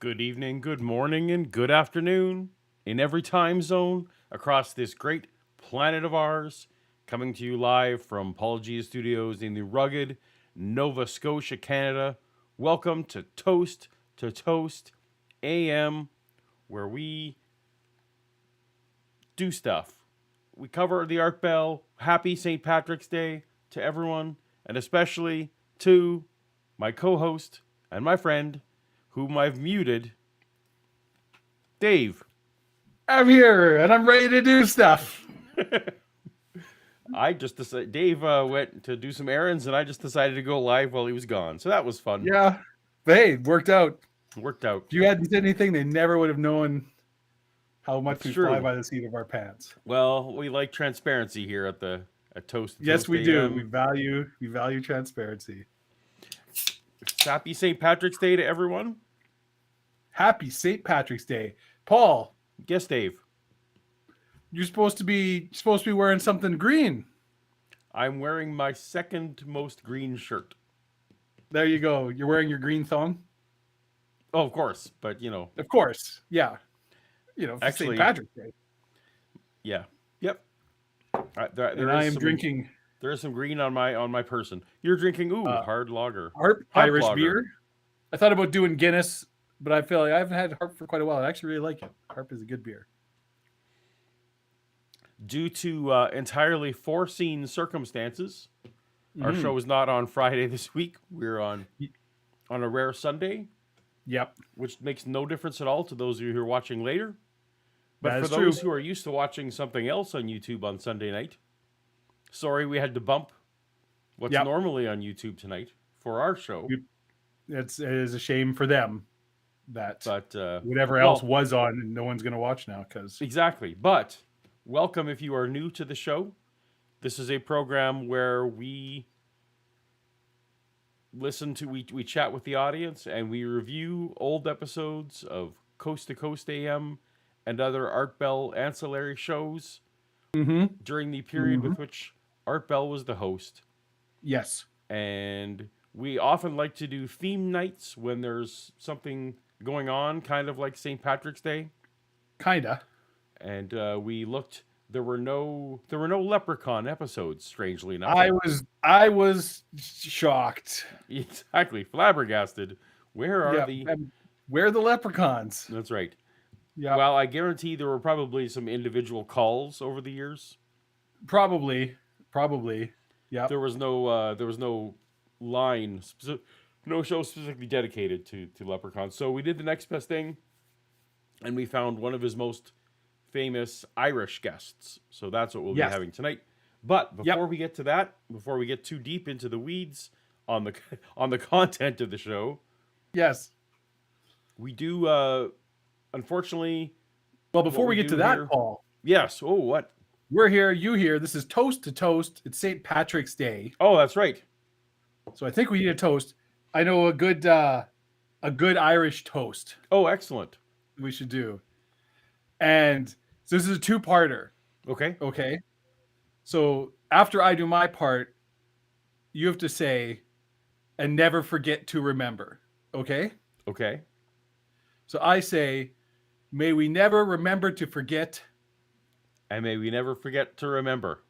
Good evening, good morning, and good afternoon in every time zone across this great planet of ours. Coming to you live from Paulogia Studios in the rugged Nova Scotia, Canada. Welcome to Toast AM, where we do stuff. We cover the Art Bell. Happy St. Patrick's Day to everyone, and especially to my co host and my friend, whom I've muted, Dave. I'm here and I'm ready to do stuff. I just decided Dave went to do some errands, and I just decided to go live while he was gone. So that was fun. Yeah. But hey, it worked out. Worked out. If you hadn't said anything, they never would have known how much It's we true. fly by the seat of our pants. Well, we like transparency here at Toast. Yes, we AM. do. We value transparency. Happy St. Patrick's Day to everyone. Happy St. Patrick's Day. Paul, Yes, Dave. you're supposed to be wearing something green. I'm wearing my second most green shirt. There you go. You're wearing your green thong? Oh, of course, but you know. Of course. Yeah. For Actually, St. Patrick's Day. Yeah. Yep. And I am drinking There is some green on my person. You're drinking hard lager. Harp Harp Irish lager. beer. I thought about doing Guinness, but I feel like I haven't had Harp for quite a while. I actually really like it. Harp is a good beer. Due to entirely foreseen circumstances, our show is not on Friday this week. We're on a rare Sunday, Yep. which makes no difference at all to those of you who are watching later. But That for is those true. who are used to watching something else on YouTube on Sunday night, sorry we had to bump what's Yep. normally on YouTube tonight for our show. It is a shame for them that But whatever else was on, and no one's going to watch now because exactly. But welcome if you are new to the show. This is a program where we we chat with the audience and we review old episodes of Coast to Coast AM and other Art Bell ancillary shows during the period with which Art Bell was the host. yes, And we often like to do theme nights when there's something going on, kind of like St. Patrick's Day. kinda. And we looked. There were no Leprechaun episodes. Strangely enough, I was shocked. exactly flabbergasted. Where are the? Where are the leprechauns? That's right. Yeah, Well, I guarantee there were probably some individual calls over the years. probably. Yeah, There was no line, no show specifically dedicated to Leprechaun. So we did the next best thing, and we found one of his most famous Irish guests. So that's what we'll be having tonight. But before we get to that, before we get too deep into the weeds on the content of the show, yes. we do unfortunately. Well, before we get to that, here, Paul, yes. Oh, what? we're here. You here? This is Toast to Toast. It's St. Patrick's Day, Oh, that's right. so I think we need a toast. I know a good Irish toast Oh, excellent. we should do, and so this is a two-parter. Okay. Okay. So after I do my part, you have to say, and never forget to remember. Okay. Okay. So I say, may we never remember to forget. And may we never forget to remember.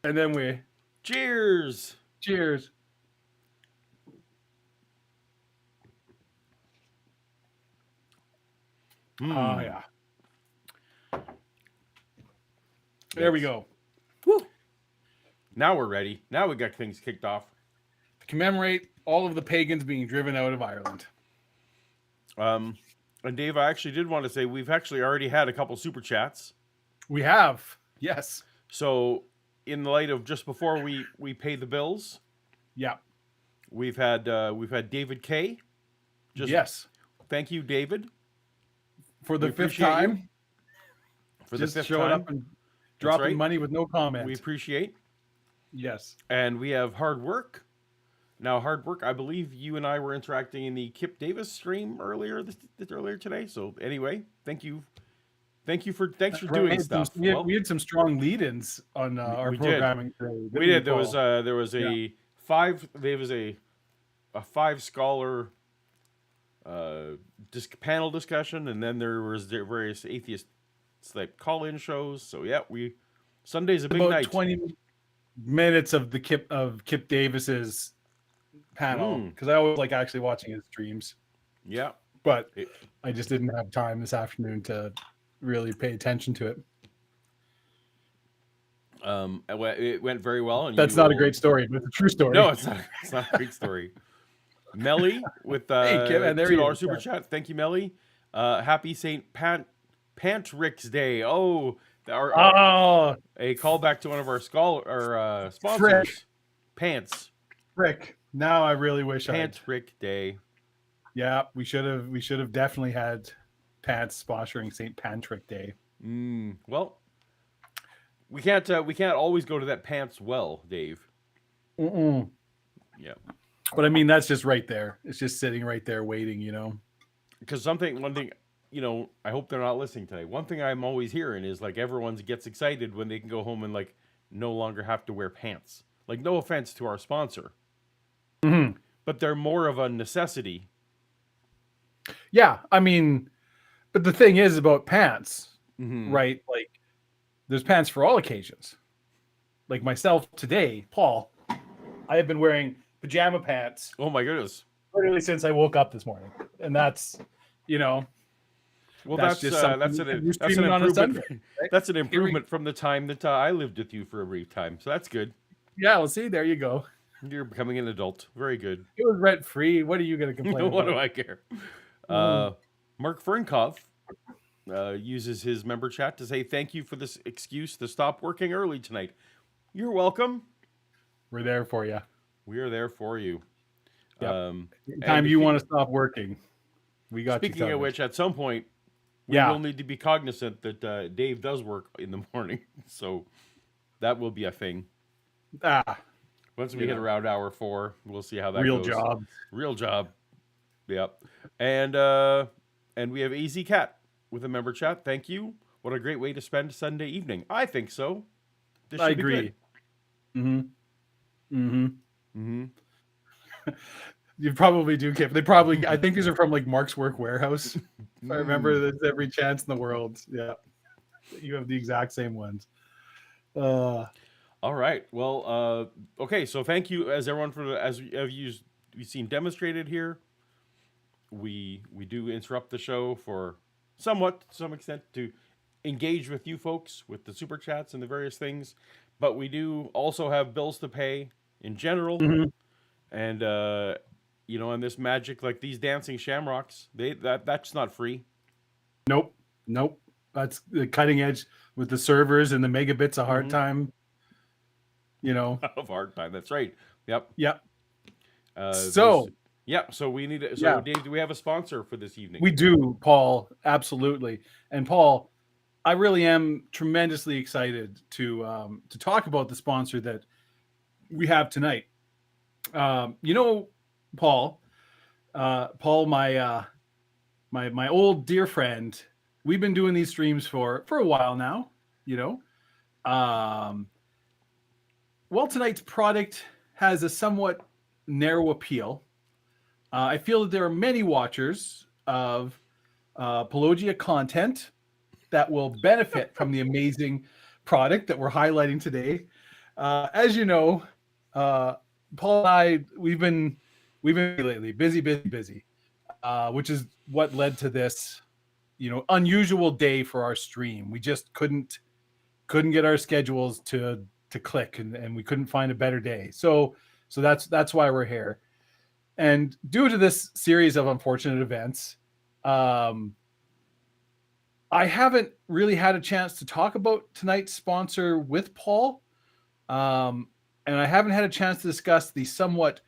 And then we Cheers. cheers. Oh, yeah. There we go. Woo. Now we're ready. Now we got things kicked off. To commemorate all of the pagans being driven out of Ireland. And Dave, I actually did want to say we've actually already had a couple super chats. We have. Yes. So in the light of just before we pay the bills, Yeah. we've had David K. Yes. Thank you, David. For the We fifth appreciate you. time. For Just the fifth showing time. up and dropping right. money with no comment. We appreciate. Yes. And we have Hard Work. Now, Hard Work, I believe you and I were interacting in the Kip Davis stream earlier today. So anyway, thanks for doing stuff. We had some strong lead-ins on our programming today. We did. There was a five scholar panel discussion, and then there was the various atheist like call-in shows. So yeah, Sunday's a big About night. 20 minutes of the Kip Davis's panel, because I always like actually watching his streams. Yeah, but I just didn't have time this afternoon to really pay attention to it. It went very well. And that's not a great story, but it's a true story. No, it's not a great story. Melly with hey, Kevin, there $2 super chat. Thank you, Melly. Happy St. Patrick's Day. Oh, a callback to one of our sponsors. Frick. Pants. Frick. Now I really wish Patrick Day. Yeah, we should have definitely had Pants sponsoring St. Patrick Day. Well, we can't always go to that Pants well, Dave. Yeah. But I mean, that's just right there. It's just sitting right there waiting, you know. Because one thing, you know, I hope they're not listening today. One thing I'm always hearing is like everyone gets excited when they can go home and like no longer have to wear pants. Like, no offense to our sponsor, but they're more of a necessity. Yeah, I mean, but the thing is about pants, right? Like, there's pants for all occasions. Like myself today, Paul, I have been wearing pajama pants. Oh my goodness! Literally since I woke up this morning, and that's, you know, well, that's an improvement. Right? That's an improvement from the time that I lived with you for a brief time. So that's good. Yeah, well, see, there you go. You're becoming an adult. Very good. It was rent free. What are you going to complain about? What do I care? Mark Fernkopf uses his member chat to say thank you for this excuse to stop working early tonight. You're welcome. We're there for you. We are there for you. Yep. Anytime you want to stop working, we got you covered. Speaking of which, at some point, we will need to be cognizant that Dave does work in the morning. So that will be a thing. Once we hit around hour 4, we'll see how that goes. Real job. Yep. And we have AZ Cat with a member chat. Thank you. What a great way to spend Sunday evening. I think so. I agree. You probably do, Kip. I think these are from like Mark's Work Warehouse. If I remember, there's every chance in the world. Yeah. You have the exact same ones. All right. Well, okay. So thank you as everyone as you've seen demonstrated here. We do interrupt the show for to some extent to engage with you folks with the super chats and the various things, but we do also have bills to pay in general, and you know, and this magic, like these dancing shamrocks, that's not free. Nope. That's the cutting edge with the servers and the megabits of hard time. You know, of hard time. That's right. Yep. So we need to. So Dave, do we have a sponsor for this evening? We do, Paul. Absolutely. And Paul, I really am tremendously excited to talk about the sponsor that we have tonight. You know, Paul, my old dear friend. We've been doing these streams for a while now. You know, well, tonight's product has a somewhat narrow appeal. I feel that there are many watchers of Paulogia content that will benefit from the amazing product that we're highlighting today. As you know, Paul and I, we've been lately busy, which is what led to this, you know, unusual day for our stream. We just couldn't get our schedules to click, and we couldn't find a better day. So that's why we're here. And due to this series of unfortunate events, I haven't really had a chance to talk about tonight's sponsor with Paul. And I haven't had a chance to discuss the somewhat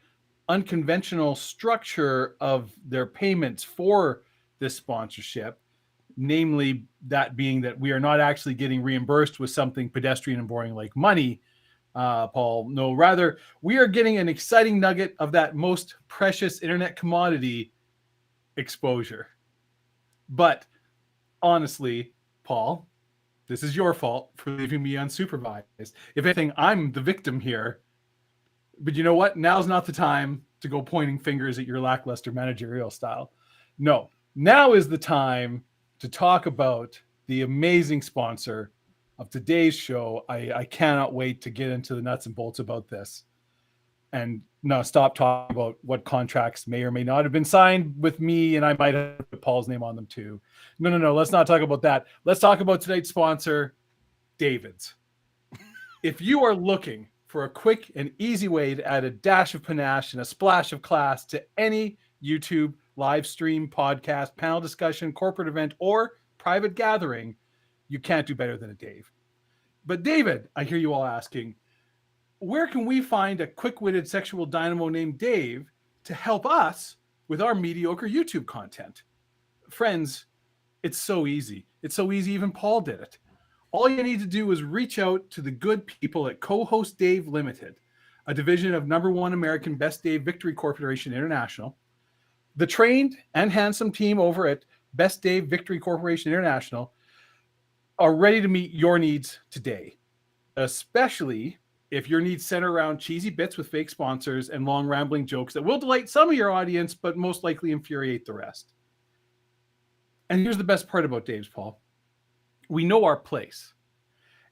unconventional structure of their payments for this sponsorship. Namely, that being that we are not actually getting reimbursed with something pedestrian and boring like money, Paul. No, rather, we are getting an exciting nugget of that most precious internet commodity, exposure. But honestly, Paul, this is your fault for leaving me unsupervised. If anything, I'm the victim here. But you know what? Now's not the time to go pointing fingers at your lackluster managerial style. No. Now is the time to talk about the amazing sponsor of today's show. I cannot wait to get into the nuts and bolts about this. And no, stop talking about what contracts may or may not have been signed with me, and I might have put Paul's name on them too. No. Let's not talk about that. Let's talk about tonight's sponsor, David's. If you are looking for a quick and easy way to add a dash of panache and a splash of class to any YouTube live stream, podcast, panel discussion, corporate event, or private gathering, you can't do better than a Dave. But David, I hear you all asking, where can we find a quick-witted sexual dynamo named Dave to help us with our mediocre YouTube content? Friends, it's so easy. It's so easy, even Paul did it. All you need to do is reach out to the good people at Co-Host Dave Limited, a division of #1 American Best Dave Victory Corporation International. The trained and handsome team over at Best Dave Victory Corporation International are ready to meet your needs today, especially if your needs center around cheesy bits with fake sponsors and long rambling jokes that will delight some of your audience, but most likely infuriate the rest. And here's the best part about Dave's, Paul. We know our place.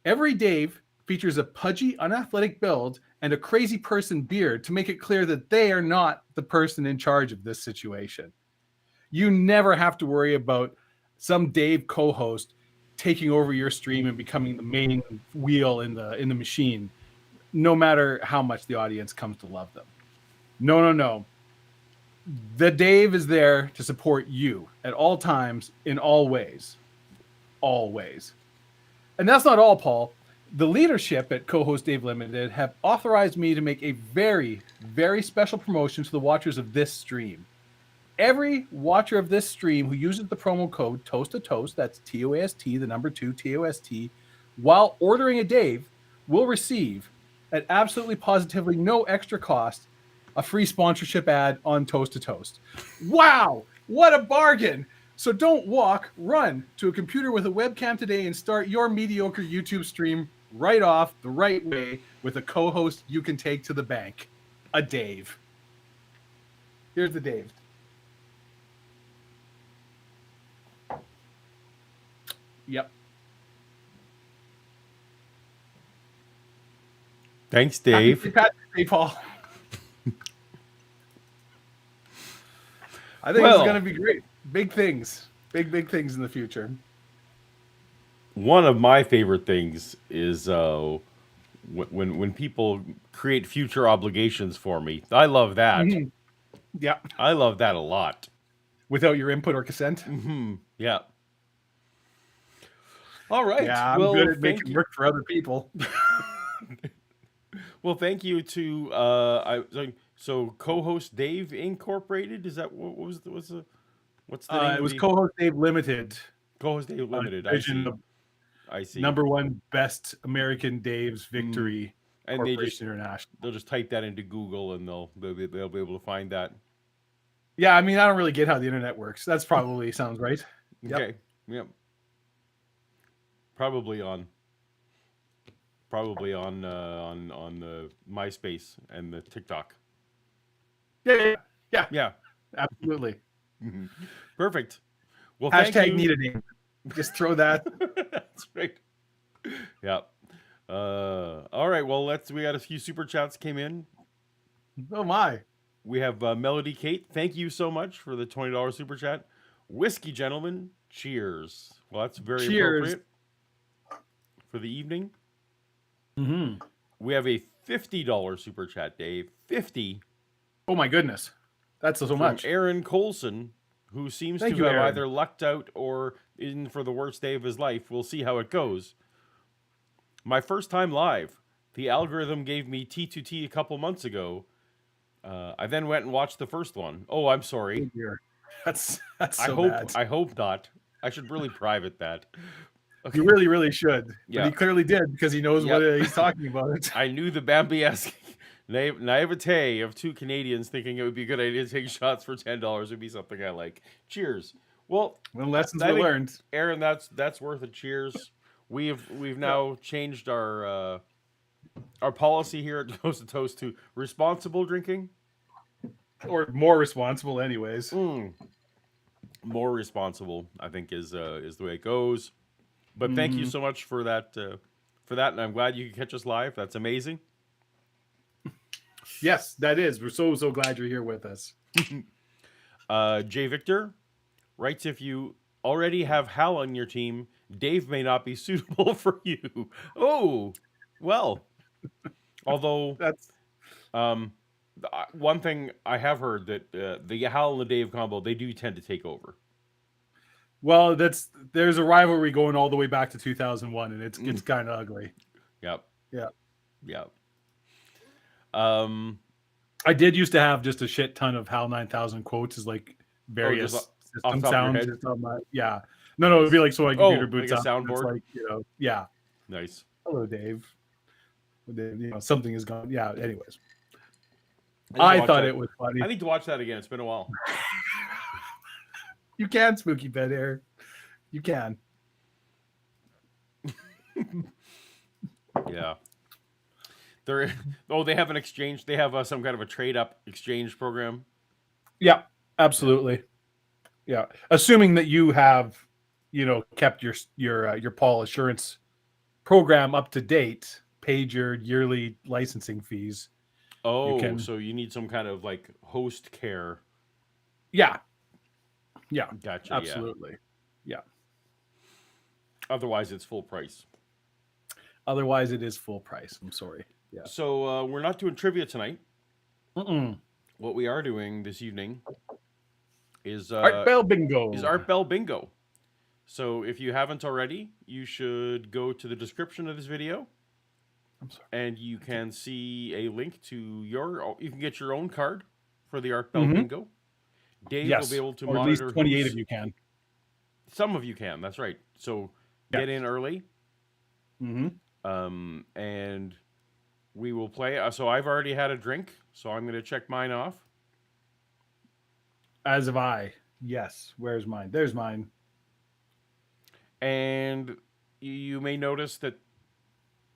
Every Dave features a pudgy, unathletic build and a crazy person beard to make it clear that they are not the person in charge of this situation. You never have to worry about some Dave co-host taking over your stream and becoming the main wheel in the machine, no matter how much the audience comes to love them. No. The Dave is there to support you at all times, in all ways. Always. And that's not all, Paul. The leadership at Co-Host Dave Limited have authorized me to make a very, very special promotion to the watchers of this stream. Every watcher of this stream who uses the promo code TOAST, that's TOAST, the number 2, TOST, while ordering a Dave, will receive, at absolutely positively no extra cost, a free sponsorship ad on Toast to Toast. Wow, what a bargain! So don't walk, run to a computer with a webcam today and start your mediocre YouTube stream right off the right way with a co-host you can take to the bank, a Dave. Here's the Dave. Yep. Thanks, Dave. Happy Patrick's Day, Paul. I think it's going to be great. Big things. Big things in the future. One of my favorite things is when people create future obligations for me. I love that. Mm-hmm. Yeah. I love that a lot. Without your input or consent? Mm-hmm. Yeah. All right. Yeah, I'm good at making work for other people. Well, thank you to so co-host Dave Incorporated. Is that what's the name? It was Co-Host Dave Limited. Co-host Dave Limited. I see. #1 Best American Dave's Victory and Corporation International. They'll just type that into Google and they'll be able to find that. Yeah, I mean, I don't really get how the internet works. That's probably sounds right. Okay. Yep. Probably on the MySpace and the TikTok. Yeah. Absolutely. Perfect. Well, hashtag need a name. Just throw that. That's right. Yeah. All right. Well, we got a few super chats came in. Oh my. We have Melody Kate. Thank you so much for the $20 super chat. Whiskey Gentleman. Cheers. Well, that's very appropriate for the evening. Mm-hmm. We have a $50 super chat, Dave. 50. Oh my goodness. That's so much. Aaron Colson, who seems to have either lucked out or in for the worst day of his life. We'll see how it goes. My first time live. The algorithm gave me T2T a couple months ago. I then went and watched the first one. Oh, I'm sorry. That's so bad. I hope not. I should really private that. Okay. You really, really should. Yeah. But he clearly did because he knows what he's talking about. I knew the Bambi-esque naivete of two Canadians thinking it would be a good idea to take shots for $10 would be something I like. Cheers. Well, when lessons were learned, Aaron, that's worth a cheers. We've now changed our policy here at Toast to Toast to responsible drinking, or more responsible, anyways. more responsible, I think, is the way it goes. But thank you so much for that, and I'm glad you could catch us live. That's amazing. Yes, that is. We're so glad you're here with us. J. Victor writes, if you already have Hal on your team, Dave may not be suitable for you. Oh, well. Although, That's one thing I have heard that the Hal and the Dave combo, they do tend to take over. well, there's a rivalry going all the way back to 2001, and it's kind of ugly. Yep. Yeah. Yep. I did used to have just a shit ton of HAL 9000 quotes as like various off the system top of your sounds. head? It's on my, yeah. No, it'd be like so my computer boots like a up. and soundboard? It's like, you know, yeah. Nice. Hello, Dave. You know, something is gone. Yeah. Anyways, I I thought it was funny. I need to watch that again. It's been a while. You can, Spooky Bed Air. You can. Yeah. They have an exchange. They have some kind of a trade up exchange program. Yeah, absolutely. Yeah, assuming that you have, you know, kept your Paul Assurance program up to date, paid your yearly licensing fees. Oh, so you need some kind of like host care. Yeah. Gotcha. Absolutely. Yeah. Otherwise, it's full price. Otherwise, it is full price. I'm sorry. Yeah. So we're not doing trivia tonight. Mm-mm. What we are doing this evening is Art Bell Bingo. Art Bell Bingo. So if you haven't already, you should go to the description of this video. I'm sorry. And you can see a link to you can get your own card for the Art Bell Bingo. Dave will be able to or monitor. At least 28 of you can. Some of you can. That's right. So get in early. And we will play. So I've already had a drink, so I'm going to check mine off. As have I. Yes. Where's mine? There's mine. And you may notice that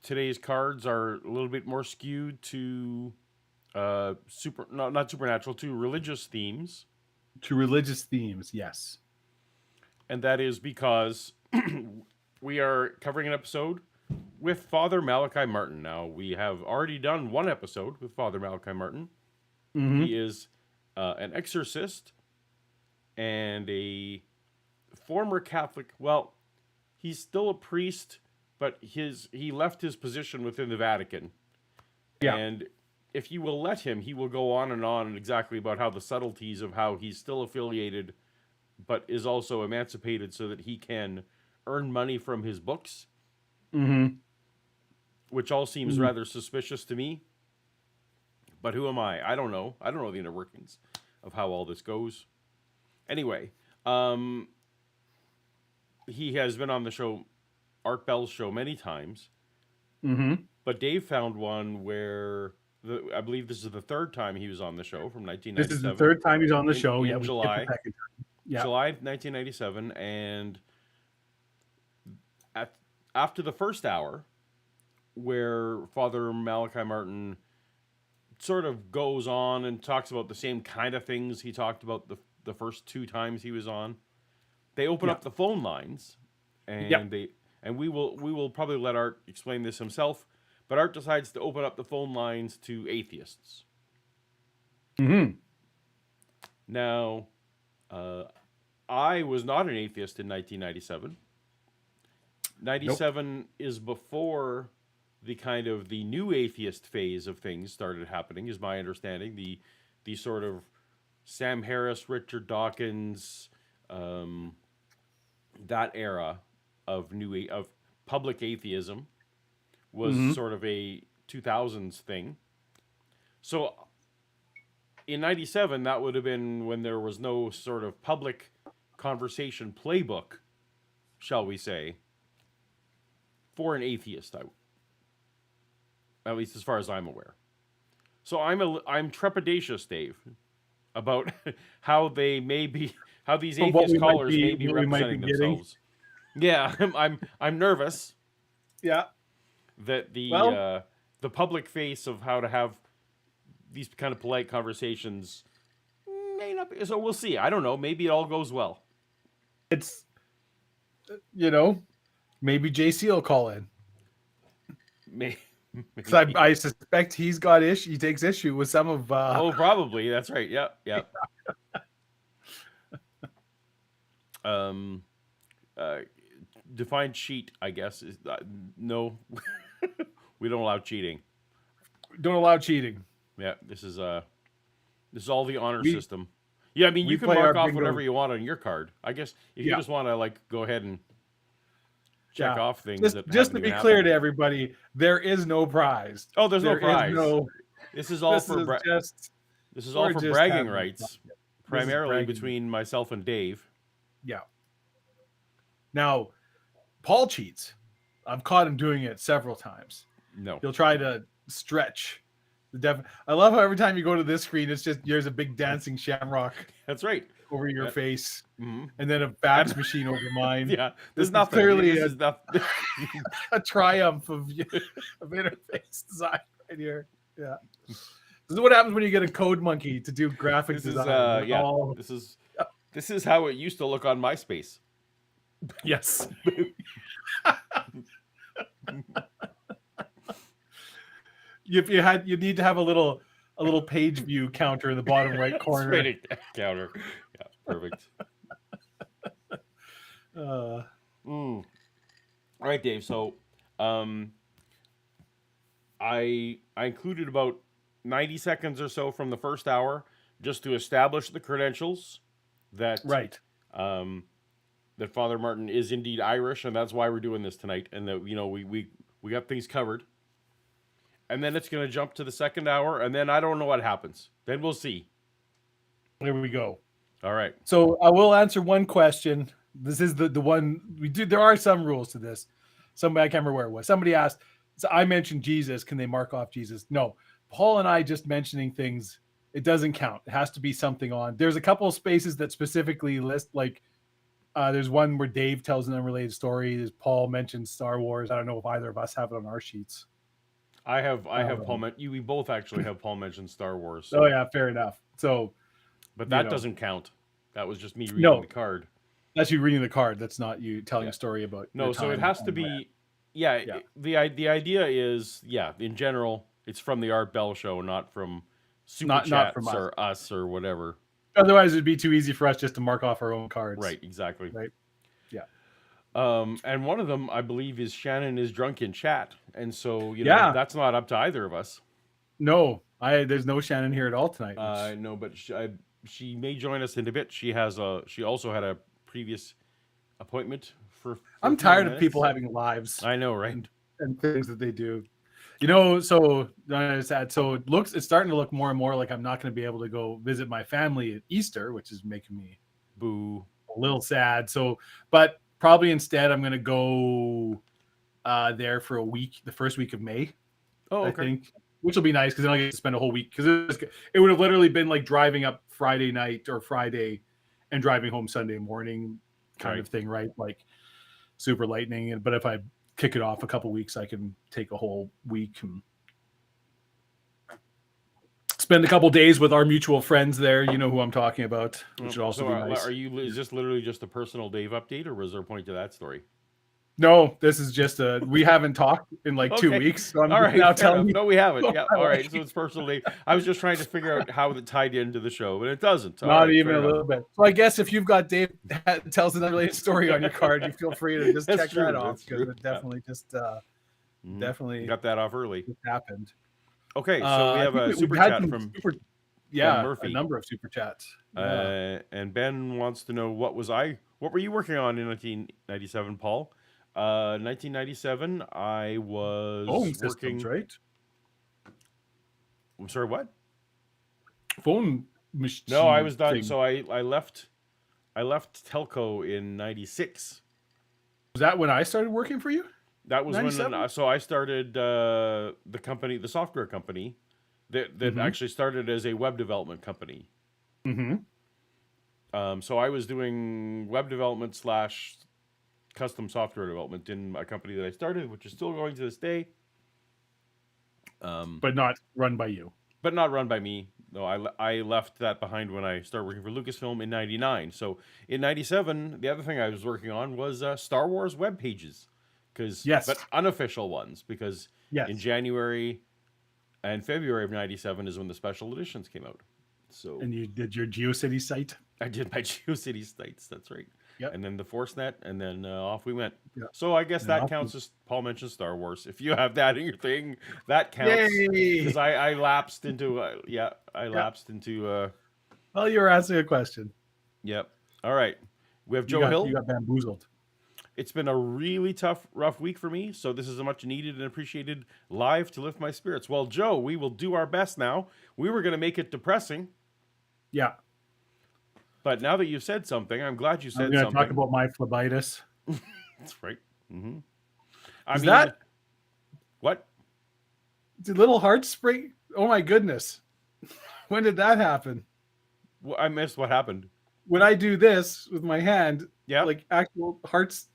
today's cards are a little bit more skewed to not supernatural, to religious themes. To religious themes, yes. And that is because we are covering an episode with Father Malachi Martin. Now, we have already done one episode with Father Malachi Martin. He is an exorcist and a former Catholic. Well, he's still a priest, but he left his position within the Vatican. Yeah. And if you will let him, he will go on and exactly about how the subtleties of how he's still affiliated, but is also emancipated so that he can earn money from his books. Which all seems rather suspicious to me. But who am I? I don't know. I don't know the inner workings of how all this goes. Anyway, he has been on the show, Art Bell's show, many times. But Dave found one where I believe this is the third time he was on the show from 1997. This is the third time he's on the show. In July. Yeah. July 1997. And after the first hour, where Father Malachi Martin sort of goes on and talks about the same kind of things he talked about the first two times he was on, they open up the phone lines, and we will probably let Art explain this himself, but Art decides to open up the phone lines to atheists. Now, I was not an atheist in 1997. 97 is before the kind of the new atheist phase of things started happening, is my understanding. The sort of Sam Harris, Richard Dawkins, that era of public atheism was sort of a 2000s thing. So in 97, that would have been when there was no sort of public conversation playbook, shall we say, for an atheist, at least as far as I'm aware. So I'm trepidatious, Dave, about how these atheist callers may be representing themselves. Yeah, I'm nervous. Yeah, that the public face of how to have these kind of polite conversations may not be. So we'll see. I don't know. Maybe it all goes well. It's, maybe JC will call in. Maybe. Because I suspect he takes issue with some of. Oh, probably. That's right. Yep. Yep. Define cheat, I guess. Is no, we don't allow cheating. Don't allow cheating. Yeah, this is all the honor We- system. Yeah, I mean we you can play mark our off bingo. whatever you want on your card. I guess if you Yeah. just want to like go ahead and check Yeah. off things Just that to haven't be even clear happened. to everybody, there is no prize. Oh, there's no There is prize. This is all This for is just this is all we're for just bragging having rights, fun. primarily bragging. between myself and Dave. Yeah. Now, Paul cheats. I've caught him doing it several times. No, He'll try to stretch the I love how every time you go to this screen, it's just there's a big dancing shamrock that's right. over your Yeah. face, hmm and then a fax machine over mine. Yeah, This there's is nothing. clearly This a- is nothing. A triumph of interface design right here. Yeah. This is what happens when you get a code monkey to do graphic This is design. yeah. Oh, This is how it used to look on MySpace. yes. You need to have a little page view counter in the bottom right corner. Straight counter. Yeah, perfect. All right, Dave. So, I included about 90 seconds or so from the first hour just to establish the credentials that Right. that Father Martin is indeed Irish, and that's why we're doing this tonight. And that we got things covered. And then it's going to jump to the second hour, and then I don't know what happens. Then we'll see. There we go. All right. So I will answer one question. This is the one we do. There are some rules to this. Somebody, I can't remember where it was. Somebody asked, so I mentioned Jesus. Can they mark off Jesus? No. Paul and I just mentioning things, it doesn't count. It has to be something on. There's a couple of spaces that specifically list, like there's one where Dave tells an unrelated story. There's Paul mentions Star Wars. I don't know if either of us have it on our sheets. I have Paul. We both actually have Paul mention Star Wars. So. Oh yeah, fair enough. So, but that doesn't count. That was just me reading No. the card. That's you reading the card. That's not you telling a story about. No, your so it time has to on be. land. Yeah, Yeah. The idea is in general, it's from the Art Bell Show, not from Super Not Chats from or us or whatever. Otherwise, it'd be too easy for us just to mark off our own cards. Right, exactly. Right. Yeah. And one of them, I believe, is Shannon is drunk in chat, and so Yeah. that's not up to either of us. No, there's no Shannon here at all tonight. No, but she may join us in a bit. She also had a previous appointment for I'm a few tired of minutes. people having lives I know, right? and things that they do. So sad. So it's starting to look more and more like I'm not going to be able to go visit my family at Easter, which is making me Boo. a little sad. So, but probably instead I'm going to go there for a week, the first week of May. Oh, I okay. think, which will be nice because then I get to spend a whole week. Because it would have literally been like driving up Friday night or Friday and driving home Sunday morning kind Right. of thing, right? Like super lightning. But if I kick it off a couple weeks, I can take a whole week and spend a couple days with our mutual friends there. You know who I'm talking about, which would also So be nice. is this literally just a personal Dave update, or was there a point to that story? No, this is just we haven't talked in like 2 Okay. weeks. So I'm All right, now fair telling enough. you. No, we haven't. No, Yeah, I all right. like So it's personal Dave. I was just trying to figure out how it tied into the show, but it doesn't. All Not right, even fair a enough. little bit. So I guess if you've got Dave that tells an unrelated story on your card, you feel free to just That's check true, that off that's because true. it definitely just Mhm. definitely Got that off early. just happened. Okay, so we I have think a we've super had chat some from a Murphy. number of super chats. Yeah. And Ben wants to know what were you working on in 1997, Paul? 1997, I was Phone working. systems, right? I'm sorry, what? Phone machine. No, I was done. thing. So I left telco in 96. Was that when I started working for you? That was 97? when so I started the software company that Mhm. actually started as a web development company. Mm-hmm. So I was doing web development / custom software development in a company that I started, which is still going to this day. But not run by you. but not run by me. No, I left that behind when I started working for Lucasfilm in '99. So in '97, the other thing I was working on was Star Wars web pages, Yes. but unofficial ones, because in Yes. January and February of '97 is when the special editions came out. So And you did your GeoCity site? I did my GeoCities sites. That's right. Yep. And then the ForceNet, and then off we went. Yep. So I guess And that off counts as Paul mentioned Star Wars. If you have that in your thing, that counts. Yay! Because I lapsed into lapsed into Well, you were asking a question. yep. All right, we have Joe Hill. You got bamboozled. It's been a really tough, rough week for me, so this is a much needed and appreciated live to lift my spirits. Well, Joe, we will do our best now. We were going to make it depressing. Yeah. But now that you've said something, I'm glad you said I'm going to something. talk about my phlebitis. That's right. Mm-hmm. Is that what? the little heart spring? Oh my goodness! When did that happen? Well, I missed what happened. When I do this with my hand, Yeah. like actual hearts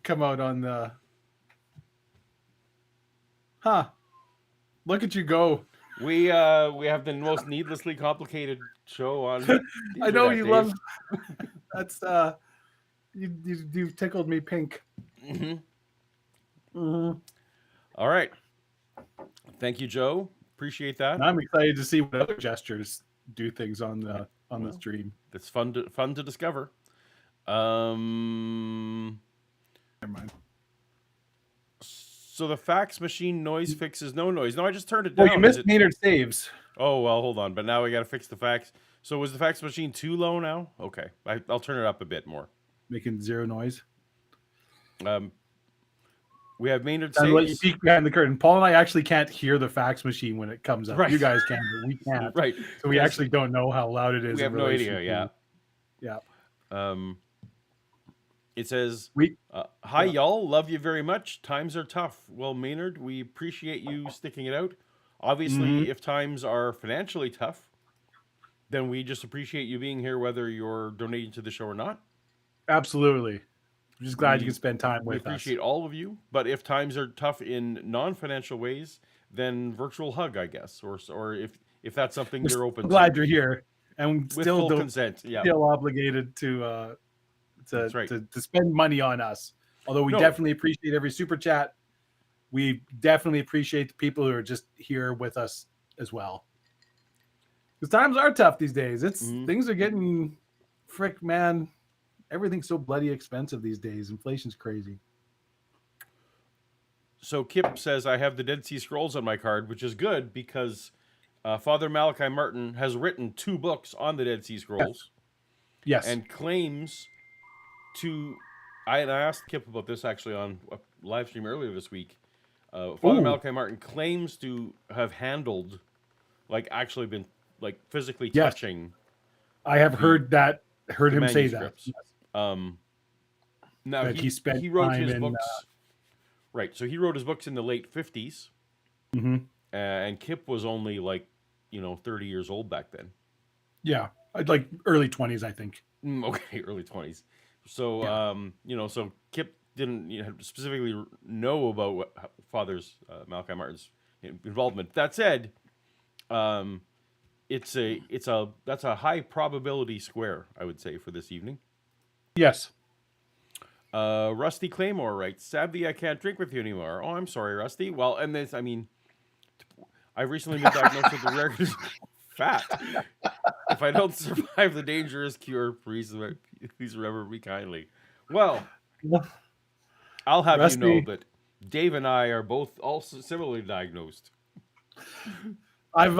come out on the. Huh? Look at you go! We have the most needlessly complicated show on. I know you Dave. love. That's you've tickled me pink. Mm-hmm. Mm-hmm. All right. Thank you, Joe. Appreciate that. And I'm excited to see what other gestures do things on the stream. It's fun to discover. Never mind. So the fax machine noise fixes no noise. No, I just turned it down. Well, you missed Maynard saves. Oh well, hold on. But now we got to fix the fax. So was the fax machine too low now? Okay, I'll turn it up a bit more. Making zero noise. We have Maynard I'll let you saves. peek behind the curtain. Paul and I actually can't hear the fax machine when it comes up. Right. You guys can, but we can't. Right. So we actually don't know how loud it is. We have in no relation idea. Yeah. Yeah. It says, We hi, y'all. Love you very much. Times are tough. Well, Maynard, we appreciate you sticking it out. Obviously, if times are financially tough, then we just appreciate you being here, whether you're donating to the show or not. absolutely. I'm just glad you can spend time We with us. appreciate all of you. But if times are tough in non-financial ways, then virtual hug, I guess, or if that's something you're open I'm glad to. you're here, and With still full don't consent. Yeah. feel obligated to That's right. to spend money on us. Although we No. definitely appreciate every super chat. We definitely appreciate the people who are just here with us as well. Because times are tough these days. Things are getting frick, man. Everything's so bloody expensive these days. Inflation's crazy. So Kip says, I have the Dead Sea Scrolls on my card, which is good because Father Malachi Martin has written 2 books on the Dead Sea Scrolls. Yes. And claims to... I asked Kip about this actually on a live stream earlier this week. Father Malachi Martin claims to have handled, like actually been like physically touching. I have heard him say that. manuscripts. Now That he wrote time his in, books. Right, so he wrote his books in the late 50s. And Kip was only 30 years old back then. Yeah. Like early 20s, I think. Okay, early 20s. So, so Kip didn't specifically know about what Father's Malachi Martin's involvement. That said, that's a high probability square, I would say, for this evening. Yes. Rusty Claymore writes, sadly, I can't drink with you anymore. Oh, I'm sorry, Rusty. Well, and this, I've recently been diagnosed with the rare fat. If I don't survive the dangerous cure, please remember me kindly. Well, I'll have Rusty, you know that Dave and I are both also similarly diagnosed. I've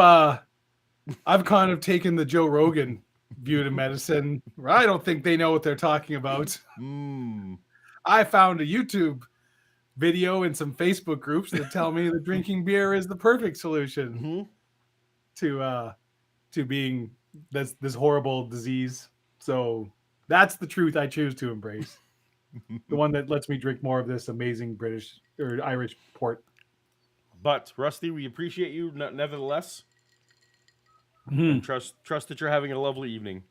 kind of taken the Joe Rogan view to medicine, where I don't think they know what they're talking about. I found a YouTube video and some Facebook groups that tell me that drinking beer is the perfect solution to being this horrible disease. So that's the truth I choose to embrace. The one that lets me drink more of this amazing British or Irish port. But Rusty, we appreciate you nevertheless. Trust that you're having a lovely evening.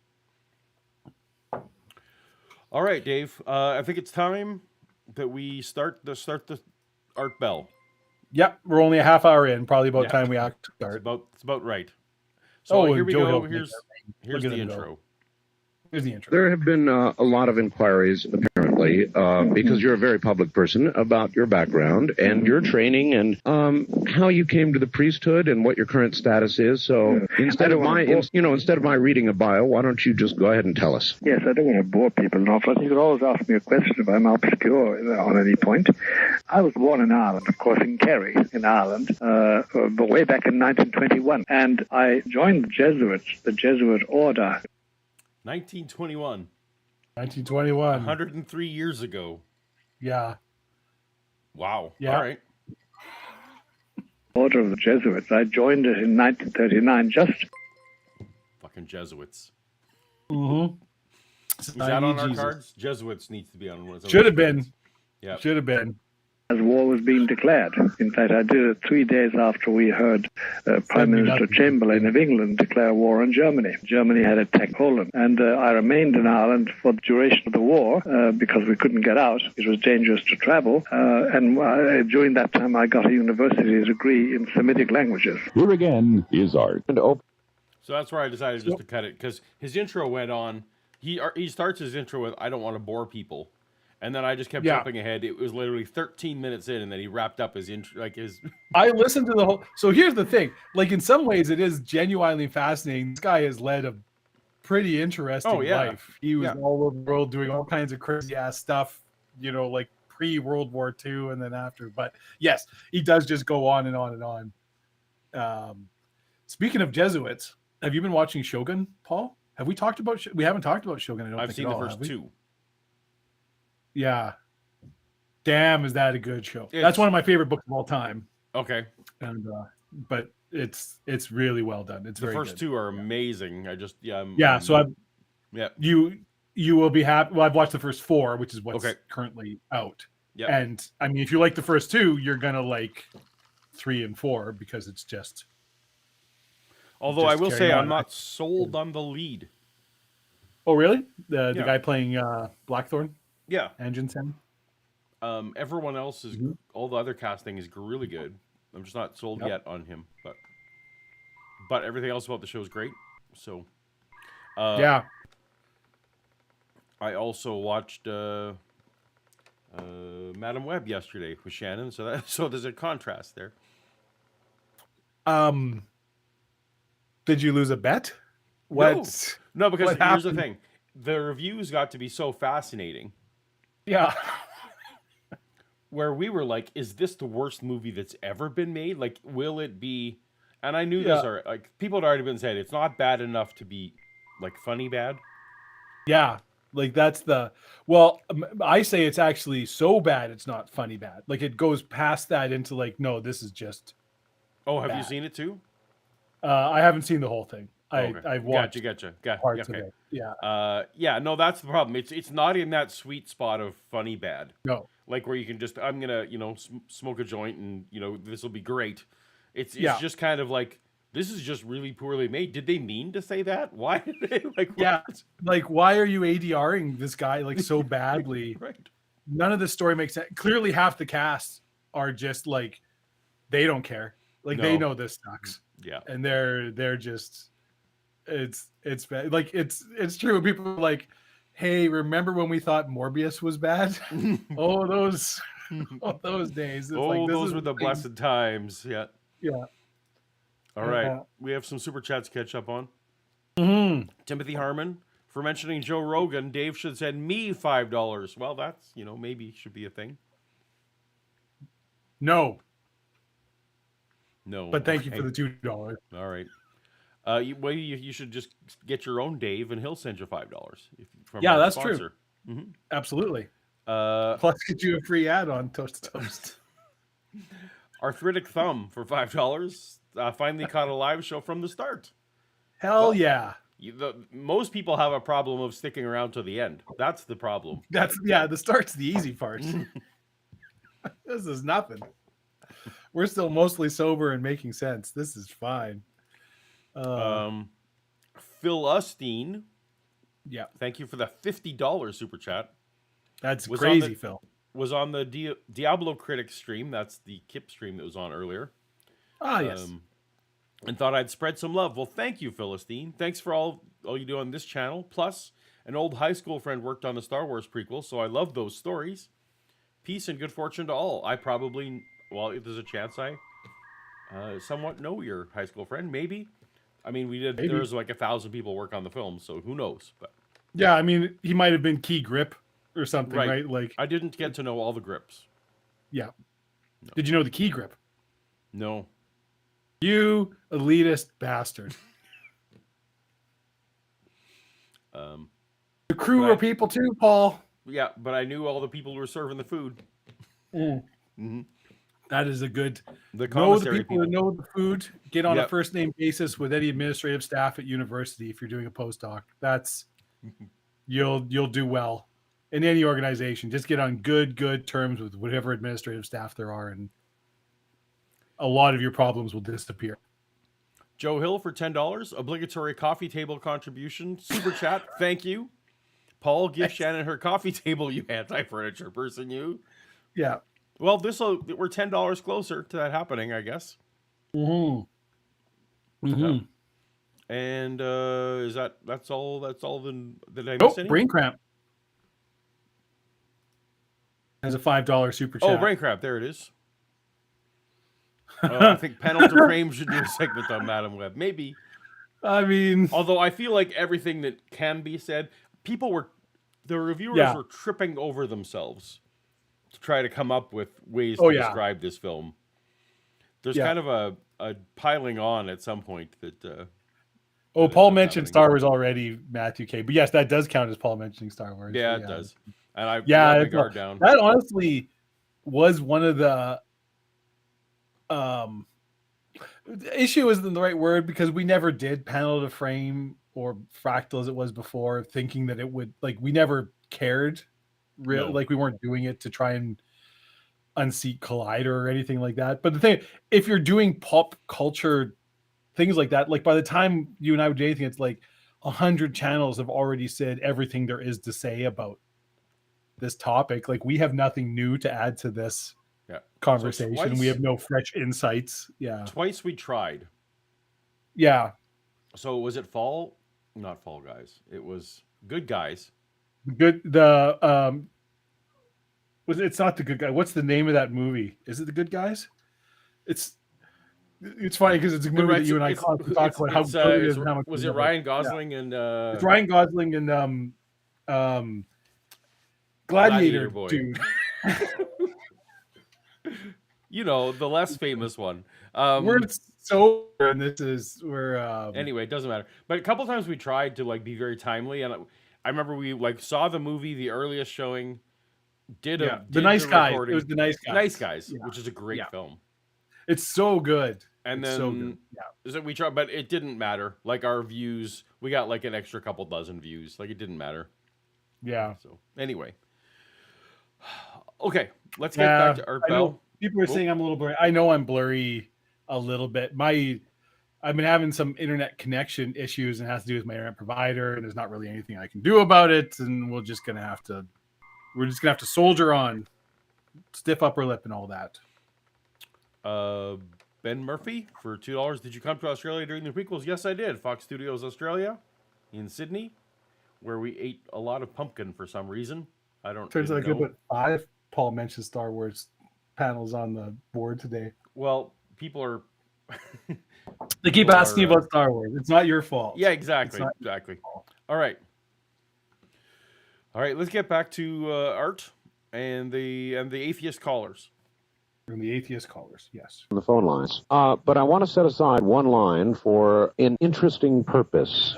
All right, Dave. I think it's time that we start the art bell. Yep, we're only a half hour in. Probably about Yeah. time we act It's start. about right. So here we Joe go. Hill. Here's the intro. Here's the intro. There have been a lot of inquiries, apparently, because you're a very public person, about your background and your training and how you came to the priesthood and what your current status is. So instead of my reading a bio, why don't you just go ahead and tell us? Yes, I don't want to bore people enough, but you could always ask me a question if I'm obscure on any point. I was born in Ireland, of course, in Kerry, in Ireland, but way back in 1921, and I joined the Jesuits, the Jesuit order. 1921. 1921. 103 years ago. Yeah. Wow. Yeah. All right. Order of the Jesuits. I joined it in 1939, just... Fucking Jesuits. Mm-hmm. Is that on our cards? Jesuits needs to be on one of those. Should have been. Yeah. Should have been. as war was being declared. In fact, I did it 3 days after we heard Prime Minister Chamberlain of England declare war on Germany. Germany had attacked Poland, and I remained in Ireland for the duration of the war because we couldn't get out. It was dangerous to travel, and during that time I got a university degree in Semitic languages. Here again is art. So that's where I decided just to cut it, because his intro went on. He starts his intro with, "I don't want to bore people." And then I just kept jumping ahead. It was literally 13 minutes in, and then he wrapped up his intro. I listened to the whole. So here's the thing: like in some ways, it is genuinely fascinating. This guy has led a pretty interesting life. He was all over the world doing all kinds of crazy ass stuff. You know, like pre-World War II and then after. But yes, he does just go on and on and on. Speaking of Jesuits, have you been watching Shogun, Paul? Have we talked about? We haven't talked about Shogun. I don't I've think seen at the all, first two. Yeah. Damn, is that a good show? That's one of my favorite books of all time. Okay. And but it's really well done. It's the very first good. two are amazing. So you will be happy. Well, I've watched the first four, which is what's currently out. Yeah. And I mean, if you like the first two, you're gonna like 3 and 4 because it's just. Although I will say I'm not sold on the lead. Oh really? The guy playing Blackthorn? Yeah. Engine Sam. Everyone else is all the other casting is really good. I'm just not sold yet on him, but everything else about the show is great. So I also watched Madam Web yesterday with Shannon, so there's a contrast there. Did you lose a bet? No, because here's the thing. The reviews got to be so fascinating. Yeah. Where we were like, is this the worst movie that's ever been made? Like, will it be? And I knew this, or like people had already been saying it's not bad enough to be like funny bad. Yeah. Like that's I say it's actually so bad it's not funny bad. Like it goes past that into like, no, this is just have you seen it too? I haven't seen the whole thing. I've watched gotcha. parts of it. Yeah. No, that's the problem. It's not in that sweet spot of funny bad. No. Like where you can just, I'm gonna, smoke a joint and this will be great. It's just kind of like, this is just really poorly made. Did they mean to say that? Why did they like why are you ADRing this guy like so badly? Right. None of the story makes sense. Clearly half the cast are just like they don't care. Like they know this sucks. Yeah. And they're just it's bad. Like it's true when people are like, hey, remember when we thought Morbius was bad? those days. It's those were the blessed times. Yeah. Yeah. All right. We have some super chats to catch up on. Mm-hmm. Timothy Harmon, for mentioning Joe Rogan, Dave should send me $5. Well, that's, maybe should be a thing. No. No. But thank you for the $2. All right. You should just get your own Dave, and he'll send you $5. That's sponsor. true. Mm-hmm. Absolutely. Plus, get you a free ad on Toast to Toast. Arthritic Thumb for $5. Finally caught a live show from the start. Hell yeah. Most people have a problem of sticking around to the end. That's the problem. The start's the easy part. This is nothing. We're still mostly sober and making sense. This is fine. Phil Usteen. Yeah. Thank you for the $50 super chat. That's crazy, Phil. was on the Diablo Critic stream. That's the Kip stream that was on earlier. Ah, yes. And thought I'd spread some love. Well, thank you, Philistine. Thanks for all you do on this channel. Plus, an old high school friend worked on the Star Wars prequel, so I love those stories. Peace and good fortune to all. I probably, well, if there's a chance, I somewhat know your high school friend. Maybe. I mean, Maybe. there was like 1,000 people work on the film, so who knows? But Yeah, I mean, he might have been Key Grip or something, right? Like, I didn't get to know all the grips. yeah. No. Did you know the Key Grip? No. You elitist bastard. The crew are people too, Paul. Yeah, but I knew all the people who were serving the food. Mm-hmm. That is a good. The know the commissary people who know the food. Get on a first name basis with any administrative staff at university if you're doing a postdoc. That's you'll do well in any organization. Just get on good terms with whatever administrative staff there are, and a lot of your problems will disappear. Joe Hill for $10, obligatory coffee table contribution, super chat. Thank you, Paul. Give Shannon her coffee table, you anti-furniture person. You. Yeah. Well, we're $10 closer to that happening, I guess. Mm-hmm. Mm-hmm. And is that's all? That's all. Then did I Oh, miss any? Brain Cramp has a $5 super chat. Oh, Brain Cramp. There it is. I think Pendleton Frame should do a segment on Madam Web. Maybe. I mean, although I feel like everything that can be said, the reviewers were tripping over themselves to try to come up with ways to describe this film. There's kind of a piling on at some point that. Paul mentioned Star Wars already, Matthew K. But yes, that does count as Paul mentioning Star Wars. Yeah, it does. And I let my guard down. That honestly was one of the issue isn't the right word, because we never did panel to frame or fractal as it was before, thinking that it would, like, we never cared really, like we weren't doing it to try and unseat Collider or anything like that. But the thing, if you're doing pop culture things like that, like by the time you and I would do anything, it's like 100 channels have already said everything there is to say about this topic. Like, we have nothing new to add to this conversation. So we have no fresh insights. Twice we tried. So was it not Fall Guys, it was Good Guys. It's not The Good Guy. What's the name of that movie? Is it The Good Guys? It's funny because it's a movie that you and I talk about how good it is and how much. Was it Ryan Gosling and it's Ryan Gosling and Gladiator Boy. dude. You know, the less famous one. We're so, and this is where. Anyway, it doesn't matter. But a couple times we tried to like be very timely, and I remember we like saw the movie, the earliest showing. Did The Nice Guys. It was The Nice Guys. Nice Guys, which is a great film. It's so good. And it's then so good. So we tried, but it didn't matter. Like, our views, we got like an extra couple dozen views. Like, it didn't matter. Yeah. So anyway, okay, let's get back to Art Bell. People are saying I'm a little blurry. I know I'm blurry a little bit. I've been having some internet connection issues, and it has to do with my internet provider, and there's not really anything I can do about it. And we're just gonna have to soldier on, stiff upper lip and all that. Ben Murphy for $2. Did you come to Australia during the prequels? Yes, I did. Fox Studios Australia in Sydney, where we ate a lot of pumpkin for some reason. I don't. Turns out I could put 5 Paul mentioned Star Wars panels on the board today. Well, people are. They keep asking about Star Wars. It's not your fault. Yeah, exactly. All right. Let's get back to Art and the atheist callers. From the atheist callers, yes. On the phone lines. But I want to set aside one line for an interesting purpose.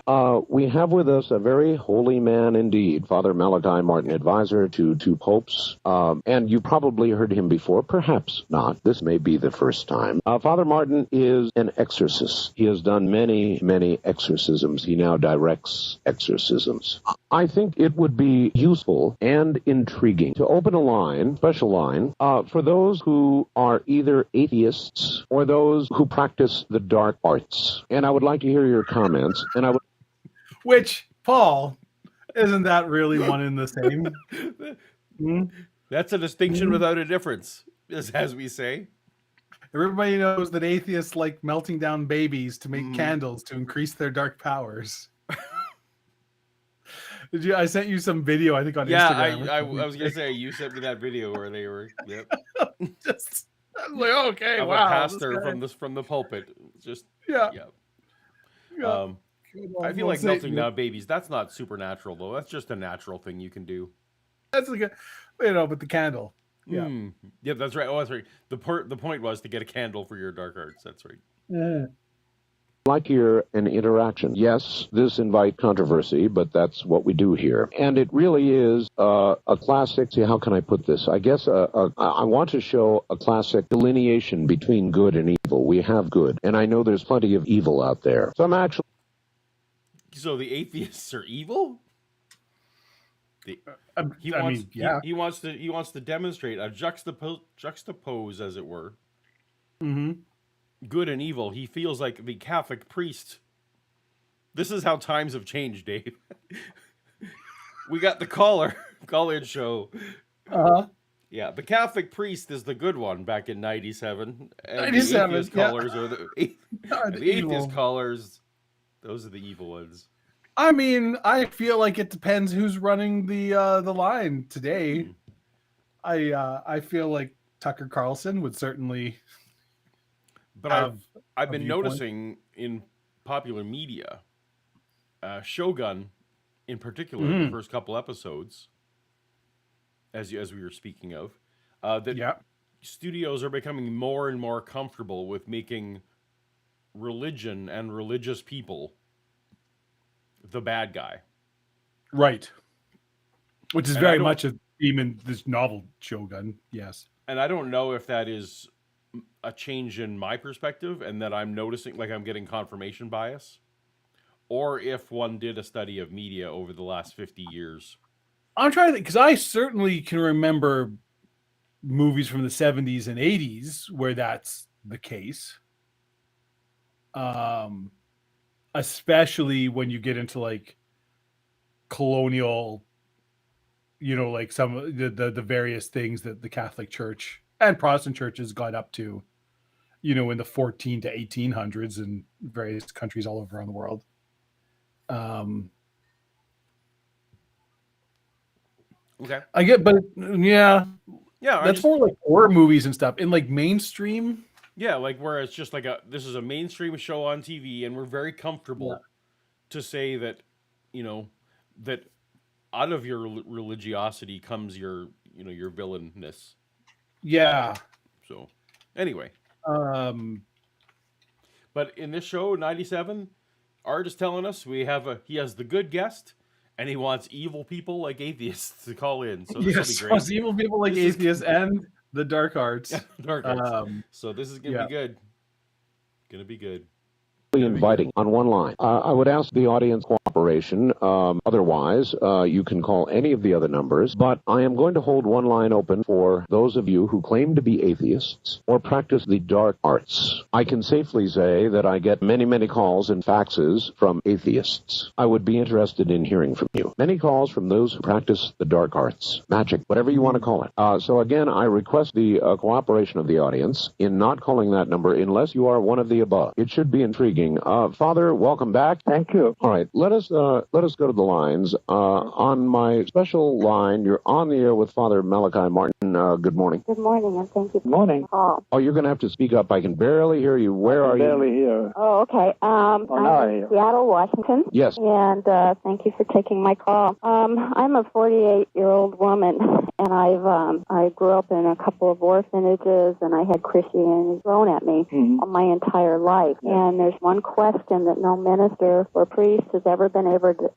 We have with us a very holy man indeed, Father Malachi Martin, advisor to 2 popes. And you probably heard him before, perhaps not. This may be the first time. Father Martin is an exorcist. He has done many, many exorcisms. He now directs exorcisms. I think it would be useful and intriguing to open a line, special line, for those who are either atheists or those who practice the dark arts. And I would like to hear your comments. Which, Paul, isn't that really one in the same? That's a distinction without a difference, as we say. Everybody knows that atheists like melting down babies to make candles to increase their dark powers. I sent you some video, I think, on Instagram. I was gonna say you sent me that video where they were. Yep. Just, I was like, okay, Of wow. a pastor from the pulpit. Just Yeah. I feel like melting down babies. That's not supernatural though. That's just a natural thing you can do. That's like but the candle. Yeah. Yeah, that's right. Oh, that's right. The point was to get a candle for your dark arts. That's right. Like here an interaction. Yes, this invites controversy, but that's what we do here. And it really is a classic, see, how can I put this? I guess I want to show a classic delineation between good and evil. We have good, and I know there's plenty of evil out there. So I'm actually... So the atheists are evil? He wants to demonstrate a juxtapose, as it were. Good and evil. He feels like the Catholic priest. This is how times have changed, Dave. We got the call-in show. Yeah, the Catholic priest is the good one back in 97. And 97, the atheist callers are the atheist callers. Those are the evil ones. I mean, I feel like it depends who's running the line today. I feel like Tucker Carlson would certainly. But I've been noticing in popular media, Shogun, in particular, the first couple episodes, as we were speaking of, that studios are becoming more and more comfortable with making religion and religious people the bad guy. Right. Which is very much a theme in this novel, Shogun. Yes. And I don't know if that is a change in my perspective and that I'm noticing, like I'm getting confirmation bias, or if one did a study of media over the last 50 years. I'm trying to think, because I certainly can remember movies from the 70s and 80s where that's the case. Especially when you get into like colonial, like some of the various things that the Catholic Church and Protestant churches got up to, in the 14 to 1800s in various countries all over around the world. Okay. I get, but yeah, that's more like horror movies and stuff. In like mainstream. Yeah, like where it's just like this is a mainstream show on TV, and we're very comfortable to say that, that out of your religiosity comes your villainness. Yeah. So, anyway. But in this show, 97, Art is telling us he has the good guest, and he wants evil people like atheists to call in. So this will be great. Wants evil people like atheists and the dark arts. Dark arts. So this is gonna be good. Gonna be good. Inviting on one line. I would ask the audience cooperation. Otherwise, you can call any of the other numbers, but I am going to hold one line open for those of you who claim to be atheists or practice the dark arts. I can safely say that I get many, many calls and faxes from atheists. I would be interested in hearing from you. Many calls from those who practice the dark arts, magic, whatever you want to call it. So again, I request the cooperation of the audience in not calling that number unless you are one of the above. It should be intriguing. Father, welcome back. Thank you. All right, let us go to the lines. On my special line, you're on the air with Father Malachi Martin. Good morning. Good morning, and thank you for morning. the call. Oh, you're going to have to speak up. I can barely hear you. Where are you? Barely hear. Oh, okay. I'm in Seattle, Washington. Yes. And thank you for taking my call. I'm a 48-year-old woman, and I grew up in a couple of orphanages, and I had Christianity thrown at me my entire life. And there's one question that no minister or priest has ever been able to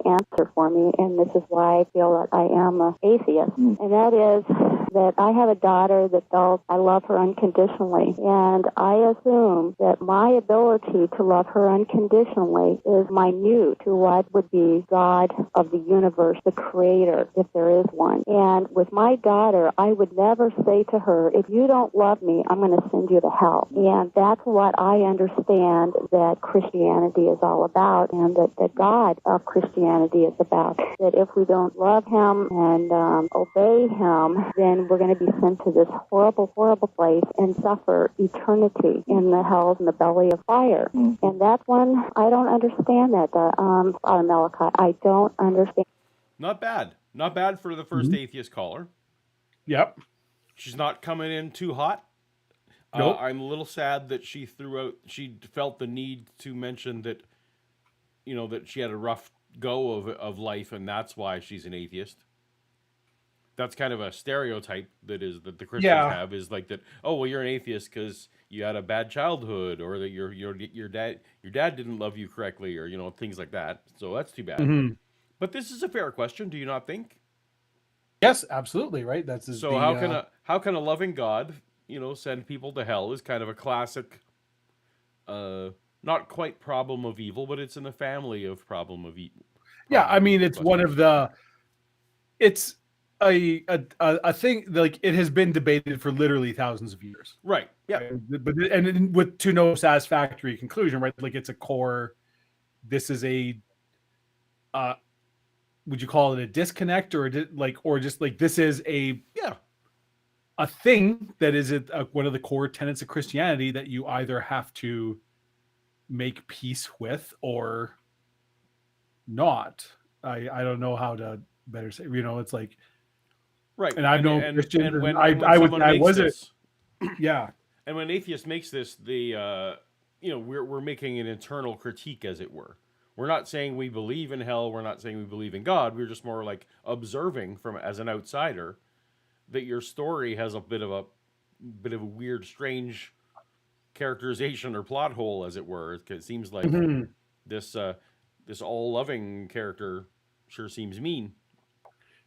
answer for me, and this is why I feel that I am an atheist. And that is, that I have a daughter that felt I love her unconditionally, and I assume that my ability to love her unconditionally is minute to what would be God of the universe, the creator, if there is one. And with my daughter, I would never say to her, if you don't love me, I'm going to send you to hell. And that's what I understand that Christianity is all about, and that the God of Christianity is about. That if we don't love him and obey him, then we're going to be sent to this horrible, horrible place and suffer eternity in the hells and the belly of fire. And that's when I don't understand that, Father Malachi. I don't understand. Not bad. Not bad for the first atheist caller. Yep. She's not coming in too hot. Nope. I'm a little sad that she felt the need to mention that, that she had a rough go of life, and that's why she's an atheist. That's kind of a stereotype that the Christians have, is like that. Oh, well, you're an atheist because you had a bad childhood, or that your dad didn't love you correctly, or things like that. So that's too bad. Mm-hmm. But this is a fair question, do you not think? Yes, absolutely. Right. How can a loving God, send people to hell? Is kind of a classic, not quite problem of evil, but it's in the family of problem of evil. Yeah, I mean, it's one of the. It's a thing, like, it has been debated for literally thousands of years. Right. Yeah. Right? But with to no satisfactory conclusion, right? Like, it's a core. This is a. Would you call it a disconnect, or just like this is a thing that is one of the core tenets of Christianity that you either have to make peace with or not. I don't know how to better say. It's like, right. And I've known Christians. And when I was this, yeah. And when atheists makes this, we're making an internal critique, as it were. We're not saying we believe in hell. We're not saying we believe in God. We're just more like observing as an outsider that your story has a bit of a weird, strange characterization or plot hole, as it were. It seems like this all-loving character sure seems mean.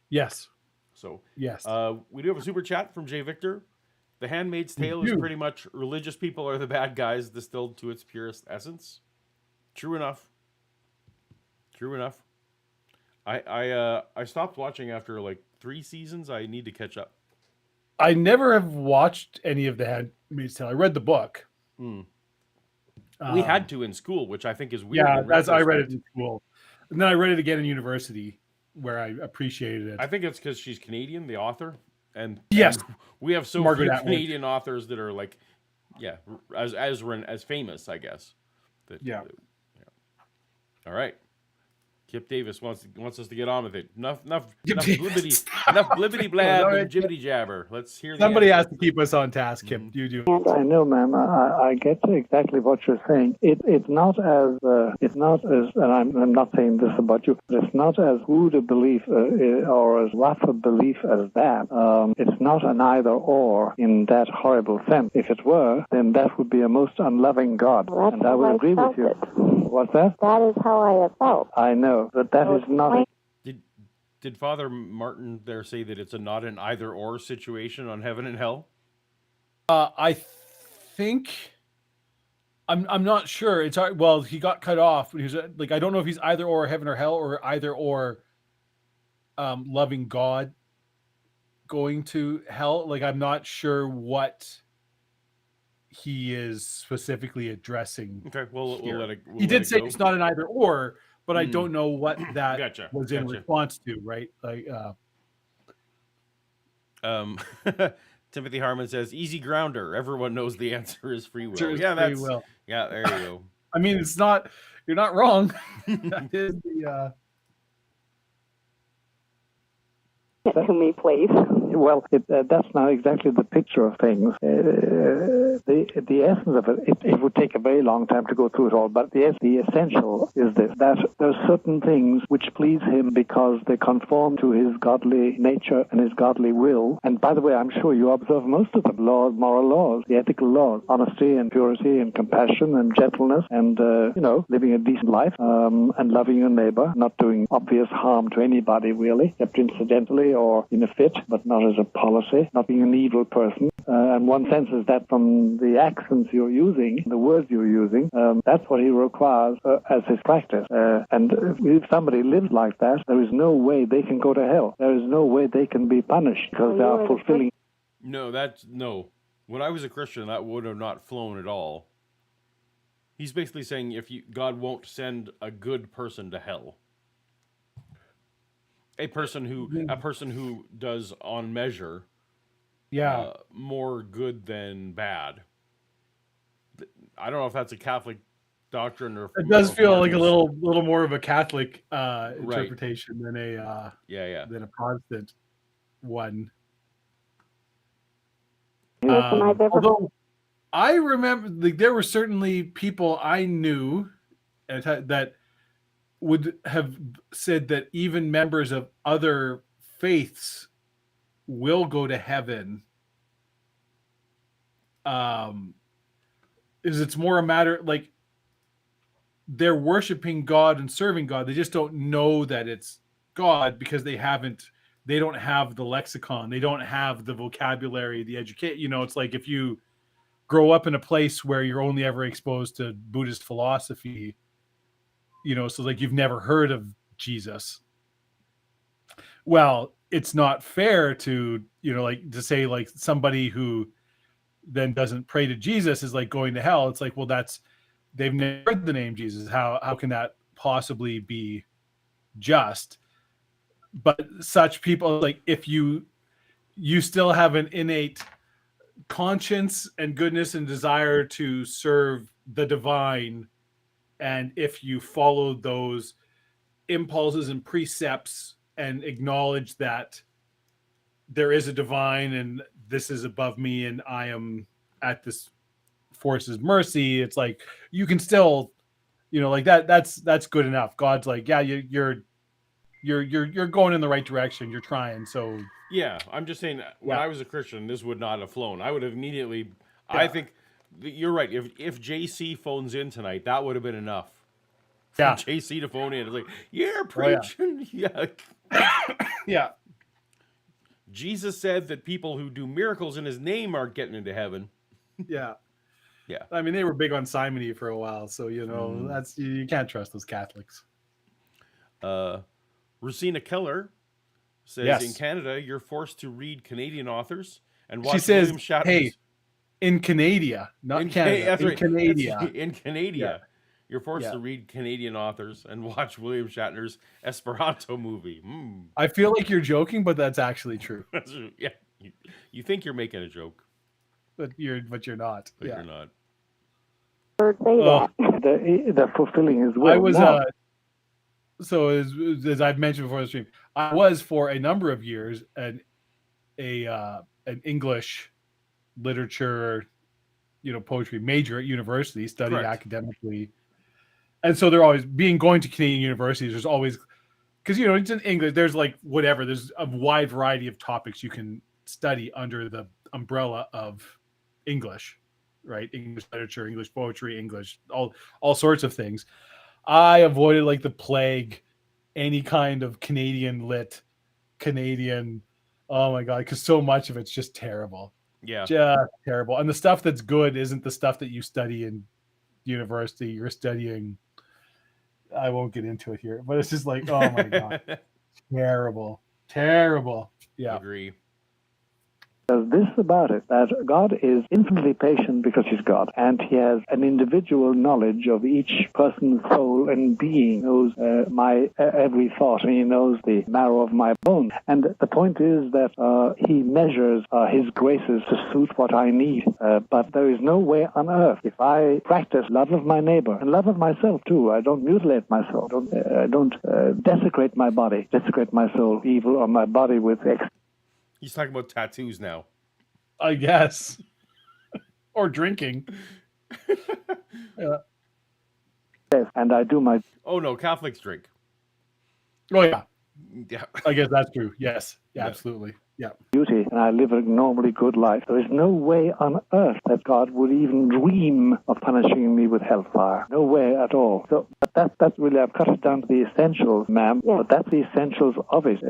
Yes. So yes, we do have a super chat from Jay Victor. The Handmaid's Tale is pretty much religious people are the bad guys distilled to its purest essence. True enough. I stopped watching after like 3 seasons. I need to catch up. I never have watched any of the Handmaid's Tale. I read the book. We had to in school, which I think is weird. Yeah, I read it in school, and then I read it again in university, where I appreciated it. I think it's because she's Canadian, the author, and yes, and we have so Margaret few Atwood. Canadian authors that are like, as famous, I guess. Yeah. All right. Kip Davis wants us to get on with it. Enough blibbity blab and jibbity jabber. Let's hear. Somebody has to keep us on task, Kip. You do. I know, ma'am. I get exactly what you're saying. It's not as, and I'm not saying this about you. It's not as rude a belief or as rough a belief as that. It's not an either or in that horrible sense. If it were, then that would be a most unloving God, and I would agree with you. What's that? That is how I have felt. I know, but that is not. Did Father Martin there say that it's not an either or situation on heaven and hell? I think I'm not sure. It's well, he got cut off. He was like, I don't know if he's either or heaven or hell, or either or loving God going to hell. Like, I'm not sure what he is specifically addressing. Okay, we'll let it. He did say it's not an either or, but I don't know what that was in response to. Right? Like, Timothy Harmon says, "Easy grounder. Everyone knows the answer is free will." Free will. Yeah, there you go. I mean, it's not. You're not wrong. That is the. To me, please. Well, that's not exactly the picture of things. The essence of it would take a very long time to go through it all, but the essential is this, that there are certain things which please him because they conform to his godly nature and his godly will. And by the way, I'm sure you observe most of them. Laws, moral laws, the ethical laws, honesty and purity and compassion and gentleness and, living a decent life and loving your neighbor, not doing obvious harm to anybody, really, except incidentally or in a fit, but not as a policy, not being an evil person. And one senses that from the accents you're using, the words you're using, that's what he requires as his practice. And if somebody lives like that, there is no way they can go to hell. There is no way they can be punished because they are fulfilling. No. When I was a Christian, that would have not flown at all. He's basically saying God won't send a good person to hell. A person who does on measure more good than bad. I don't know if that's a Catholic doctrine or it does feel like a little more of a Catholic interpretation than a than a Protestant one. Although I remember there were certainly people I knew that would have said that even members of other faiths will go to heaven. Is it's more a matter like they're worshiping God and serving God. They just don't know that it's God because they don't have the lexicon. They don't have the vocabulary, the education. You know, it's like if you grow up in a place where you're only ever exposed to Buddhist philosophy, you know, so like you've never heard of Jesus. Well, it's not fair to, you know, like to say like somebody who then doesn't pray to Jesus is like going to hell. It's like, well, they've never heard the name Jesus. How can that possibly be just? But such people, like if you still have an innate conscience and goodness and desire to serve the divine, and if you follow those impulses and precepts and acknowledge that there is a divine and this is above me and I am at this force's mercy, it's like you can still, you know, like that's good enough. God's like, yeah, you're going in the right direction. You're trying. So yeah, I'm just saying when I was a Christian, this would not have flown. I would have immediately. Yeah. I think you're right. If JC phones in tonight, that would have been enough. For JC to phone in, it's like you're preaching. Yeah. Jesus said that people who do miracles in his name aren't getting into heaven. Yeah. Yeah. I mean, they were big on simony for a while, so you know that's you can't trust those Catholics. Rosina Keller says in Canada you're forced to read Canadian authors and watch William Shatner's. Hey, in Canada, not in Canada. In Canada. In Canada, you're forced to read Canadian authors and watch William Shatner's Esperanto movie. I feel like you're joking, but that's actually true. Yeah, you think you're making a joke, but you're not. But you're not. The fulfilling his will. I was so as I've mentioned before the stream, I was for a number of years an English literature, you know, poetry major at university, studying academically. And so they're always going to Canadian universities. There's always, because, you know, it's in English, there's like whatever, there's a wide variety of topics you can study under the umbrella of English, right? English literature, English poetry, English, all sorts of things. I avoided like the plague any kind of Canadian, oh my God, because so much of it's just terrible. Yeah. Just terrible. And the stuff that's good isn't the stuff that you study in university. You're studying, I won't get into it here, but it's just like, oh my God. Terrible. Yeah. I agree. There's this about it, that God is infinitely patient because he's God, and he has an individual knowledge of each person's soul and being. He knows my every thought, and he knows the marrow of my bones. And the point is that he measures his graces to suit what I need. But there is no way on earth, if I practice love of my neighbor, and love of myself too, I don't mutilate myself, I don't desecrate my body, desecrate my soul, evil, or my body with He's talking about tattoos now, I guess, or drinking. Yes, and I do my. Oh no, Catholics drink. Oh yeah, Yeah. I guess that's true. Yes, absolutely. beauty, and I live a normally good life. There is no way on earth that God would even dream of punishing me with hellfire. No way at all. So that's really, I've cut it down to the essentials, ma'am. Yeah. But that's the essentials of it.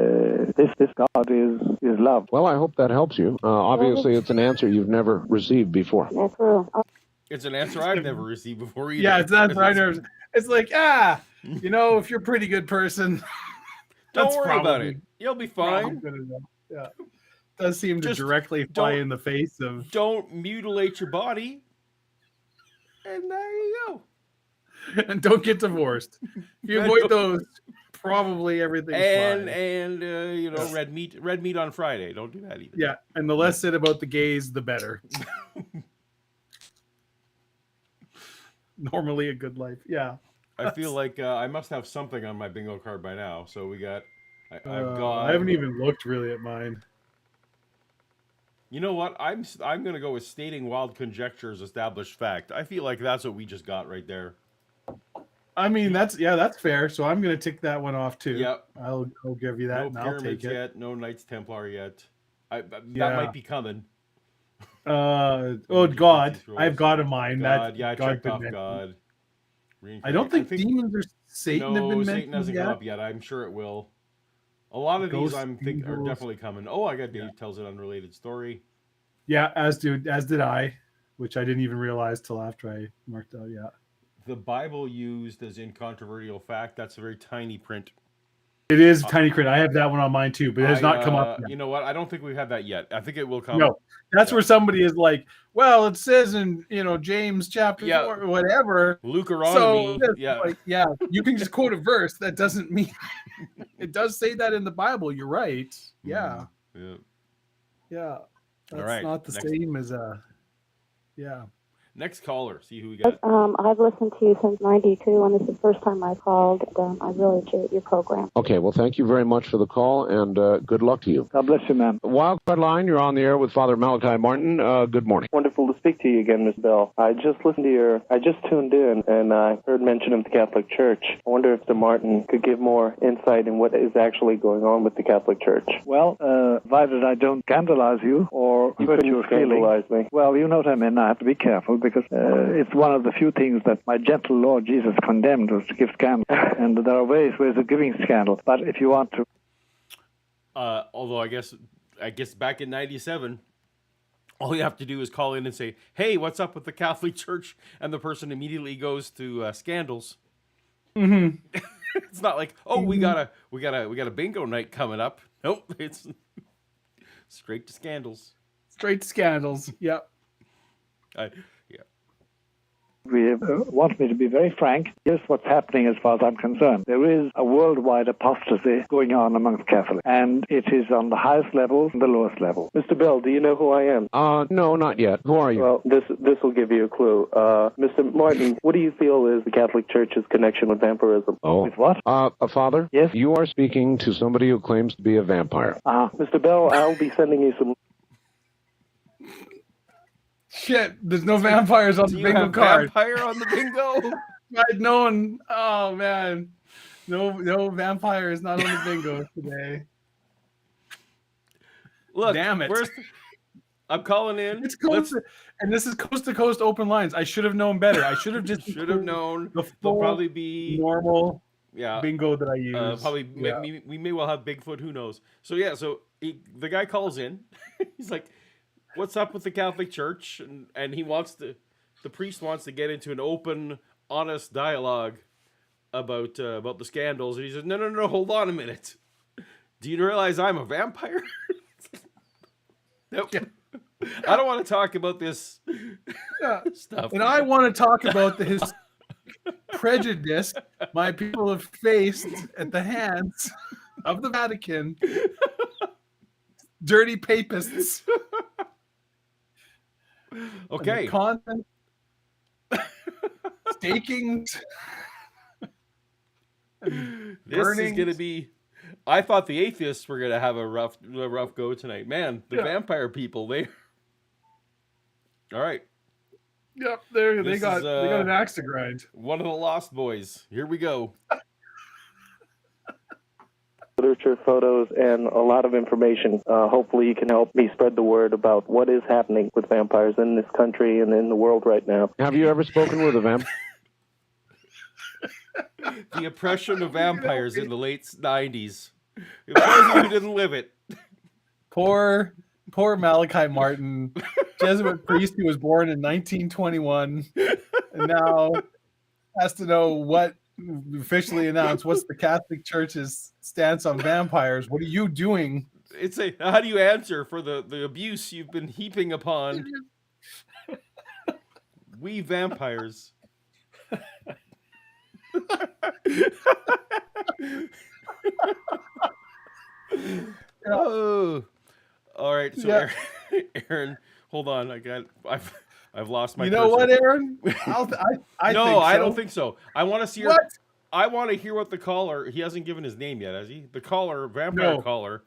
This God is love. Well, I hope that helps you. Obviously, it's an answer you've never received before. That's true. It's an answer I've never received before either. Yeah, that's what I never. It's like, if you're a pretty good person, Don't that's worry about probably- it. You'll be probably fine. gonna know. Yeah, does seem to Just directly fly don't- in the face of. Don't mutilate your body. And there you go. And don't get divorced. If you avoid those, probably everything's fine. And red meat on Friday. Don't do that either. Yeah, and the less said about the gays, the better. Normally a good life. Yeah. I feel like I must have something on my bingo card by now. So we got. I haven't even looked really at mine. You know what? I'm gonna go with stating wild conjectures, established fact. I feel like that's what we just got right there. I mean, that's fair. So I'm gonna tick that one off too. Yep. I'll give you that, No and I'll take pyramids it. yet. No Knights Templar yet. That Yeah. might be coming. God, I've got a mine. God, yeah, I God checked could off mention. God. I don't think demons or Satan have been Satan mentioned hasn't yet. come up yet. I'm sure it will. A lot of Ghosts, these are angels. definitely coming. Oh, I got Dave tells an unrelated story. Yeah, as did I, which I didn't even realize till after I marked out. Yeah, The Bible used as incontrovertible fact. That's a very tiny print. it is tiny crit. I have that one on mine too, but it has not come up yet. You know what? I don't think we've had that yet. I think it will come. No, that's where somebody is like, well, it says in James chapter 4 or whatever. Lukeronomy. You can just quote a verse. That doesn't mean it does say that in the Bible. You're right. Yeah. Yeah. That's right, not the next. same as Next caller. See who we got. I've listened to you since '92, and this is the first time I called. I really appreciate your program. Okay, well, thank you very much for the call, and good luck to you. God bless you, ma'am. Wildcard Line, you're on the air with Father Malachi Martin. Good morning. Wonderful to speak to you again, Miss Bell. I just tuned in, and I heard mention of the Catholic Church. I wonder if the Martin could give more insight in what is actually going on with the Catholic Church. Well, provided I don't scandalize you or hurt your feelings. Scandalize me. Well, you know what I mean. I have to be careful because it's one of the few things that my gentle Lord Jesus condemned was to give scandal. And there are ways of giving scandal. But if you want to... Although I guess back in '97, all you have to do is call in and say, "Hey, what's up with the Catholic Church?" And the person immediately goes to scandals. Mm-hmm. It's not like, oh, we got a bingo night coming up. Nope, it's straight to scandals. Straight to scandals. Yep. We want me to be very frank. Here's what's happening as far as I'm concerned. There is a worldwide apostasy going on amongst Catholics, and it is on the highest level and the lowest level. Mr. Bell, do you know who I am? No, not yet. Who are you? Well, this will give you a clue. Mr. Martin, what do you feel is the Catholic Church's connection with vampirism? Oh. With what? Father? Yes? You are speaking to somebody who claims to be a vampire. Mr. Bell, I'll be sending you some... Shit, there's no vampires on the bingo card. Vampire on the bingo? I'd known. Oh man, no vampire is not on the bingo today. Look, damn it! I'm calling in. It's coast, and this is coast to coast open lines. I should have known better. I should have just known. The There'll probably be normal bingo that I use. We may well have Bigfoot. Who knows? So the guy calls in. He's like, "What's up with the Catholic Church?" And he the priest wants to get into an open, honest dialogue about the scandals. And he says, "No, hold on a minute. Do you realize I'm a vampire?" Nope. I don't want to talk about this stuff. And I want to talk about his prejudice my people have faced at the hands of the Vatican. Dirty papists. Okay. Convent, staking. This is going to be... I thought the atheists were going to have a rough go tonight. Man, the vampire people, they... All right. Yep, they got an axe to grind. One of the Lost Boys. Here we go. But literature, photos, and a lot of information. Hopefully you can help me spread the word about what is happening with vampires in this country and in the world right now. Have you ever spoken with a vampire? The oppression of vampires in the late 90s. It was you didn't live it. Poor Malachi Martin, Jesuit priest who was born in 1921, and now has to know what officially announced. What's the Catholic Church's stance on vampires? What are you doing? How do you answer for the abuse you've been heaping upon we vampires? Oh, all right. So, Yeah. Aaron, hold on. I've lost my. You know cursor. what, Aaron? I No, think so. I don't think so. I want to see. What? I want to hear what the caller. He hasn't given his name yet, has he? The caller, vampire No. caller.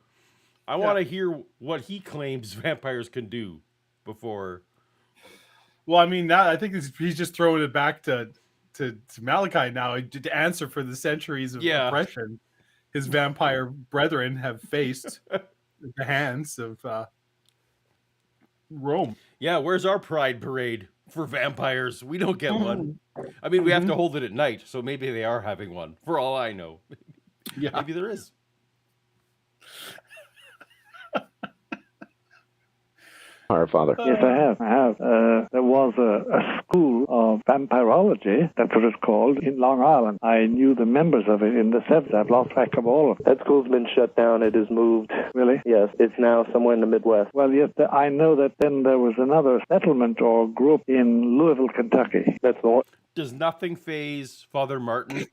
I want to hear what he claims vampires can do before. Well, I mean, now I think he's just throwing it back to Malachi now to answer for the centuries of oppression his vampire brethren have faced at the hands of Rome. Yeah, where's our pride parade for vampires? We don't get one. I mean, we have to hold it at night, so maybe they are having one. For all I know, maybe there is. Our Father. Yes, I have. There was a school of vampirology, that's what it's called, in Long Island. I knew the members of it in the 70s. I've lost track of all of them. That school's been shut down. It has moved. Really? Yes, it's now somewhere in the Midwest. Well, yes, I know that then there was another settlement or group in Louisville, Kentucky. That's the one. Does nothing phase Father Martin?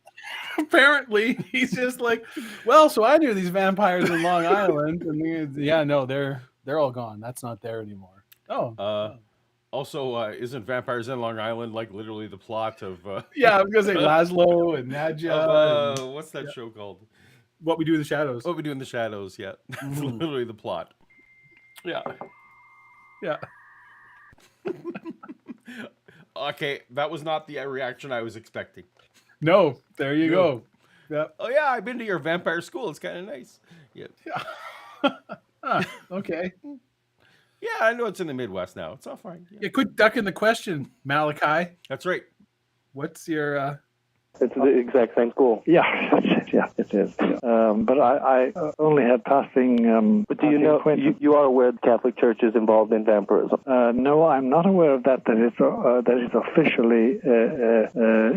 Apparently, he's just like, well, so I knew these vampires in Long Island, and they're all gone. That's not there anymore. Also, isn't Vampires in Long Island like literally the plot of? Yeah, I was gonna say Laszlo and Nadja. What's that show called? What We Do in the Shadows. What We Do in the Shadows. Yeah, that's literally the plot. Yeah. Okay, that was not the reaction I was expecting. No, there you go. Yep. Oh yeah, I've been to your vampire school. It's kind of nice. Yeah. Okay. Yeah, I know it's in the Midwest now. It's all fine. Yeah, quit ducking the question, Malachi. That's right. What's your It's the exact same school. Yeah, it is. But I only had passing. But do you know, you are aware the Catholic Church is involved in vampirism? No, I'm not aware of that it's officially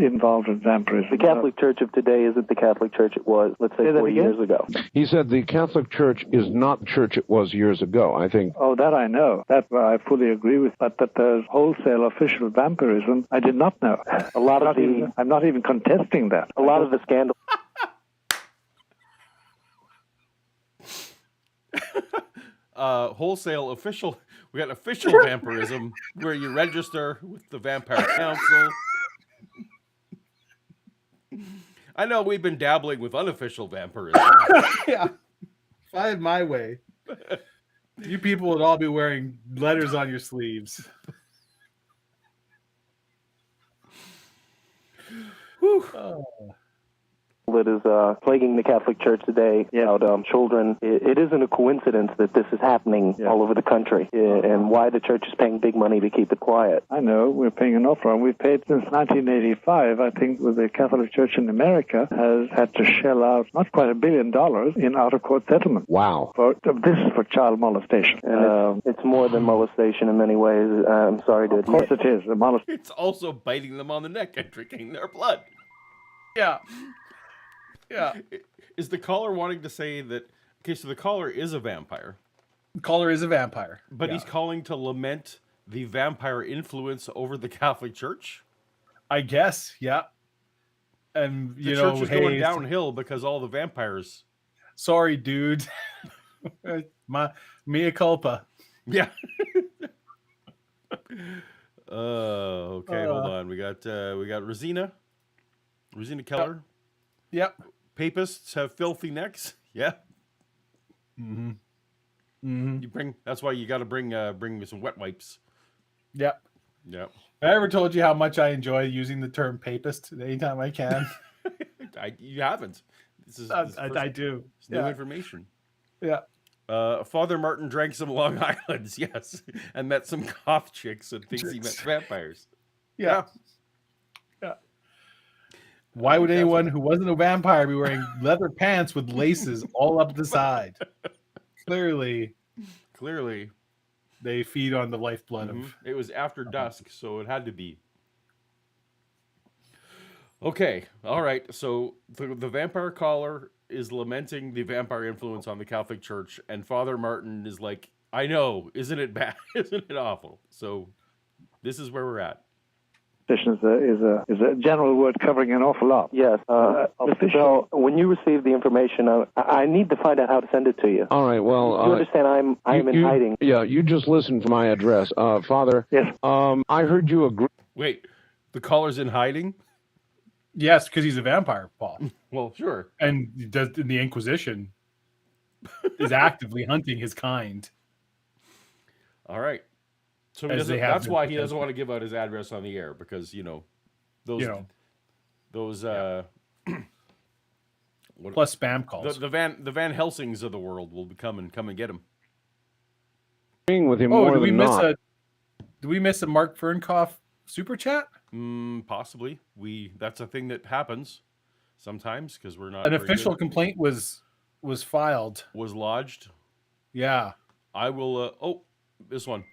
involved in vampirism. The Catholic Church of today isn't the Catholic Church it was, let's say, 40 years ago. He said the Catholic Church is not the church it was years ago, I think. Oh, that I know. That I fully agree with. But that there's wholesale official vampirism, I did not know. I'm not even contesting that. A lot of the scandal. Wholesale official. We got official vampirism where you register with the Vampire Council. I know we've been dabbling with unofficial vampirism. Yeah. If I had my way, you people would all be wearing letters on your sleeves. that is plaguing the Catholic Church today about children. It isn't a coincidence that this is happening all over the country, and why the church is paying big money to keep it quiet. I know, we're paying an awful lot. We've paid since 1985. I think the Catholic Church in America has had to shell out not quite $1 billion in out-of-court settlement. Wow. This is for child molestation. And it's more than molestation in many ways. I'm sorry to admit. Of course it is. It's also biting them on the neck and drinking their blood. Yeah. Yeah. Is the caller wanting to say that? Okay, so the caller is a vampire. The caller is a vampire. But he's calling to lament the vampire influence over the Catholic Church? I guess, yeah. And, The church is going downhill because all the vampires... Sorry, dude. Mea culpa. Yeah. Okay, hold on. We got Rosina Keller. Yep. Papists have filthy necks. Yeah. Mm-hmm. Mm-hmm. That's why you got to bring me some wet wipes. Yep. Yep. I ever told you how much I enjoy using the term papist anytime I can? You haven't. I do. It's new information. Yeah. Father Martin drank some Long Islands, yes, and met some goth chicks and thinks he met vampires. Yeah. Why would anyone who wasn't a vampire be wearing leather pants with laces all up the side? Clearly, they feed on the lifeblood of. It was after dusk, so it had to be. Okay, all right. So the vampire caller is lamenting the vampire influence on the Catholic Church, and Father Martin is like, "I know, isn't it bad? Isn't it awful?" So this is where we're at. Is a general word covering an awful lot. Yes. Mr. Bell, when you receive the information, I need to find out how to send it to you. All right, well... You understand I'm in hiding. Yeah, you just listen for my address. Father, yes. I heard you agree... Wait, the caller's in hiding? Yes, because he's a vampire, Paul. Well, sure. And the Inquisition is actively hunting his kind. All right. So that's why he doesn't want to give out his address on the air, because those plus spam calls. The Van Helsings of the world will come and get him. With him more than not. Do we miss a Mark Fernkoff super chat? Possibly. That's a thing that happens sometimes because we're not. An official complaint was filed. Was lodged. Yeah. I will. This one.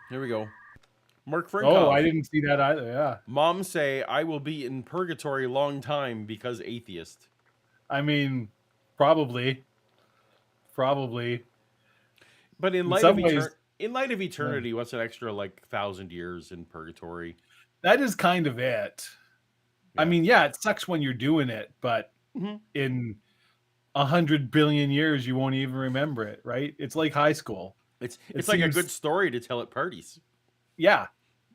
Here we go. Mark Fernkoff. Oh, I didn't see that either. Yeah. Mom say I will be in purgatory long time because atheist. I mean, probably. But in light of eternity, what's an extra 1,000 years in purgatory? That is kind of it. Yeah. I mean, yeah, it sucks when you're doing it, but in 100 billion years, you won't even remember it, right? It's like high school. It's like a good story to tell at parties. Yeah,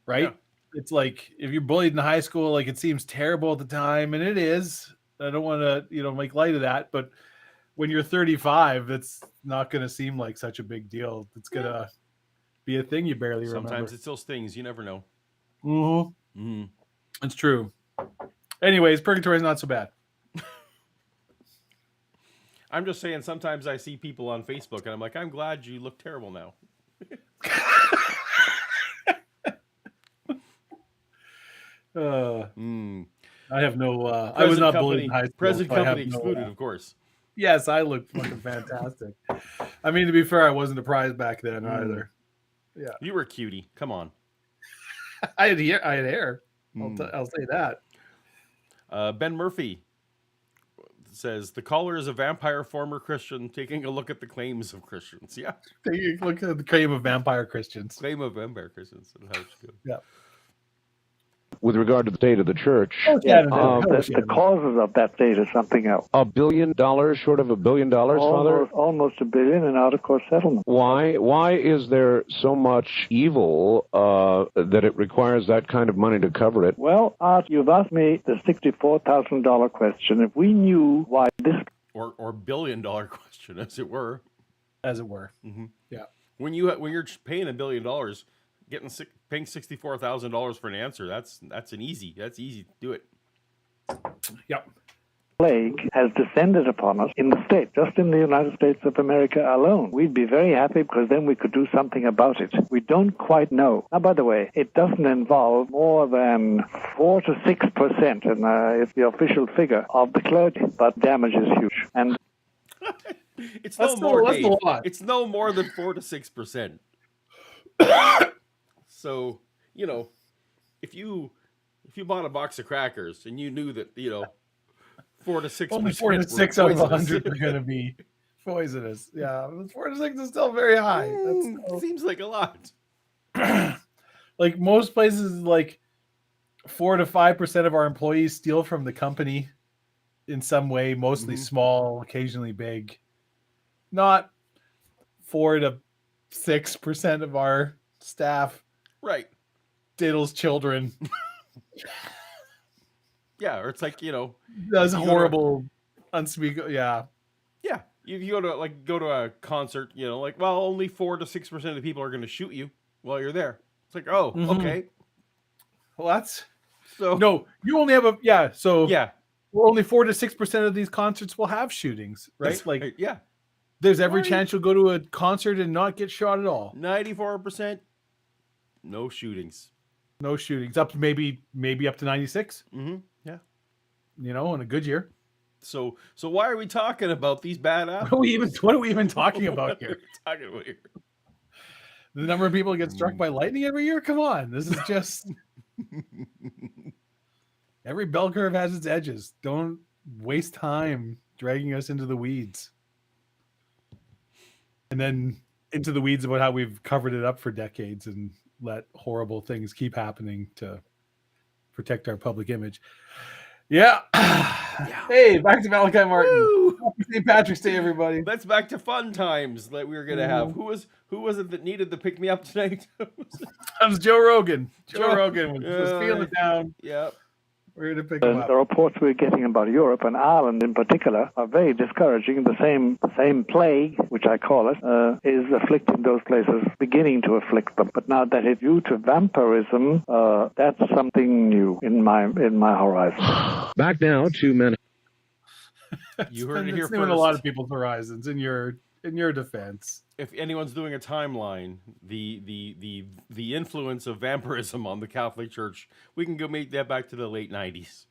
right? Yeah. It's like if you're bullied in high school, it seems terrible at the time, and it is. I don't want to, make light of that, but when you're 35, it's not going to seem like such a big deal. It's going to be a thing you barely remember. Sometimes it still stings. You never know. Mm-hmm. It's true. Anyways, purgatory is not so bad. I'm just saying, sometimes I see people on Facebook, and I'm like, I'm glad you look terrible now. I have no... I was not bullied in high school. Present company excluded, of course. Yes, I looked fucking fantastic. I mean, to be fair, I wasn't a prize back then either. Yeah, you were a cutie. Come on. I had hair. I'll say that. Ben Murphy says the caller is a vampire former Christian taking a look at the claims of Christians. Yeah, taking a look at the claim of vampire Christians. Claim of vampire Christians. Yeah. With regard to the state of the church, the causes of that state is something else. $1 billion short of $1 billion, Father? Almost $1 billion in out-of-court settlement. Why is there so much evil that it requires that kind of money to cover it? Well, Art, you've asked me the $64,000 question. If we knew why this... Or billion-dollar question, as it were. Mm-hmm. Yeah. When you're paying $1 billion... paying $64,000 for an answer, that's easy to do it. Yep. Plague has descended upon us in the state, just in the United States of America alone. We'd be very happy because then we could do something about it. We don't quite know. Now, by the way, it doesn't involve more than 4 to 6%, and it's the official figure of the clergy, but damage is huge. And it's no more than 4 to 6%. So, if you bought a box of crackers and you knew that, 4 to 6%. Only 4 to 6 out of 100 are going to be poisonous. Yeah, 4 to 6 is still very high. Seems like a lot. Like most places, 4 to 5% of our employees steal from the company in some way, mostly small, occasionally big. Not 4 to 6% of our staff. Right. Diddles children. Yeah, or it's that's horrible, unspeakable. Yeah. Yeah. If you go to a concert, only 4 to 6% of the people are going to shoot you while you're there. It's okay. Well, that's so. No, you only have Well, only 4 to 6% of these concerts will have shootings, right? That's Like, right, yeah, there's every Right. chance you'll go to a concert and not get shot at all. 94%, no shootings. No shootings. Up maybe up to 96. Yeah. You know, in a good year. So why are we talking about these bad apples? What are we even talking about What are here? we talking about here? The number of people get struck by lightning every year? Come on. This is just every bell curve has its edges. Don't waste time dragging us into the weeds. And then into the weeds about how we've covered it up for decades and let horrible things keep happening to protect our public image. Yeah. Hey, back to Malachi Martin. Woo! Happy St. Patrick's Day, everybody. Let's back to fun times that we were gonna have. Who was it that needed to pick me up tonight? That was Joe Rogan. Joe Joe- Rogan was feeling it down. Yep. We're going to pick him up. The reports we're getting about Europe and Ireland in particular are very discouraging. The same plague, which I call it, is afflicting those places, beginning to afflict them. But now that it's due to vampirism, that's something new in my horizon. Back now to men. You heard it here It's new in first. a lot of people's horizons. In your defense, If anyone's doing a timeline, the influence of vampirism on the Catholic Church, we can go make that back to the late 90s.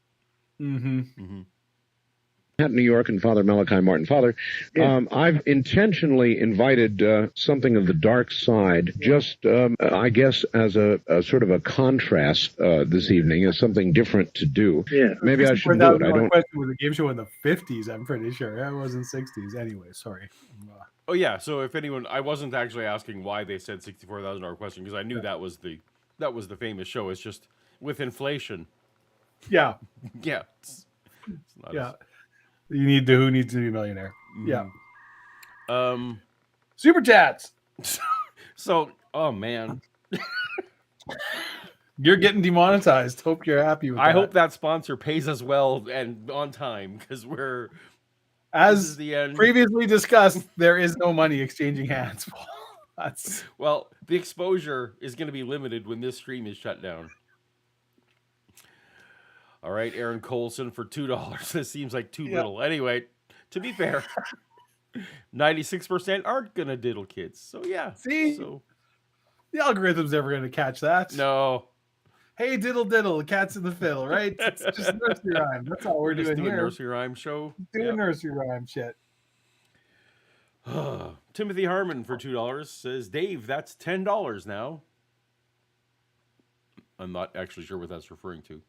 New York and Father Malachi Martin. Father, I've intentionally invited something of the dark side, just, I guess, as a sort of a contrast this evening, as something different to do. Yeah. Maybe I should do it. I don't. Question was a game show in the 50s. I'm pretty sure it wasn't 60s. Anyway, sorry. Oh yeah, so if anyone, I wasn't actually asking why they said $64,000 question because I knew that was the famous show. It's just with inflation. Yeah, Yeah. It's not yeah. You need the Who Needs to Be a Millionaire. Yeah. Super chats. So, oh man, You're getting demonetized. Hope you're happy with that. I hope that sponsor pays us well and on time because this As is the end. previously discussed, there is no money exchanging hands. Paul. That's Well, the exposure is going to be limited when this stream is shut down. All right, Aaron Colson for $2. This seems like too little. Anyway, to be fair, 96% aren't going to diddle kids. So yeah. See? So the algorithm's never going to catch that. no. Hey, diddle diddle, the cat's in the fiddle, right? It's just nursery rhyme. That's all we're Just doing do a here. nursery rhyme show. Doing nursery rhyme shit. Timothy Harmon for $2 says, Dave, that's $10 now. I'm not actually sure what that's referring to.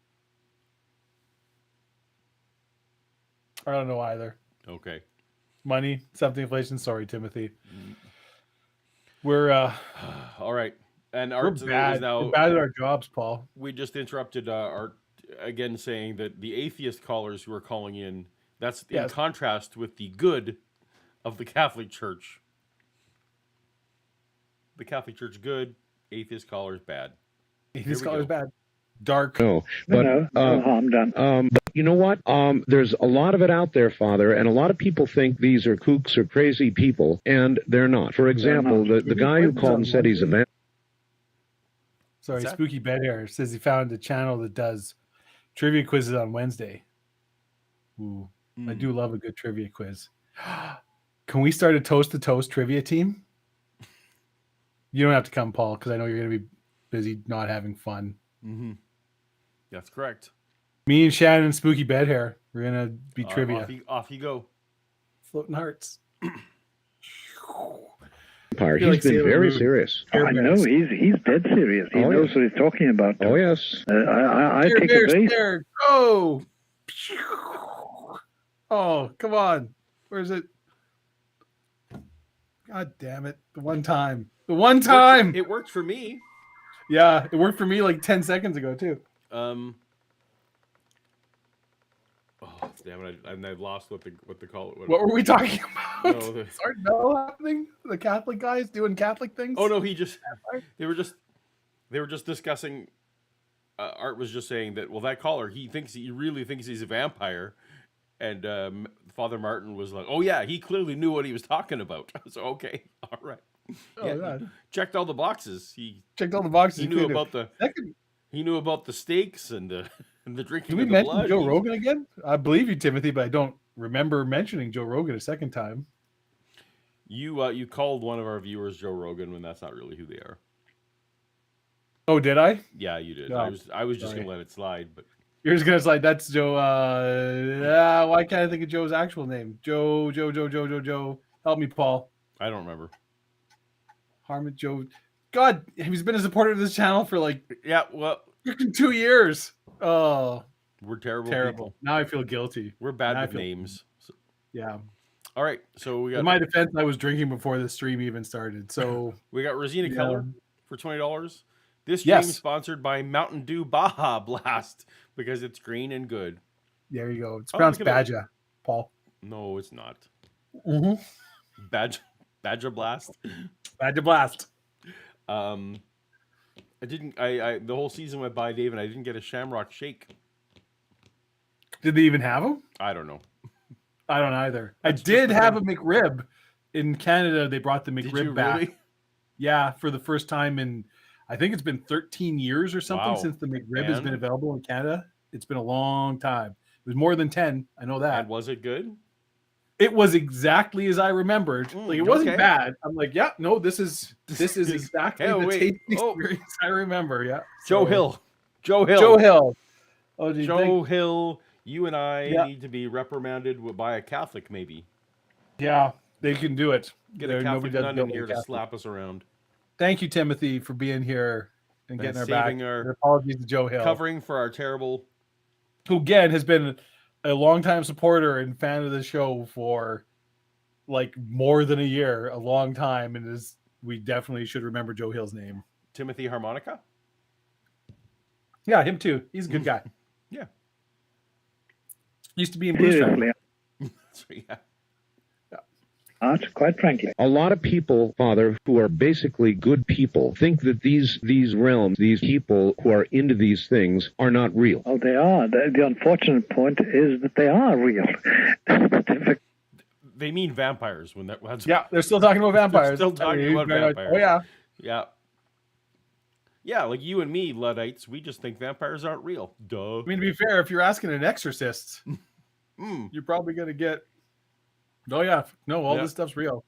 I don't know either. Okay. Money, something inflation. Sorry, Timothy. We're All right. And we're Art bad. is now. We're bad at our jobs, Paul. We just interrupted Art again, saying that the atheist callers who are calling in, that's in Yes. contrast with the good of the Catholic Church. The Catholic Church good, atheist callers bad. This we color's go. bad. Dark. No, but No harm done. but you know what? There's a lot of it out there, Father, and a lot of people think these are kooks or crazy people, and they're not. For example, the guy who called and said he's a man. Sorry, What's that? Spooky Bed Hair says he found a channel that does trivia quizzes on Wednesday. Ooh, I do love a good trivia quiz. Can we start a toast to toast trivia team? You don't have to come, Paul, because I know you're going to be busy not having fun. Mm-hmm. That's correct. Me and Shannon and Spooky Bed Hair, we're going to be trivia. Off you go. Floating hearts. Empire. feel He's like been Sailor very Moon. serious. I know he's dead serious. He knows yes. what he's talking about. Oh yes. I Here, take there, a very there, go! Oh, come on. Where is it? God damn it. The one time. The one time! It worked for me. Yeah, it worked for me like 10 seconds ago, too. Oh damn it! I've lost what the call. What were we talking about? No, Is Art Bell happening? The Catholic guys doing Catholic things? Oh no, they were just discussing. Art was just saying that that caller he really thinks he's a vampire, and Father Martin was like, oh yeah, he clearly knew what he was talking about. So okay, all right, God. he checked all the boxes. He Checked all the boxes. he knew about That could- he knew about the stakes and the And the drinking Did we of the mention blood. Joe Rogan again? I believe you, Timothy, but I don't remember mentioning Joe Rogan a second time. You called one of our viewers Joe Rogan when that's not really who they are. Oh, did I? Yeah, you did. No, I was just sorry. gonna let it slide, but You're just gonna slide. That's Joe. Why can't I think of Joe's actual name? Joe. Help me, Paul. I don't remember. Harmon Joe. God, he's been a supporter of this channel for like Yeah, well, 2 years. Oh, we're terrible people. Now I feel guilty. We're bad Now I with feel- names. So, Yeah. all right, so we got In my defense, I was drinking before the stream even started. So we got Rosina Yeah. Keller for $20. This stream Yes. is sponsored by Mountain Dew Baja Blast because it's green and good. there you go. It's Oh, pronounced look at that. Badger, Paul. No, it's not. Mm-hmm. Badger Blast. Badger Blast. I didn't. I the whole season went by, Dave, and I didn't get a Shamrock Shake. Did they even have them? I don't know. I don't either. That's I did just have a McRib. In Canada, they brought the Did McRib you back. really? Yeah, for the first time in, I think it's been 13 years or something Wow. since the McRib has been And? available in Canada. It's been a long time. It was more than 10. I know that. And was it good? It was exactly as I remembered. Like it wasn't okay. bad. I'm like, yeah, no, this is exactly Oh, the wait. taste Oh. experience I remember. Yeah. Joe So- Hill. Joe Hill. Joe Hill. Oh, gee, Joe Hill. You and I Yeah. need to be reprimanded by a Catholic, maybe. yeah, they can do it. Get There- a Catholic nobody does nun go in like here to Catholic. slap us around, Thank you, Timothy, for being here and And getting our back. saving our- And apologies to Joe Hill, covering for our terrible. who again has been a longtime supporter and fan of the show for like more than a year, a long time, and we definitely should remember Joe Hill's name. Timothy Harmonica. Yeah, him too. He's a good guy. Yeah. Used to be in Blues Track. Seriously, So, yeah. art, quite frankly. A lot of people, Father, who are basically good people, think that these realms, these people who are into these things, are not real. Oh, they are. The unfortunate point is that they are real. They mean vampires when that's Yeah, they're still talking about vampires. still talking about very much- vampires. Oh yeah. Yeah. Yeah, like you and me, Luddites, we just think vampires aren't real. Duh. I mean, to be fair, if you're asking an exorcist, Mm. you're probably gonna get. Oh yeah, no, all Yeah. this stuff's real.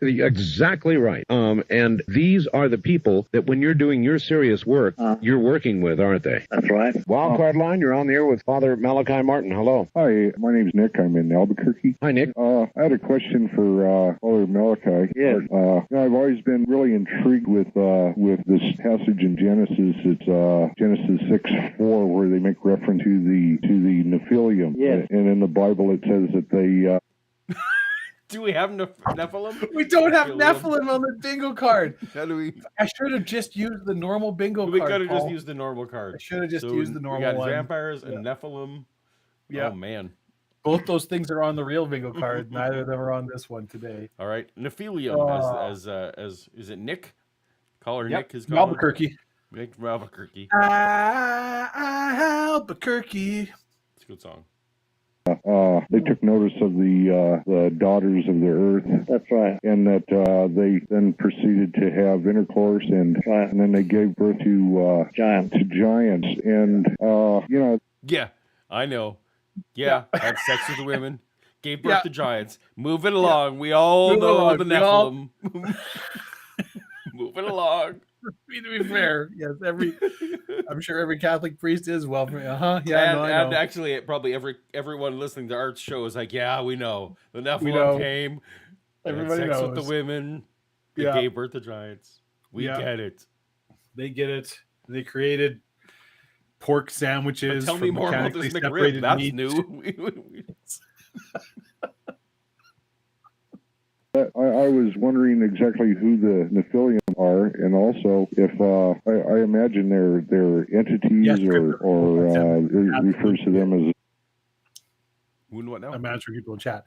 Exactly right. And these are the people that when you're doing your serious work, you're working with, aren't they? That's right. Wildcard line, you're on the air with Father Malachi Martin. Hello. Hi, my name's Nick. I'm in Albuquerque. Hi, Nick. I had a question for Father Malachi. Yes. I've always been really intrigued with this passage in Genesis. It's Genesis 6:4, where they make reference to the Nephilim. Yes. And in the Bible, it says that they. Do we have Nephilim? We don't have Nephilim. Nephilim on the bingo card. How do we? I should have just used the normal bingo We card. could have just Paul. used the normal card. I should have just So used the We normal got one. vampires and Nephilim. Yeah. Oh man. Both those things are on the real bingo card. Neither of them are on this one today. All right. Nephilium as is it Nick? Caller Yep. Nick is From calling. Albuquerque. Nick from Albuquerque. Albuquerque. It's a good song. They took notice of the daughters of the earth. That's right. And that they then proceeded to have intercourse, and then they gave birth to Giants. And Yeah, I know. Yeah, had sex with the women. Gave birth to giants. Move it along. We all Move know along. the We all- Nephilim. Move it along. To be fair, yes, I'm sure every Catholic priest is well. Yeah, and, no, I and know. actually, probably everyone listening to Art's show is like, yeah, we know. The Nephilim know. came. They had Everybody sex with knows. the women. They Yeah. gave birth to giants. We Yeah. get it. They get it. They created pork sandwiches. But tell me from more about this mechanically McRib. separated That's meat. new. I was wondering exactly who the Nephilim are, and also if I imagine they're entities Yes, or it refers to them as. What now? I'm answering people in chat.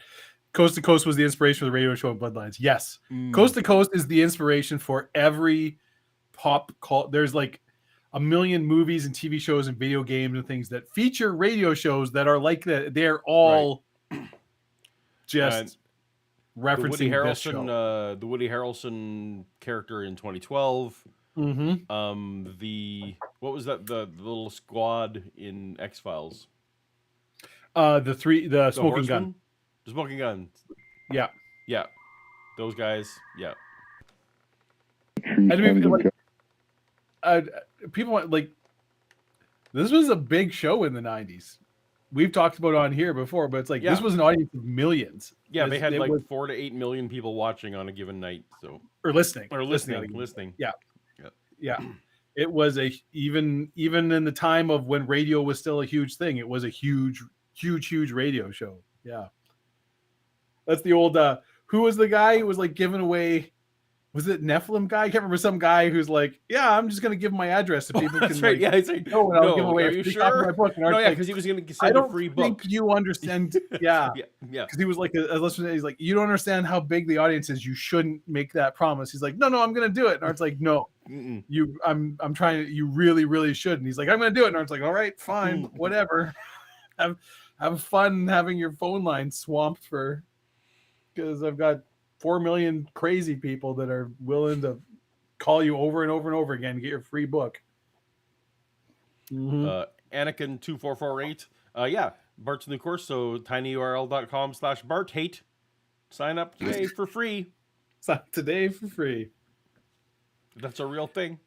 Coast to Coast was the inspiration for the radio show Bloodlines. Yes. Mm. Coast to Coast is the inspiration for every pop call. There's like a million movies and TV shows and video games and things that feature radio shows that are like that. They're all just referencing this show. The Woody Harrelson character in 2012. Mm-hmm. The What was that? The little squad in X-Files. The smoking Horsemen? gun. The smoking gun. Yeah. Yeah. Those guys. Yeah. True I mean, sons of like, God. people want, like, this was a big show in the 90s. We've talked about it on here before, but it's like, this was an audience of millions. Yeah, they had like was, 4 to 8 million people watching on a given night. So or listening. Listening. Yeah. It was even in the time of when radio was still a huge thing, it was a huge radio show. Yeah. That's the old, who was the guy who was like giving away, was it Nephilim guy? I can't remember, some guy who's like, yeah, I'm just going to give my address so people That's can. right. Like, yeah, it's like, no, and I'll give away are a you free copy of my sure? book. And No, Art's yeah, like, because he was going to I send don't a free think book. you understand. Yeah. Yeah. Because he was like, he's like, you don't understand how big the audience is. You shouldn't make that promise. He's like, no, I'm going to do it. And Art's like, no, I'm trying to, you really, really should. And he's like, I'm going to do it. And Art's like, all right, fine, whatever. Have fun having your phone line swamped because I've got 4 million crazy people that are willing to call you over and over and over again to get your free book. Anakin 2448. Yeah, Bart's new course. So tinyurl.com/BartHate. Sign up today for free. Sign up today for free. That's a real thing.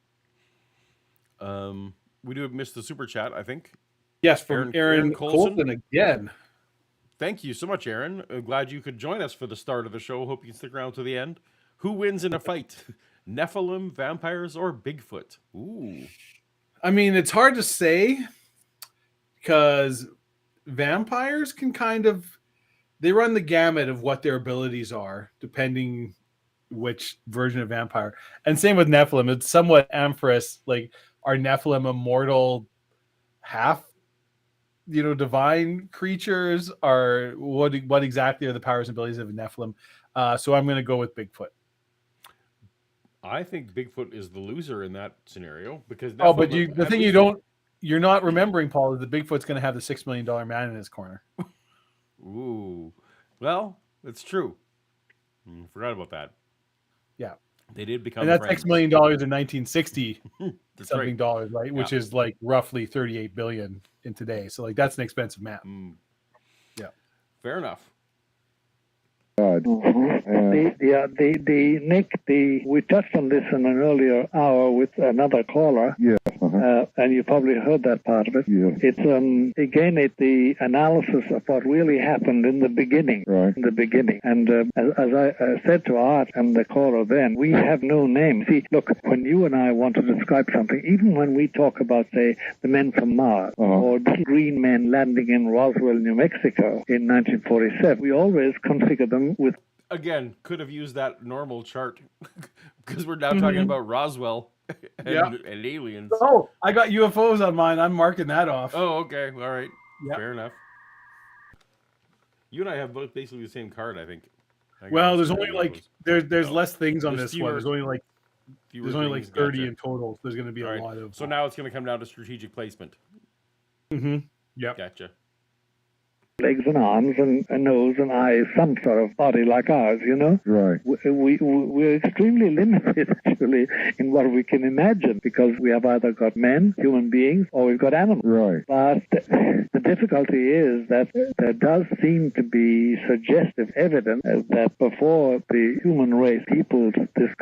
We do have missed the super chat, I think. Yes, from Aaron Colson again. Thank you so much, Aaron. Glad you could join us for the start of the show. Hope you can stick around to the end. Who wins in a fight? Nephilim, vampires, or Bigfoot? Ooh. I mean, it's hard to say because vampires can they run the gamut of what their abilities are, depending which version of vampire. And same with Nephilim. It's somewhat amorphous. Like, are Nephilim immortal half, divine creatures? Or what exactly are the powers and abilities of a Nephilim? So I'm going to go with Bigfoot. I think Bigfoot is the loser in that scenario because but you're not remembering, Paul, is that Bigfoot's going to have the $6 million man in his corner. Ooh, well, that's true. Forgot about that. Yeah, they did become. And that's $6 million in 1960 something right. dollars, right? Which is like roughly 38 billion in today. So like that's an expensive man. Yeah, fair enough. Nick, we touched on this in an earlier hour with another caller. Yeah. And you probably heard that part of it. Yeah. It's the analysis of what really happened in the beginning. Right. In the beginning. And as I said to Art and the caller then, we have no name. See, look, when you and I want to describe something, even when we talk about, say, the men from Mars or the green men landing in Roswell, New Mexico in 1947, we always configure them with. Again, could have used that normal chart because we're now talking about Roswell and aliens. Oh, I got UFOs on mine. I'm marking that off. Oh, okay. All right. Yep. Fair enough. You and I have both basically the same card, I think. Well, there's only like there's less things on this one. There's only like 30 in total. So there's going to be a lot of. So now it's going to come down to strategic placement. Yeah. Gotcha. Legs and arms and a nose and eyes, some sort of body like ours, Right. We're extremely limited, actually, in what we can imagine, because we have either got men, human beings, or we've got animals. Right. But the difficulty is that there does seem to be suggestive evidence that before the human race peopled this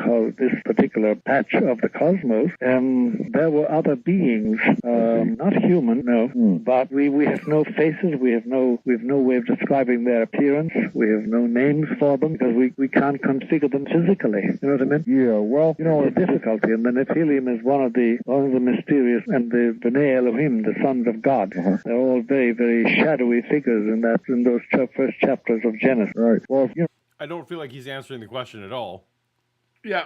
particular patch of the cosmos, there were other beings, not human, no, but we have no faces, we have no way of describing their appearance. We have no names for them because we can't configure them physically. You know what I mean? Yeah. Well, the difficulty, and the Nephilim is one of the mysterious, and the B'nai Elohim, the sons of God. They're all very, very shadowy figures in those first chapters of Genesis. Right. Well, I don't feel like he's answering the question at all. Yeah.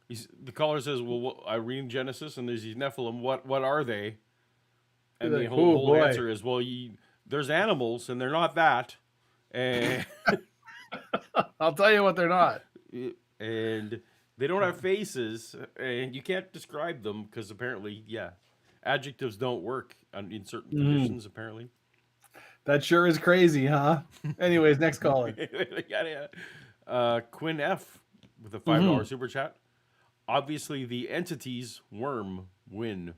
The caller says, "Well, I read Genesis, and there's these Nephilim. What are they?" And the whole answer is, "Well, there's animals, and they're not that." And I'll tell you what they're not. And they don't have faces, and you can't describe them because apparently, adjectives don't work in certain conditions, apparently. That sure is crazy, huh? Anyways, next caller. Quinn F. with a $5 super chat. Obviously, the entities worm win.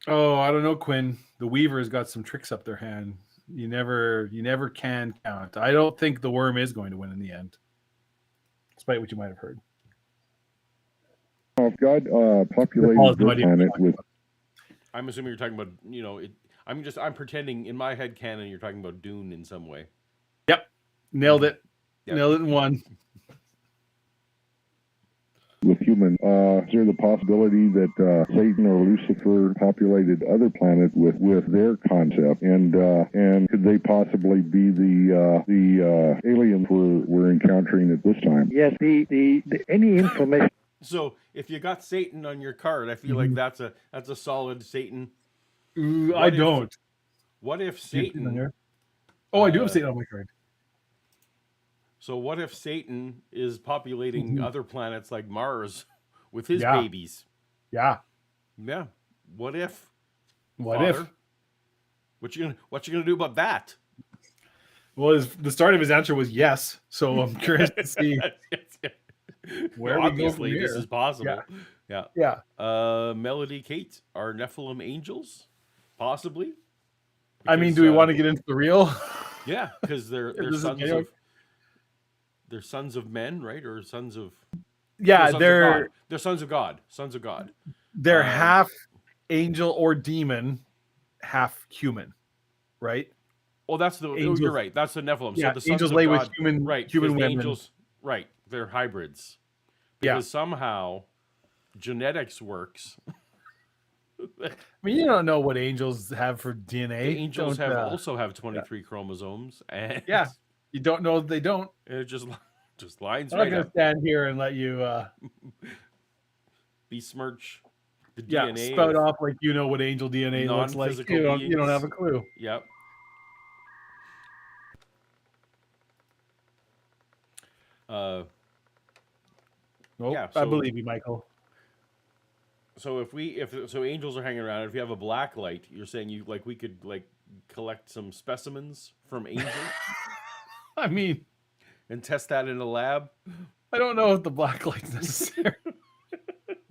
Oh, I don't know, Quinn. The Weaver's got some tricks up their hand. You never can count. I don't think the worm is going to win in the end, despite what you might have heard. If God populated this planet with... I'm assuming you're talking about, I'm pretending in my head canon you're talking about Dune in some way. Yep. Nailed it. Yep. Nailed it in one. With human, is there the possibility that Satan or Lucifer populated other planets with their concept, and could they possibly be the aliens we're encountering at this time? Yes, the any information. So if you got Satan on your card, I feel like that's a solid Satan. Ooh, I don't. What if Satan? Oh, I do have Satan on my card. So what if Satan is populating other planets like Mars with his babies? Yeah. Yeah. What if? What Father? What you gonna do about that? Well, the start of his answer was yes. So I'm curious to see where we go from here. This is possible. Yeah. Melody, Kate, are Nephilim angels? Possibly. I mean, do we want to get into the real? Yeah, because they're sons of men, right? Or sons of they're sons of God. Sons of God. They're half angel or demon, half human, right? Well, that's you're right. That's the Nephilim. Yeah, so the angels sons lay of God, with human, right? human women. Angels, right? They're hybrids. Because somehow genetics works. I mean, you don't know what angels have for DNA. The angels also have 23 chromosomes, and you don't know they don't. It just lines I'm right not going to stand here and let you besmirch the DNA. Spout off like you know what angel DNA looks like. You don't have a clue. Yep. I believe you, Michael. So if angels are hanging around, if you have a black light, you're saying we could collect some specimens from angels. I mean, and test that in a lab. I don't know if the black light's necessary.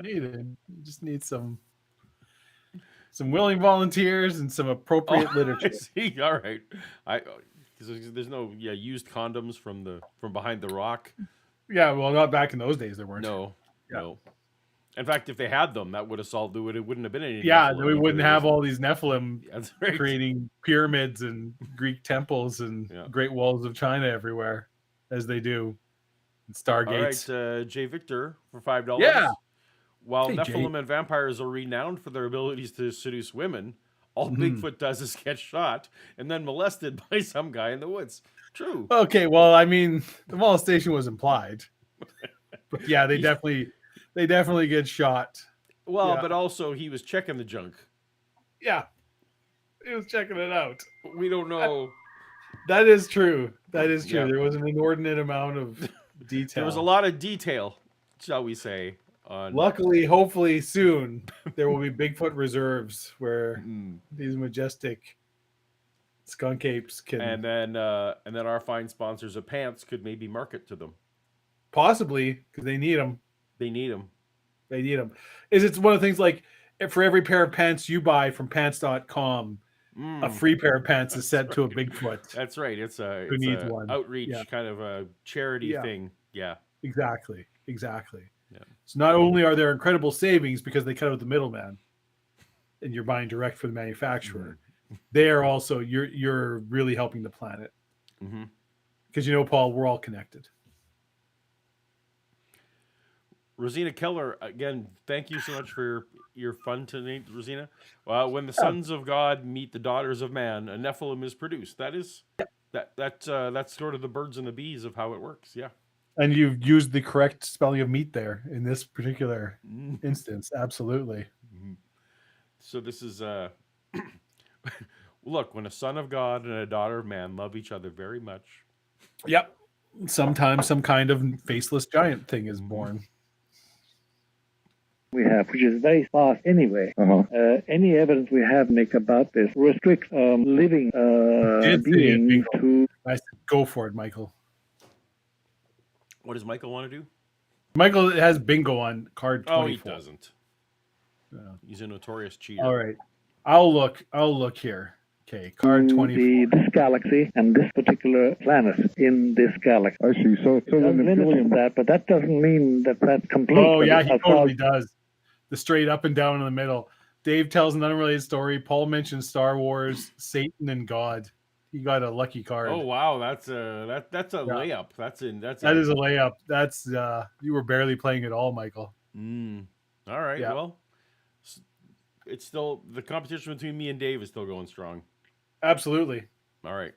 Needed. You just need some willing volunteers and some appropriate literature. See, all right. Because there's no used condoms from behind the rock. Yeah, well, not back in those days there weren't. No. In fact, if they had them, that would have solved it. It wouldn't have been any. Yeah, then we wouldn't have all these Nephilim creating pyramids and Greek temples and Great Walls of China everywhere, as they do. And Stargates. All right, Jay Victor for $5. Yeah. While Nephilim and vampires are renowned for their abilities to seduce women, all Bigfoot does is get shot and then molested by some guy in the woods. True. Okay, well, I mean, the molestation was implied. But yeah, they definitely get shot. Well, but also he was checking the junk. Yeah. He was checking it out. We don't know. That is true. That is true. Yeah. There was an inordinate amount of detail. There was a lot of detail, shall we say. Luckily, hopefully soon, there will be Bigfoot reserves where these majestic skunk apes can... And then our fine sponsors of pants could maybe market to them. Possibly, because they need them. They need them. It's one of the things like, for every pair of pants you buy from pants.com, a free pair of pants is sent to a Bigfoot. That's right. It's a one. Outreach kind of a charity thing. Yeah. Exactly. Yeah. So not only are there incredible savings because they cut out the middleman and you're buying direct from the manufacturer, they are also, you're really helping the planet. Because Paul, we're all connected. Rosina Keller, again, thank you so much for your fun tonight, Rosina. When the sons of God meet the daughters of man, a Nephilim is produced. That is that's sort of the birds and the bees of how it works. Yeah. And you've used the correct spelling of meat there in this particular instance. Absolutely. So this is look, when a son of God and a daughter of man love each other very much. Yep. Sometimes some kind of faceless giant thing is born. We have, which is very sparse anyway. Any evidence we have, Nick, about this restricts living beings to... I said, go for it, Michael. What does Michael want to do? Michael has bingo on card 24. Oh, he doesn't. He's a notorious cheater. All right. I'll look here. Okay, card 24. This galaxy and this particular planet in this galaxy. I see. So the Nephilim. That, but that doesn't mean that that's complete. Oh yeah, he totally does. The straight up and down in the middle. Dave tells an unrelated story. Paul mentions Star Wars, Satan, and God. He got a lucky card. Oh wow, that's a layup. That is a layup. That's you were barely playing at all, Michael. All right. Yeah. Well, it's still the competition between me and Dave is still going strong. Absolutely. All right.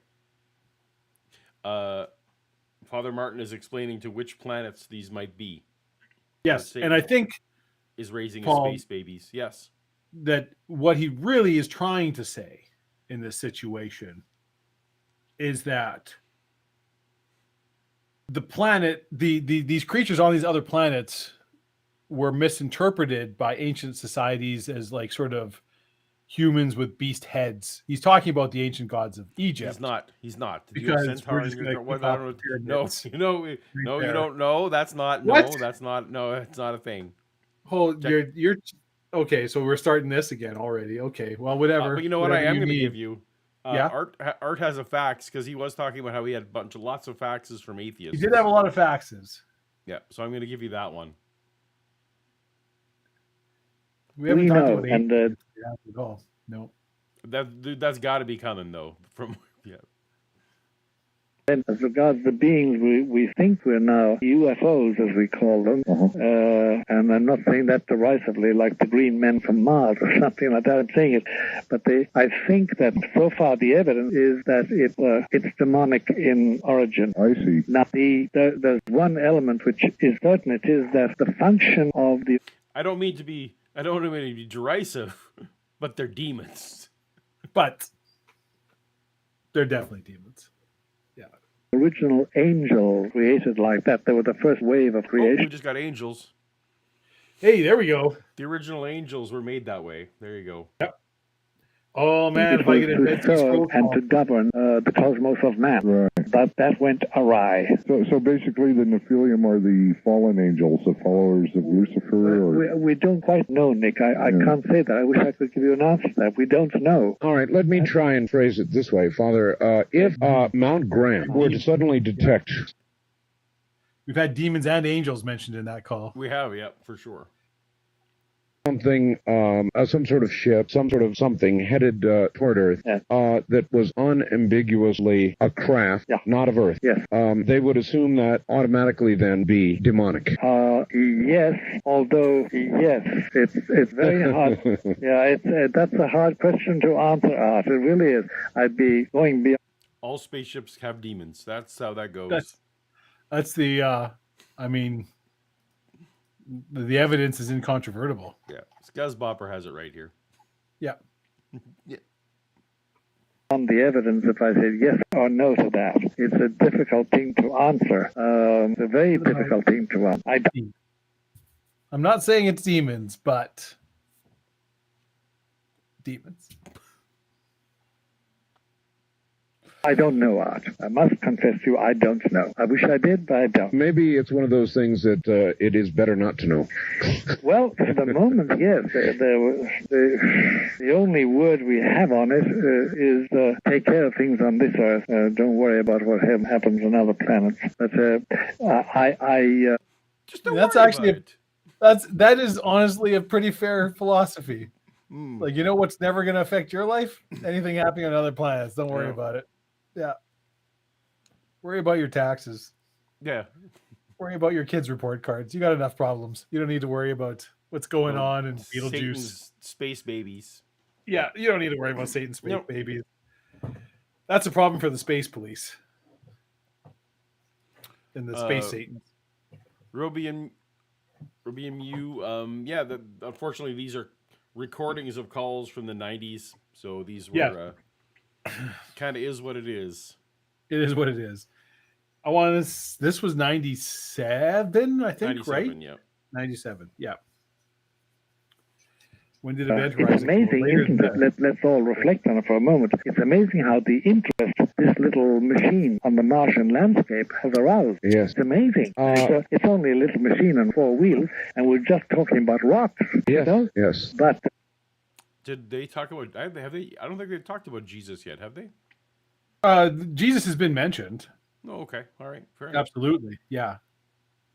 Father Martin is explaining to which planets these might be. Yes, and I think is raising Paul, space babies. Yes. That what he really is trying to say in this situation is that the planet, these creatures on these other planets were misinterpreted by ancient societies as like sort of humans with beast heads. He's talking about the ancient gods of Egypt. He's not. Because centaur we're just no, right you don't know. That's not. What? No, that's not. No, it's not a thing. Oh, you're okay. So we're starting this again already. Okay, well, whatever. But you know what? I am going to give you. Yeah. Art has a fax because he was talking about how he had lots of faxes from atheists. He did have a lot of faxes. Yeah, so I'm going to give you that one. We haven't talked about and at all. No. That's got to be coming though. From yeah. And as regards the beings we think we're now UFOs, as we call them, and I'm not saying that derisively, like the green men from Mars or something like that. I'm saying it, but I think that so far the evidence is that it's demonic in origin. I see. Now, there's one element which is certain. It is that the function of the. I don't mean to be derisive, but they're demons. But they're definitely demons. Original angel created like that. They were the first wave of creation. We just got angels. Hey, there we go. The original angels were made that way. There you go. Yep. Oh man, if I get a serve and to govern the cosmos of man, right. But that went awry. So basically, the Nephilim are the fallen angels, the followers of Lucifer. We don't quite know, Nick. I can't say that. I wish I could give you an answer to that. We don't know. All right, let me try and phrase it this way, Father. If Mount Graham were to suddenly detect, we've had demons and angels mentioned in that call. We have, yeah, for sure. Something, some sort of ship, some sort of something headed toward Earth that was unambiguously a craft, not of Earth. Yes. They would assume that automatically then be demonic. Yes, although yes, it's very hard. Yeah, that's a hard question to answer, Art. It really is. I'd be going beyond. All spaceships have demons. That's how that goes. That's the. I mean. The evidence is incontrovertible. Yeah. Scuzzbopper has it right here. Yeah. Yeah. On the evidence, if I said yes or no to that, it's a difficult thing to answer. It's a very difficult thing to answer. I'm not saying it's demons, but demons. I don't know, Art. I must confess to you, I don't know. I wish I did, but I don't. Maybe it's one of those things that it is better not to know. Well, for the moment, yes. The only word we have on it is take care of things on this Earth. Don't worry about what happens on other planets. But just don't that's worry actually about it. that is honestly a pretty fair philosophy. Like, you know what's never going to affect your life? Anything happening on other planets. Don't worry about it. Yeah. Worry about your taxes. Yeah. Worry about your kids' report cards. You got enough problems. You don't need to worry about what's going on in Beetlejuice. Satan's space babies. Yeah, you don't need to worry about Satan's space babies. That's a problem for the space police. And the space Satans. Rubium U. Unfortunately, these are recordings of calls from the 90s. So these were kind of is what it is. It is what it is. I want to. This was 97, I think, 97, right? Yeah. 97. Yeah. When did Event Horizon? It's amazing, isn't it? Let's all reflect on it for a moment. It's amazing how the interest this little machine on the Martian landscape has aroused. Yes. It's amazing. It's only a little machine on 4 wheels, and we're just talking about rocks. Yes. You know? Yes. But Did they talk about? Have they? I don't think they've talked about Jesus yet, have they? Jesus has been mentioned. Oh, okay. All right. Fair enough. Absolutely. Yeah.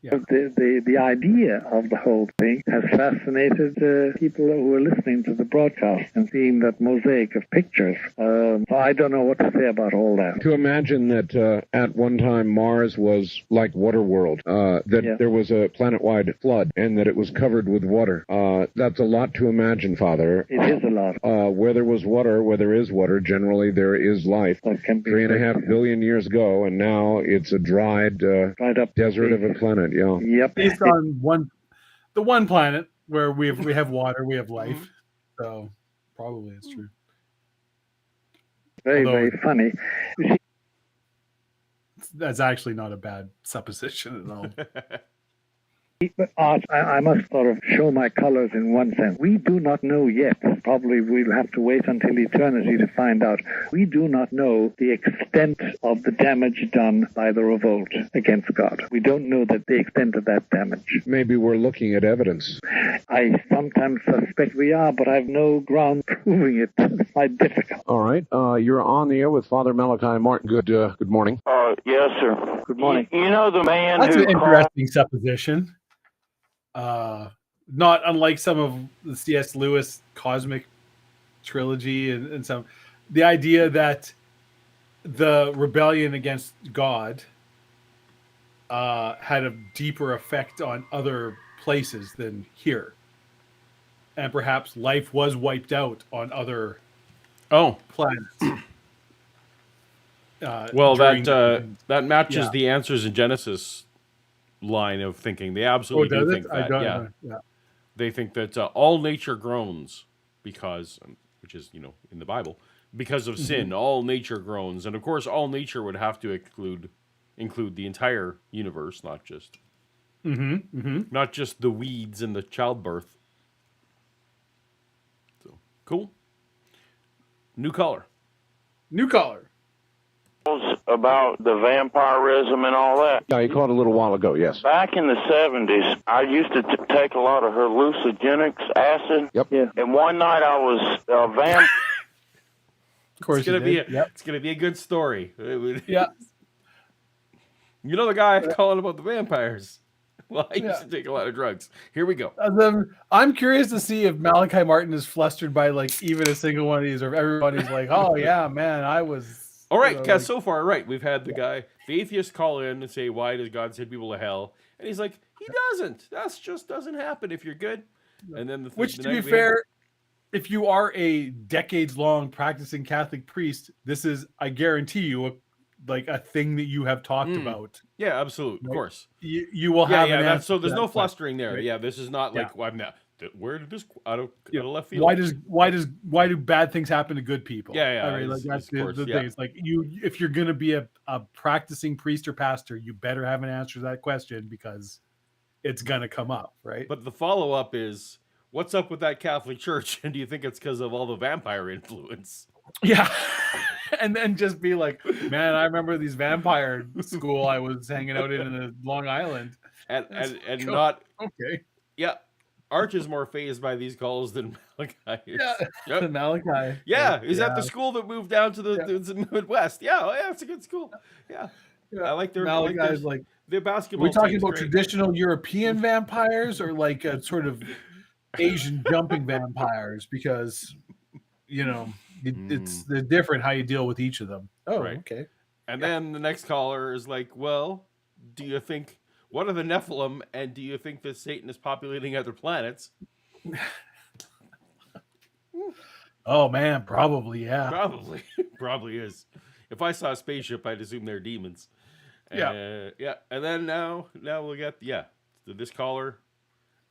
Yeah. The idea of the whole thing has fascinated people who are listening to the broadcast and seeing that mosaic of pictures. So I don't know what to say about all that. To imagine that at one time Mars was like Waterworld, that there was a planet-wide flood and that it was covered with water. That's a lot to imagine, Father. It is a lot. Where there was water, where there is water, generally there is life. 3.5 billion years ago, and now it's a dried up desert of a planet. Yeah. Yep. Based on the one planet where we have water, we have life. So probably it's true. Very funny. That's actually not a bad supposition at all. But Art, I must sort of show my colors in one sense. We do not know yet. Probably we'll have to wait until eternity to find out. We do not know the extent of the damage done by the revolt against God. We don't know the extent of that damage. Maybe we're looking at evidence. I sometimes suspect we are, but I've no ground proving it. It's quite difficult. All right. You're on the air with Father Malachi Martin. Good morning. Yes, sir. Good morning. You know the man That's who an interesting supposition. Not unlike some of the C.S. Lewis cosmic trilogy and some, the idea that the rebellion against God had a deeper effect on other places than here, and perhaps life was wiped out on other planets. Well, that matches the answers in Genesis line of thinking. They absolutely do think that. Yeah. They think that all nature groans because, which is, in the Bible, because of sin, all nature groans. And of course, all nature would have to include the entire universe, not just not just the weeds and the childbirth. So, cool. New caller. about the vampirism and all that. Yeah, you called a little while ago, yes. Back in the 70s, I used to take a lot of hallucinogenics, acid. Yep. Yeah. And one night I was Of course, it's gonna be a good story. Yeah. You know the guy calling about the vampires. Well, I used to take a lot of drugs. Here we go. I'm curious to see if Malachi Martin is flustered by like even a single one of these, or if everybody's like, "Oh yeah, man, I was." All right, because so far, right, we've had the atheist, call in and say, "Why does God send people to hell?" And he's like, "He doesn't. That's just doesn't happen if you're good." And then which, to be fair, if you are a decades-long practicing Catholic priest, this is, I guarantee you, like a thing that you have talked about. Yeah, absolutely, of course. You will have an answer. So there's no flustering there. Right? Yeah, this is not like I'm not. Where did this out of left field? Why do bad things happen to good people? Yeah. I mean, like that's the thing. It's like if you're going to be a practicing priest or pastor, you better have an answer to that question because it's going to come up, right? But the follow up is, what's up with that Catholic Church? And do you think it's because of all the vampire influence? Yeah. And then just be like, man, I remember these vampire school I was hanging out in Long Island. And not okay. Yeah. Arch is more phased by these calls than Malachi is. Yeah, the Malachi. Yeah, is that the school that moved down to the Midwest? Yeah, it's a good school. Yeah. I like their Malachi's like their basketball. We're talking about traditional European vampires or like a sort of Asian jumping vampires, because they're different how you deal with each of them. Oh, right. Okay. And then the next caller is like, well, do you think, what are the Nephilim, and do you think that Satan is populating other planets? Oh man, probably, yeah. Probably is. If I saw a spaceship, I'd assume they're demons. Yeah. And then now we'll get this caller.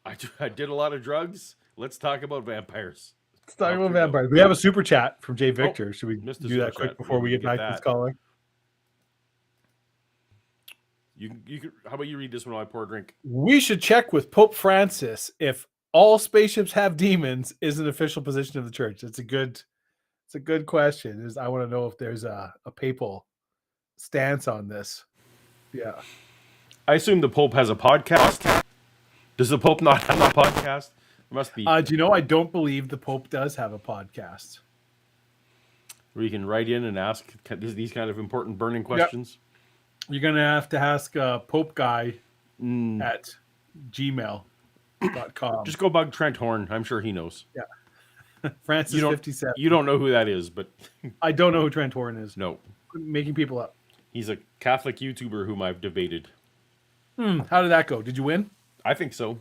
I did a lot of drugs. Let's talk about vampires. Let's talk about vampires. We have a super chat from Jay Victor. Should we do that quick before we get back to this caller? You how about you read this one while I pour a drink? We should check with Pope Francis if all spaceships have demons is an official position of the church. It's a good question. I want to know if there's a papal stance on this. Yeah. I assume the Pope has a podcast. Does the Pope not have a podcast? Must be. Do you know, I don't believe the Pope does have a podcast. Where you can write in and ask these kind of important burning questions. You're going to ask Pope Guy at gmail.com. Just go bug Trent Horn. I'm sure he knows. Yeah. Francis 57. You don't know who that is, but... I don't know who Trent Horn is. No. Making people up. He's a Catholic YouTuber whom I've debated. How did that go? Did you win? I think so.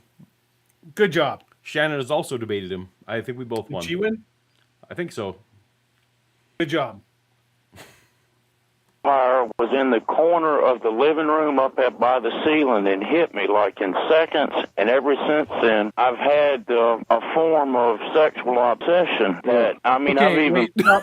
Good job. Shannon has also debated him. I think we both won. Did she win? I think so. Good job. Fire was in the corner of the living room up by the ceiling and hit me like in seconds. And ever since then, I've had a form of sexual obsession that, I've even... Wait, no,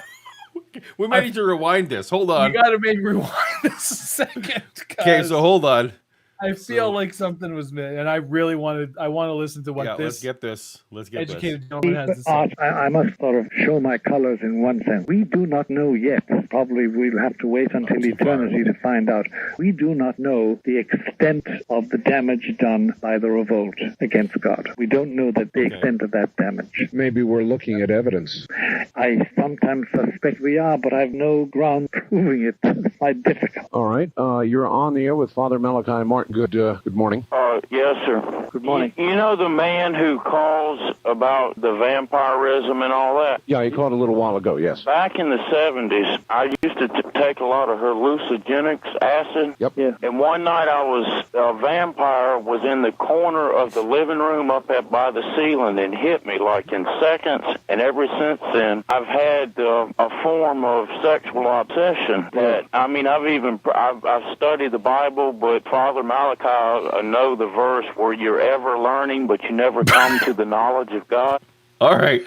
We might need to rewind this. Hold on. you got to make rewind this a second. Okay, so hold on. I feel like something was missed, and I really want to listen to what Let's this get this. educated gentleman has to say. Art, I must sort of show my colors in one sense. We do not know yet. Probably we'll have to wait until eternity to find out. We do not know the extent of the damage done by the revolt against God. We don't know the extent of that damage. Maybe we're looking at evidence. I sometimes suspect we are, but I've no ground proving it. It's quite difficult. All right. You're on the air with Father Malachi Martin. Good morning. Yes, sir. Good morning. You know the man who calls about the vampirism and all that? Yeah, he called a little while ago, yes. Back in the 70s, I used to take a lot of hallucinogenics, acid. Yep. Yeah. And one night a vampire was in the corner of the living room up by the ceiling and hit me like in seconds. And ever since then, I've had a form of sexual obsession that, I've studied the Bible, but Father Malachi, I know the verse where you're ever learning, but you never come to the knowledge of God. All right.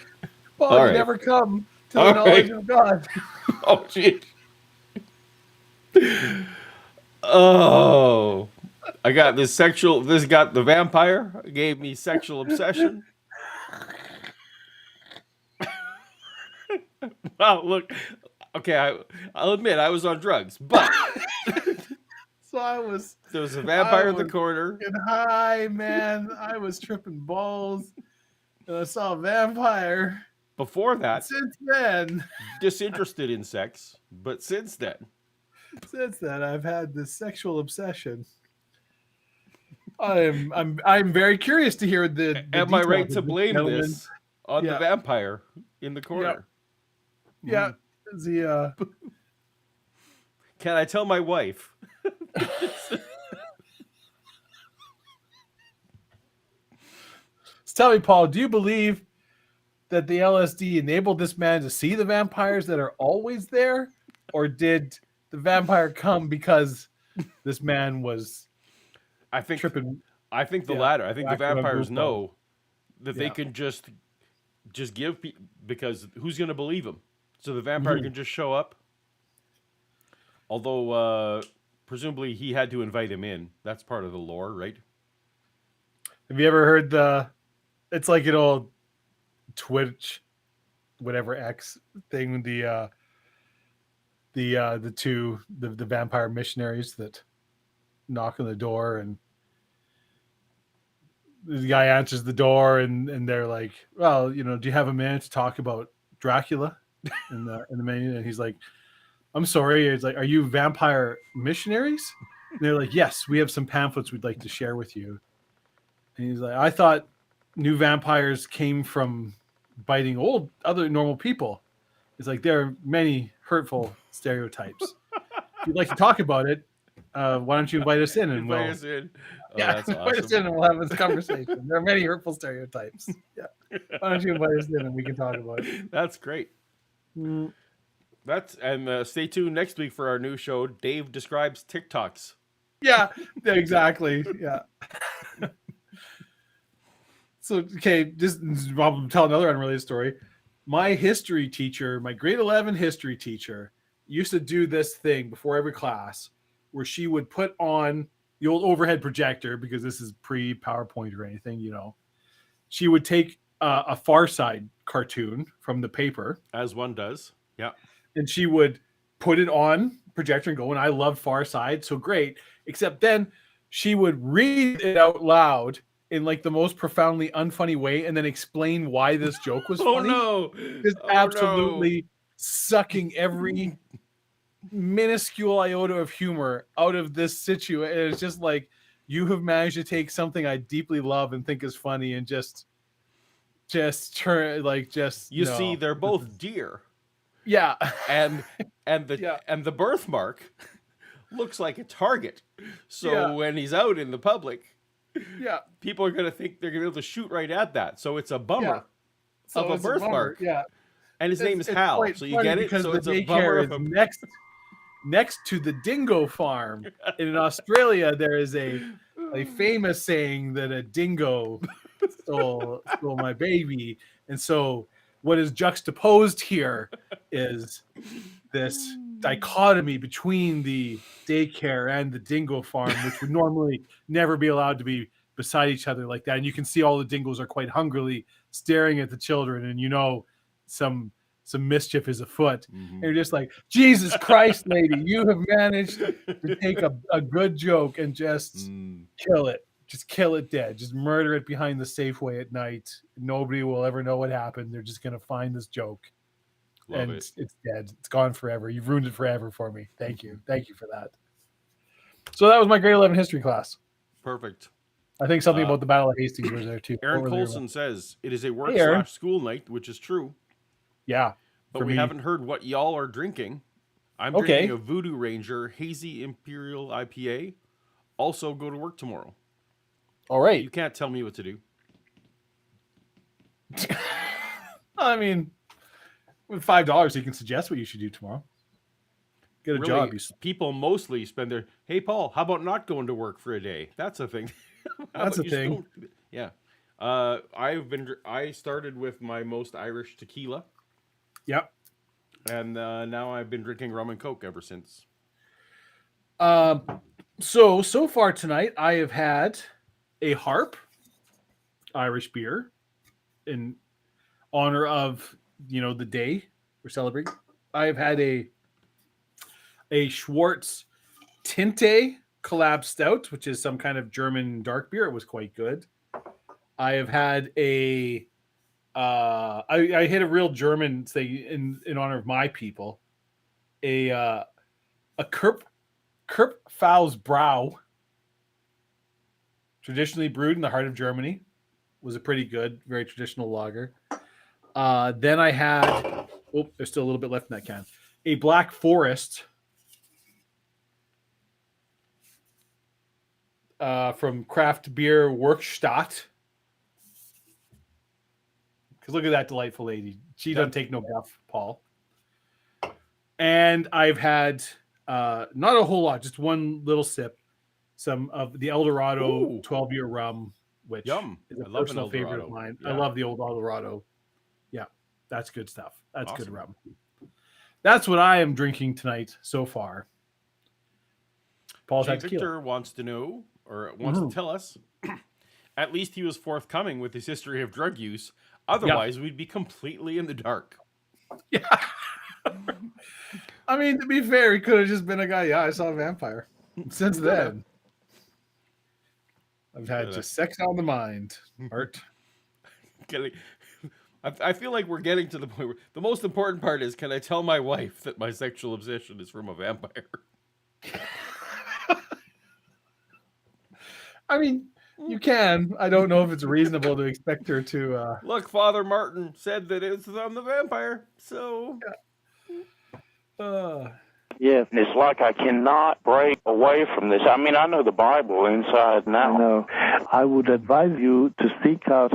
Well, All you right. never come to the knowledge of God. Oh, shit. Oh. I got this got the vampire. Gave me sexual obsession. Wow, look. Okay, I'll admit I was on drugs, but... So there was a vampire in the corner. Getting high, man. I was tripping balls. And I saw a vampire. Before that, Since then, disinterested in sex, but since then, I've had this sexual obsession. I'm very curious to hear the am I right details to of blame gentleman. this on the vampire in the corner? Yeah. The Can I tell my wife? So tell me, Paul, do you believe that the LSD enabled this man to see the vampires that are always there? Or did the vampire come because this man was tripping? I think the latter. I think the vampires know that they Yeah. can just give because who's going to believe him? So the vampire can just show up. Although presumably he had to invite him in. That's part of the lore, right? Have you ever heard it's like an old Twitch, whatever X thing, the vampire missionaries that knock on the door and the guy answers the door and they're like, well, do you have a minute to talk about Dracula in the menu? And he's like, I'm sorry. It's like, are you vampire missionaries? And they're like, yes, we have some pamphlets we'd like to share with you. And he's like, I thought new vampires came from biting other normal people. It's like, there are many hurtful stereotypes. If you'd like to talk about it, why don't you invite us in? And Invite us in. Oh, yeah, that's invite us in and we'll have this conversation. There are many hurtful stereotypes. Yeah. Why don't you invite us in and we can talk about it? That's great. Stay tuned next week for our new show. Dave describes TikToks. Yeah, exactly. Yeah. So, okay, I'll tell another unrelated story. My history teacher, my grade 11 history teacher, used to do this thing before every class where she would put on the old overhead projector, because this is pre-PowerPoint or anything, She would take a Far Side cartoon from the paper. As one does. Yeah. And she would put it on projector and go, and I love Far Side, so great. Except then she would read it out loud in like the most profoundly unfunny way and then explain why this joke was Oh funny. no! Just Oh, absolutely sucking every minuscule iota of humor out of this situation. It's just like, you have managed to take something I deeply love and think is funny and just turn like just You no. see, they're both deer, Yeah. and the Yeah. and the birthmark looks like a target. So Yeah. when he's out in the public, Yeah. people are going to think they're going to be able to shoot right at that. So it's a bummer Yeah. So of a it's bummer. birthmark. Yeah. And his name is Hal. quite So you funny get it? because So the it's a bummer daycare of is a... next to the dingo farm. And in Australia, there is a famous saying that a dingo stole my baby. And so what is juxtaposed here is this dichotomy between the daycare and the dingo farm, which would normally never be allowed to be beside each other like that. And you can see all the dingoes are quite hungrily staring at the children, and you know some mischief is afoot. And you're just like, Jesus Christ, lady, you have managed to take a good joke and just kill it. Just kill it dead. Just murder it behind the Safeway at night. Nobody will ever know what happened. They're just going to find this joke. Love and it. it's dead. It's gone forever. You've ruined it forever for me. Thank you. Thank you for that. So that was my grade 11 history class. Perfect. I think something about the Battle of Hastings was there too. Aaron What were they Colson says, it is a work Hey, Aaron. / school night, which is true. Yeah. But for we me. haven't heard what y'all are drinking. I'm Okay. drinking a Voodoo Ranger Hazy Imperial IPA. Also go to work tomorrow. All right. You can't tell me what to do. I mean, with $5, you can suggest what you should do tomorrow. Get a Really, job. people mostly spend their, hey, Paul, how about not going to work for a day? That's a thing. How That's about a you thing. don't- Yeah. I started with my most Irish tequila, Yep. and now I've been drinking rum and Coke ever since. So far tonight, I have had a Harp Irish beer in honor of, the day we're celebrating. I have had a Schwartz Tinte collab stout, which is some kind of German dark beer. It was quite good. I have had I hit a real German thing in honor of my people. A Kurpfausbrau, traditionally brewed in the heart of Germany, was a pretty good, very traditional lager. Then I had, there's still a little bit left in that can. A Black Forest from Craft Beer Werkstatt. Because look at that delightful lady. She doesn't take no guff, Paul. And I've had not a whole lot, just one little sip, some of the Eldorado 12-year rum, which Yum. is a I love an personal favorite of Eldorado. mine. Yeah. I love the old Eldorado. Yeah, that's good stuff. That's good Awesome. rum. That's what I am drinking tonight so far. Paul's Jay had tequila. Victor wants to know, or wants to tell us, at least he was forthcoming with his history of drug use. Otherwise, we'd be completely in the dark. Yeah. I mean, to be fair, he could have just been a guy. Yeah, I saw a vampire. Since then, I've had just sex on the mind. Art. I feel like we're getting to the point where the most important part is, can I tell my wife that my sexual obsession is from a vampire? I mean, you can. I don't know if it's reasonable to expect her to. Look, Father Martin said that it's on the vampire, so. Yeah, it's like I cannot break away from this. I mean, I know the Bible inside and out. I know. I would advise you to seek out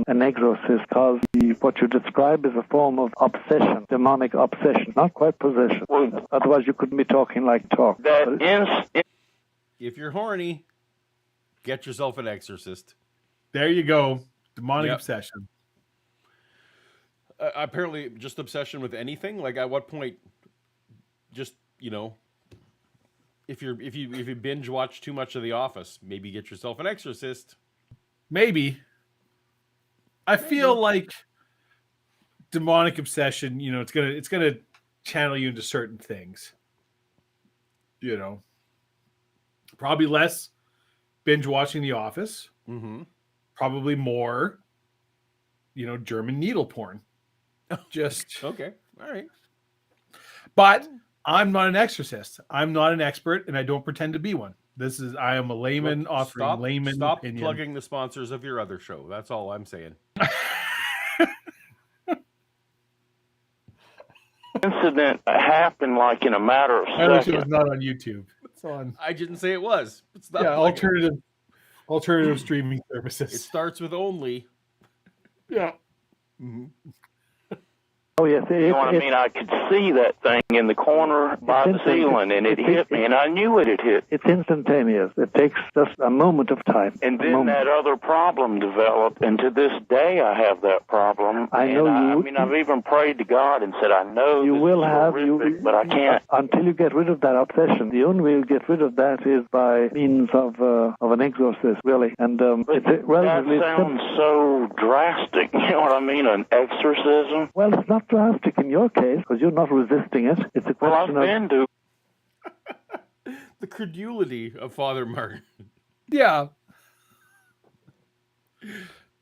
an exorcist, because what you describe is a form of obsession, demonic obsession, not quite possession. Otherwise, you couldn't be talking like talk. If you're horny, get yourself an exorcist. There you go. Demonic obsession. Apparently, just obsession with anything. Like, at what point? Just, if you binge watch too much of The Office, maybe get yourself an exorcist. Maybe. I feel like demonic obsession, it's gonna channel you into certain things. Probably less binge watching The Office. Mm-hmm. probably more, German needle porn. Just Okay. All right. But I'm not an exorcist. I'm not an expert, and I don't pretend to be one. I am a layman Look, offering layman stop opinion. plugging the sponsors of your other show. That's all I'm saying. Incident happened like in a matter of I wish it seconds. was not on YouTube. It's on I didn't say it was. It's not alternative streaming It services. starts with only. Yeah. Mm-hmm. Oh, yes. You know what I mean? I could see that thing in the corner by the ceiling, and it hit me, and I knew it had hit. It's instantaneous. It takes just a moment of time. And then that other problem developed, and to this day I have that problem. I know I've even prayed to God and said, I know you this will is have horrific, but I can't. Until you get rid of that obsession. The only way you get rid of that is by means of an exorcist, really. And it's relatively that sounds so drastic. You know what I mean? An exorcism. Well, it's not drastic in your case because you're not resisting it. It's a question of the credulity of Father Martin. Yeah.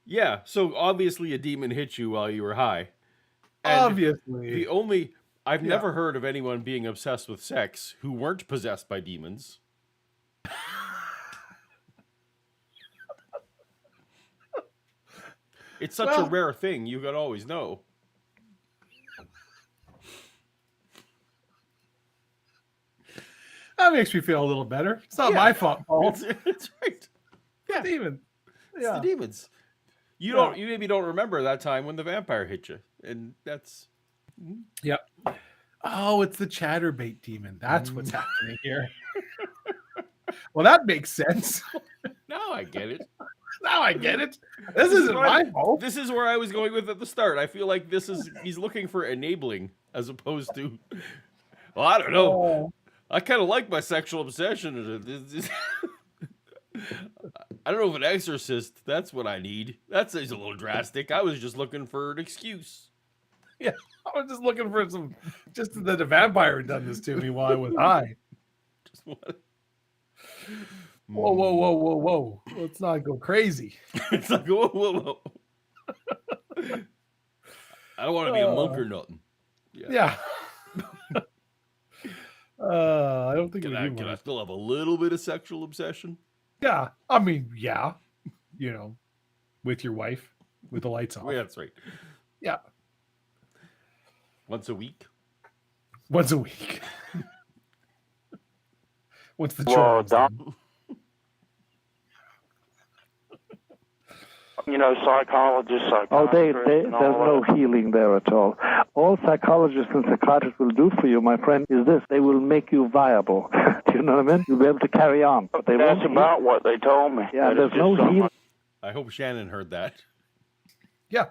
Yeah. So obviously a demon hit you while you were high. And obviously. I've never heard of anyone being obsessed with sex who weren't possessed by demons. It's such a rare thing. You could always know. That makes me feel a little better. It's not my fault, Paul. It's right. Yeah. Demon. It's the demons. You maybe don't remember that time when the vampire hit you. And that's... Yep. Oh, it's the chatterbait demon. That's what's happening here. Well, that makes sense. Now I get it. This isn't my fault. This is where I was going with at the start. I feel like he's looking for enabling as opposed to... Well, I don't know. I kind of like my sexual obsession. I don't know if an exorcist, that's what I need. That seems a little drastic. I was just looking for an excuse. Yeah, I was just looking for just that a vampire had done this to me while I was high. Just want Whoa. Let's not go crazy. It's like, whoa. I don't want to be a monk or nothing. Yeah. I don't think can I still have a little bit of sexual obsession? Yeah, I mean, with your wife, with the lights off. Yeah, that's right. Yeah, once a week. Once the chores. Psychologists, there's no healing there at all. All psychologists and psychiatrists will do for you, my friend, is this: they will make you viable. Do you know what I mean? You'll be able to carry on. But that's about what they told me. Yeah, there's no healing. I hope Shannon heard that. Yeah.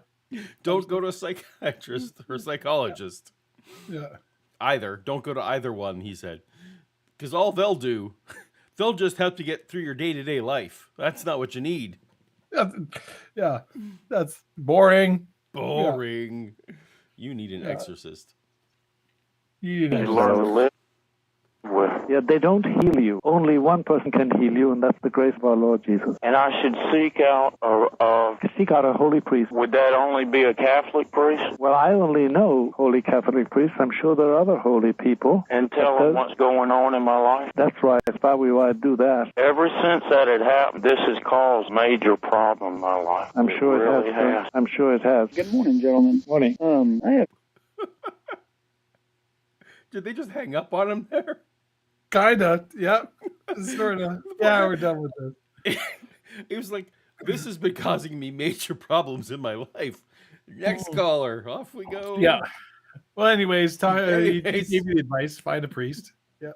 Don't go to a psychiatrist or psychologist. Yeah. Either. Don't go to either one, he said. Because all they'll do, they'll just help you get through your day-to-day life. That's not what you need. Yeah. That's boring. Boring. Yeah. You need an exorcist. You need to learn to live. Yeah, they don't heal you. Only one person can heal you, and that's the grace of our Lord Jesus. And I should seek out a holy priest. Would that only be a Catholic priest? Well, I only know holy Catholic priests. I'm sure there are other holy people. And tell them what's going on in my life? That's right. That's probably why I do that. Ever since that had happened, this has caused major problem in my life. I'm sure it really has. I'm sure it has. Good morning, gentlemen. Morning. I have... Did they just hang up on him there? Kinda, yeah. Sort of. Yeah, we're done with this. It was like, this has been causing me major problems in my life. Next caller, off we go. Yeah. Well, anyways, he gave you the advice: find a priest. Yeah.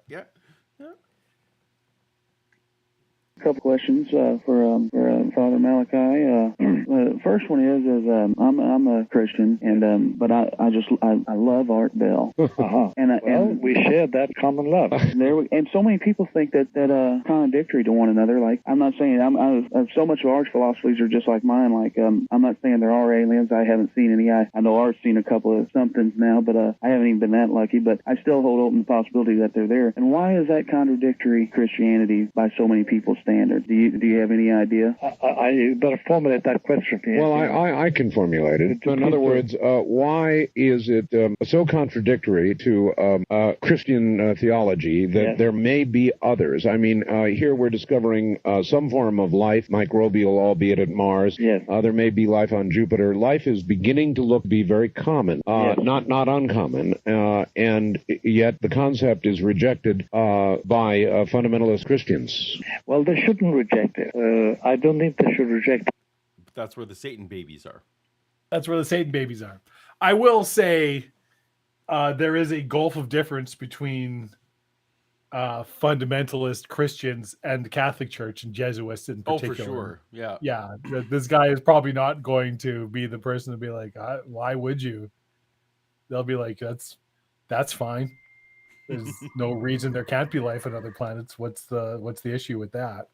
A couple questions for Father Malachi. The first one is I'm a Christian, and but I love Art Bell. And we shared that common love. And so many people think that contradictory to one another. Like, I'm not saying so much of Art's philosophies are just like mine. Like, I'm not saying there are aliens. I haven't seen any. I know Art's seen a couple of somethings now, but I haven't even been that lucky. But I still hold open the possibility that they're there. And why is that contradictory Christianity by so many people standard? Do you have any idea? I better formulate that question for you. Well, I can formulate it. In other words, why is it so contradictory to Christian theology that there may be others? I mean, here we're discovering some form of life, microbial, albeit at Mars. Yes. There may be life on Jupiter. Life is beginning to be very common, not uncommon, and yet the concept is rejected by fundamentalist Christians. Well, they shouldn't reject it. I don't think they should reject it. That's where the Satan babies are. That's where the Satan babies are. I will say there is a gulf of difference between fundamentalist Christians and the Catholic Church and Jesuits in particular. Oh, for sure. Yeah. Yeah. This guy is probably not going to be the person to be like, why would you? They'll be like, that's fine. There's no reason there can't be life on other planets. What's the issue with that?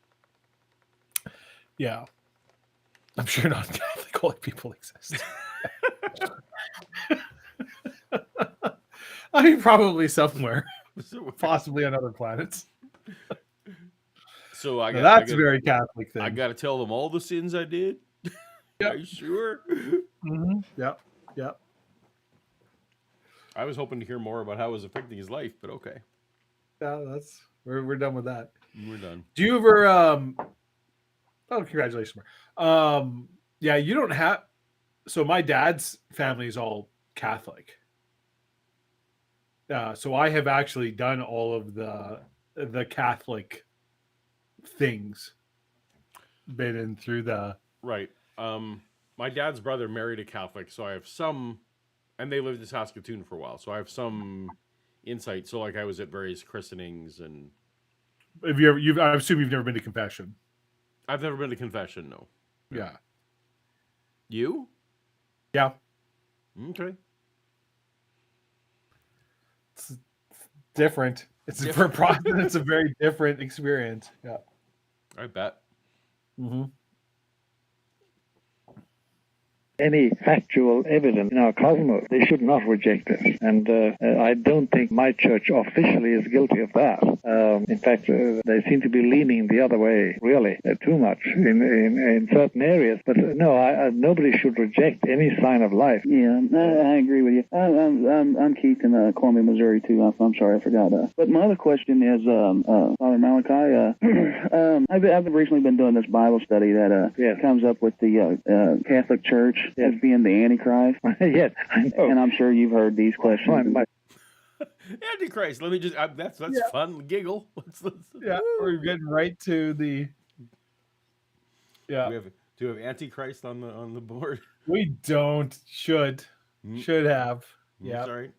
Yeah. I'm sure non-Catholic holy people exist. I mean, probably somewhere. Possibly on other planets. So that's a very Catholic thing. I got to tell them all the sins I did. Yep. Are you sure? Mm-hmm. Yep. Yep. I was hoping to hear more about how it was affecting his life, but okay. Yeah, we're done with that. We're done. Do you ever? Oh, congratulations, Mark. Yeah, you don't have. So my dad's family is all Catholic. So I have actually done all of the Catholic things. Been in through the right. My dad's brother married a Catholic, so I have some, and they lived in Saskatoon for a while, so I have some insight. So like I was at various christenings and. Have you ever? I assume you've never been to confession. I've never been to confession. No. Yeah. You? Yeah. Okay. It's different. It's a very different experience. Yeah. I bet. Mm-hmm. Any factual evidence in our cosmos, they should not reject it. And I don't think my church officially is guilty of that. In fact, they seem to be leaning the other way, really, too much in certain areas. But no, nobody should reject any sign of life. Yeah, I agree with you. I'm Keith in Columbia, Missouri, too. I'm sorry, I forgot. But my other question is, Father Malachi, I've recently been doing this Bible study that comes up with the Catholic Church as being the Antichrist. Yes, and I'm sure you've heard these questions. Antichrist. Let me just. That's fun. Giggle. Yeah, we're getting right to the. Yeah. Do we have Antichrist on the board? We don't. Should have. Yeah. Sorry.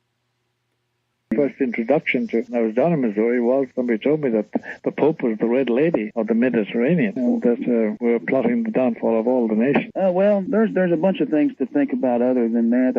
First introduction to when I was down in Missouri was somebody told me that the Pope was the Red Lady of the Mediterranean, and that we're plotting the downfall of all the nations. Well, there's a bunch of things to think about other than that.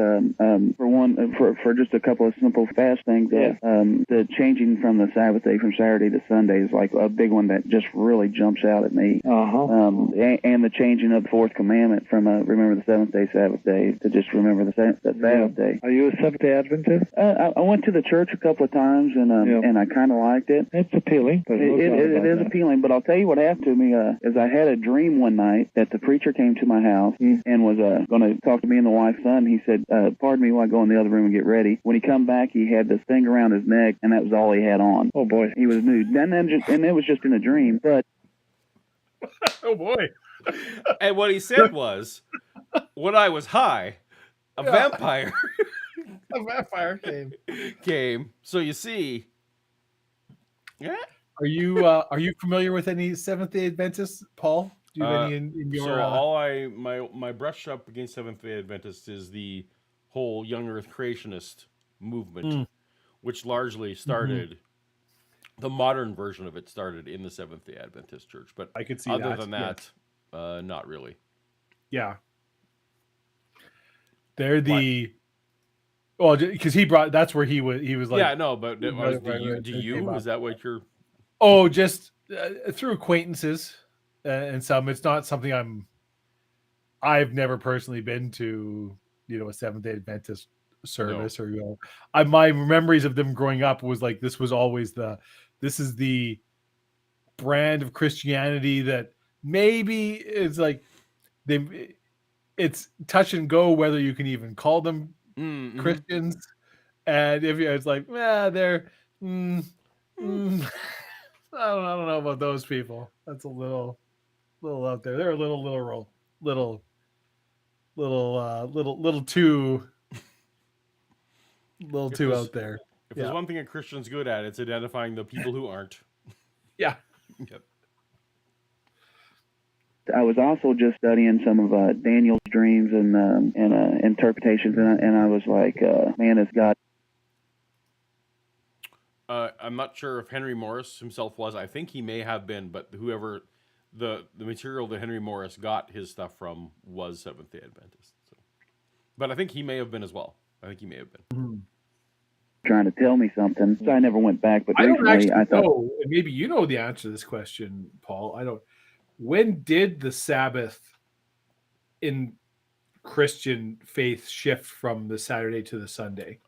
For one, for just a couple of simple, fast things. The changing from the Sabbath day from Saturday to Sunday is like a big one that just really jumps out at me. And the changing of the fourth commandment from remember the seventh day Sabbath day to just remember the Sabbath day. Are you a Seventh-day Adventist? I went to the church a couple of times and I kind of liked it. It's appealing. It is appealing, but I'll tell you what happened to me is I had a dream one night that the preacher came to my house and was going to talk to me and the wife's son. He said, pardon me while I go in the other room and get ready. When he come back, he had this thing around his neck, and that was all he had on. Oh, boy. He was nude. And it was just in a dream. But oh, boy. And what he said was, when I was high, a vampire... A vampire came. So you see, Are you familiar with any Seventh-day Adventists, Paul? Do you have any in your? So my brush up against Seventh-day Adventists is the whole young Earth creationist movement, which largely started. The modern version of it started in the Seventh-day Adventist Church, but I could see other than that, not really. Yeah, they're the. Well, because he brought. That's where he was. He was like. Yeah, no, but do you? Is that what you're? Oh, just through acquaintances and some. It's not something I've never personally been to. A Seventh-day Adventist service or my memories of them growing up was like this was always this is the brand of Christianity that maybe it's like it's touch and go whether you can even call them Christians. And if you, it's like, they're, I don't know about those people. That's a little out there. They're a little too out there. If there's one thing a Christian's good at, it's identifying the people who aren't. Yeah. Yep. I was also just studying some of Daniel's dreams and interpretations, and I was like, man, is God. I'm not sure if Henry Morris himself was. I think he may have been, but whoever the material that Henry Morris got his stuff from was Seventh-day Adventist. So. But I think he may have been as well. I think he may have been. Trying to tell me something, so I never went back. But I don't recently, actually know, and maybe you know the answer to this question, Paul. I don't. When did the Sabbath in Christian faith shift from the Saturday to the Sunday?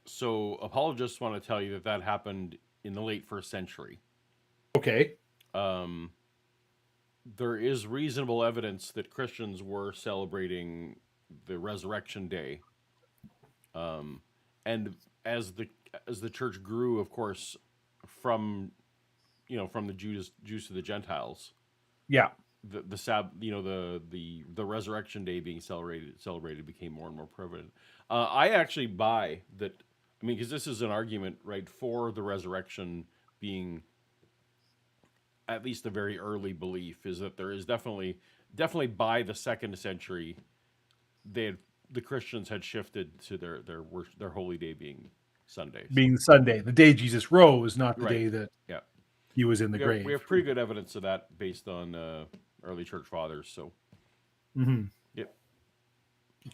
So apologists want to tell you that happened in the late 1st century. Okay. There is reasonable evidence that Christians were celebrating the Resurrection Day. And as the church grew, of course, from the Jews to the Gentiles. Yeah. The Resurrection Day being celebrated became more and more prevalent. I actually buy that. I mean, because this is an argument, right, for the resurrection being at least a very early belief, is that there is definitely by the 2nd century, the Christians had shifted to their holy day being Sunday. Being Sunday, the day Jesus rose, not the day that he was in the grave. We have pretty good evidence of that based on early church fathers. So, yep.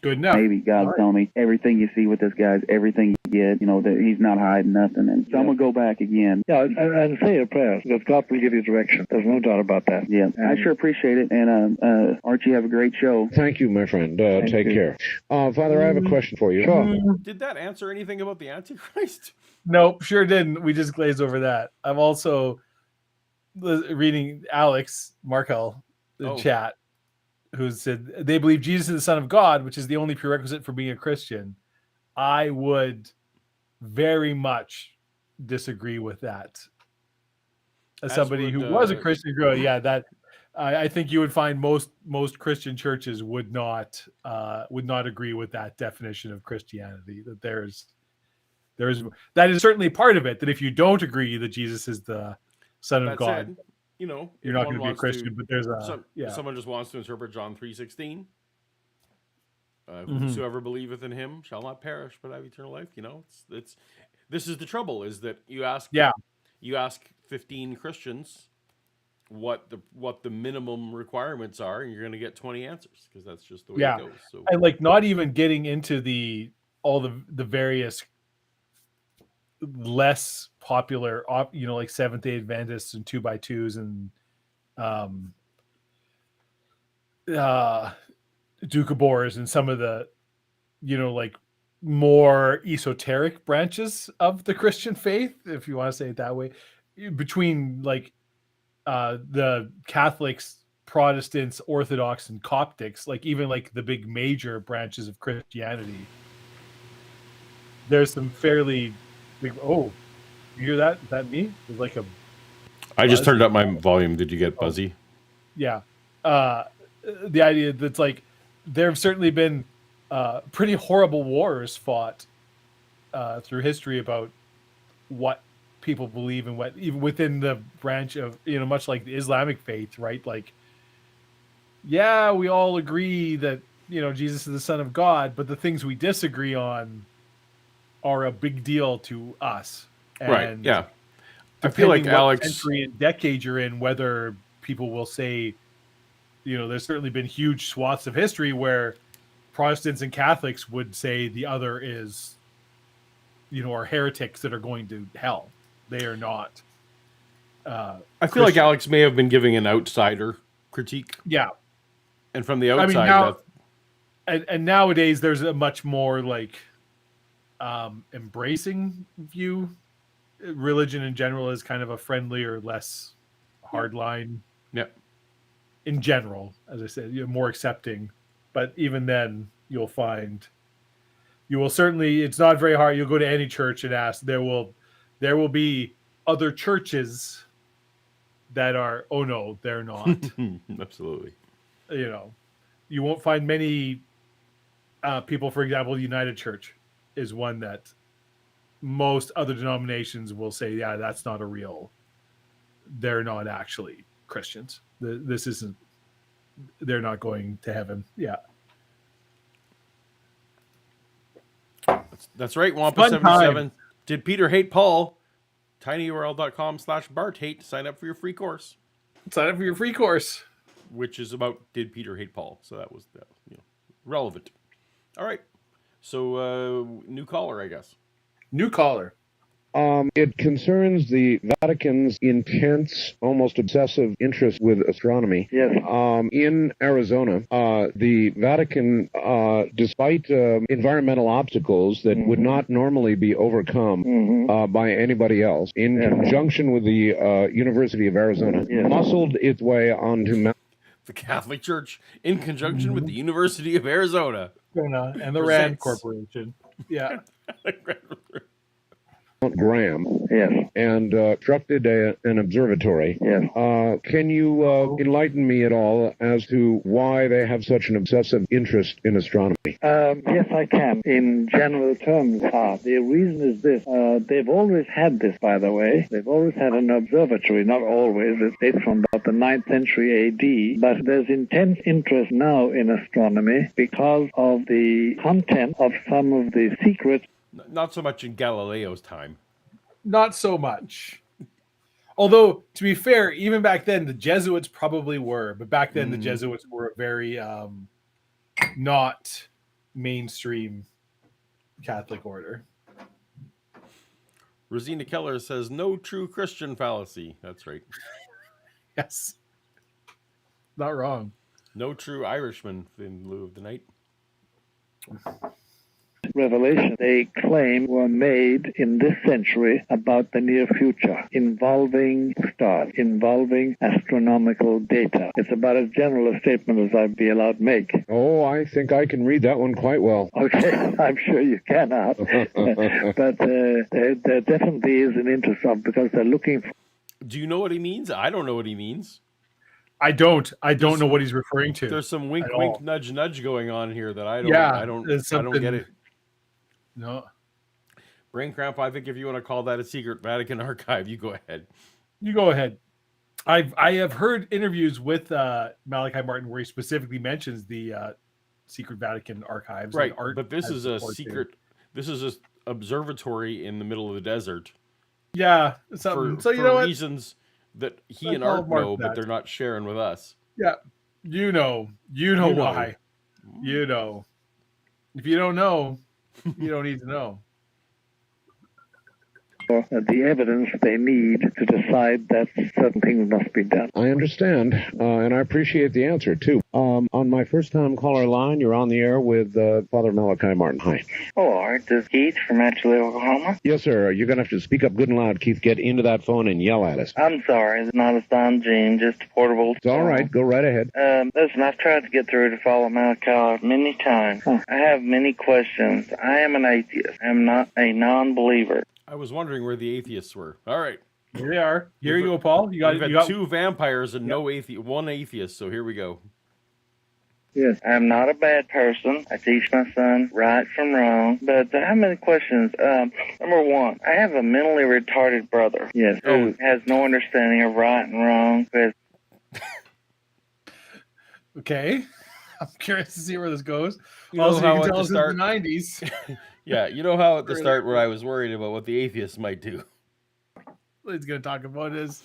Good enough. Maybe God's telling me everything you see with this guy is everything you get. That he's not hiding nothing. And so I'm gonna go back again. Yeah, and say your prayers because God will give you direction. There's no doubt about that. Yeah, I sure appreciate it. And Archie, have a great show. Thank you, my friend. Take care. Father, I have a question for you. Sure. Did that answer anything about the Antichrist? Nope, sure didn't. We just glazed over that. I'm also reading Alex Markel, the chat, who said they believe Jesus is the Son of God, which is the only prerequisite for being a Christian. I would very much disagree with that. As somebody who was a Christian growing, that I think you would find most Christian churches would not agree with that definition of Christianity. That that is certainly part of it. That if you don't agree that Jesus is the Son of God, you're not going to be a Christian. But there's someone just wants to interpret John 3:16. Whosoever believeth in him shall not perish but have eternal life. This is the trouble, is that you ask 15 Christians what the minimum requirements are, and you're going to get 20 answers, because that's just the way it goes. So, and not even getting into all the various less popular, like Seventh-day Adventists and 2x2s and Doukhobors and some of the more esoteric branches of the Christian faith, if you want to say it that way, between the Catholics, Protestants, Orthodox, and Coptics, even the big major branches of Christianity. There's some fairly big. Oh, you hear that? Is that me? There's I just turned up my volume. Did you get buzzy? Yeah. The idea that's there have certainly been pretty horrible wars fought through history about what people believe and what, even within the branch of, much like the Islamic faith, right? We all agree that, Jesus is the Son of God, but the things we disagree on are a big deal to us. And right. Yeah. I feel like Alex, century and decade you're in, whether people will say, there's certainly been huge swaths of history where Protestants and Catholics would say the other is, are heretics that are going to hell. They are not. I feel like Alex may have been giving an outsider critique. Yeah. And from the outside, and nowadays there's a much more embracing view. Religion in general is kind of a friendlier, less hardline. Yeah. In general, as I said, you're more accepting, but even then, you will certainly. It's not very hard. You'll go to any church and ask. There will be other churches that are. Oh no, they're not. Absolutely. You won't find many people. For example, the United Church is one that most other denominations will say, yeah, that's not a real. They're not actually Christians. This isn't. They're not going to heaven. Yeah. That's right. Wampa77. Did Peter hate Paul? tinyurl.com/BartHate to sign up for your free course. Sign up for your free course. Which is about Did Peter hate Paul? So that was relevant. All right. So new caller, I guess. New caller. It concerns the Vatican's intense, almost obsessive interest with astronomy. Yes. In Arizona, the Vatican, despite environmental obstacles that would not normally be overcome by anybody else, in conjunction with the University of Arizona, muscled its way onto the Catholic Church, in conjunction with the University of Arizona. And the Rand Corporation. Yeah. Mount Graham, and constructed an observatory. Can you enlighten me at all as to why they have such an obsessive interest in astronomy? Yes, I can. In general terms, the reason is this. They've always had this, by the way. They've always had an observatory. Not always. It dates from about the 9th century AD. But there's intense interest now in astronomy because of the content of some of the secrets. Not so much in Galileo's time. Not so much. Although, to be fair, even back then, the Jesuits probably were. But back then, the Jesuits were a very not mainstream Catholic order. Rosina Keller says, no true Christian fallacy. That's right. Yes. Not wrong. No true Irishman in lieu of the night. Revelation they claim were made in this century about the near future, involving stars, involving astronomical data. It's about as general a statement as I'd be allowed to make. Oh, I think I can read that one quite well. Okay, I'm sure you cannot. But there definitely is an interest of, because they're looking for... Do you know what he means? I don't know what he means. I don't know what he's referring to. There's some wink, wink, nudge, nudge going on here that I don't get it. No. Brain cramp, I think if you want to call that a secret Vatican archive, you go ahead. You go ahead. I have heard interviews with Malachi Martin where he specifically mentions the secret Vatican archives. Right, and art but this is a secret. This is an observatory in the middle of the desert. Yeah, something. So you know what? Reasons that he and Art know, but they're not sharing with us. Yeah, you know why. You know. If you don't know, you don't need to know. The evidence they need to decide that certain things must be done. I understand, and I appreciate the answer, too. On my first-time caller line, you're on the air with Father Malachi Martin. Hi. Oh, Art, this is Keith from Atchlee, Oklahoma. Yes, sir. You're going to have to speak up good and loud, Keith. Get into that phone and yell at us. I'm sorry. It's not a sound gene, just a portable. It's all right. Go right ahead. Listen, I've tried to get through to follow Malachi many times. I have many questions. I am an atheist. I'm not a non-believer. I was wondering where the atheists were. All right. Here they are. Here you go, Paul. You got two vampires and one atheist, so here we go. Yes. I'm not a bad person. I teach my son right from wrong. But I have many questions. Number one, I have a mentally retarded brother. Yes. Who has no understanding of right and wrong. Okay. I'm curious to see where this goes. You know how you at the start, in the 90s. Yeah, you know how at the start where I was worried about what the atheists might do. What he's going to talk about his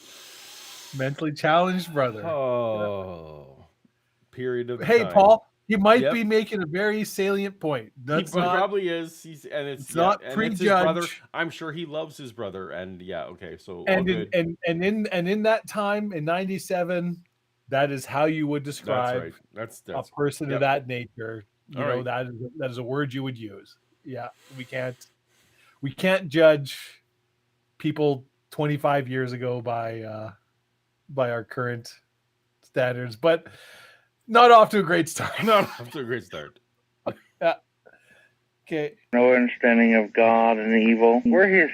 mentally challenged brother. Oh, period of Hey, time. Paul, he might be making a very salient point. He probably is. It's not and prejudged. it's his brother. I'm sure he loves his brother, and okay, so and in that time in '97, that is how you would describe that's a person of that nature. You know, that is a word you would use. Yeah, we can't judge people 25 years ago by by our current standards, but not off to a great start. Not off to a great start. Okay. No understanding of God and evil. Where is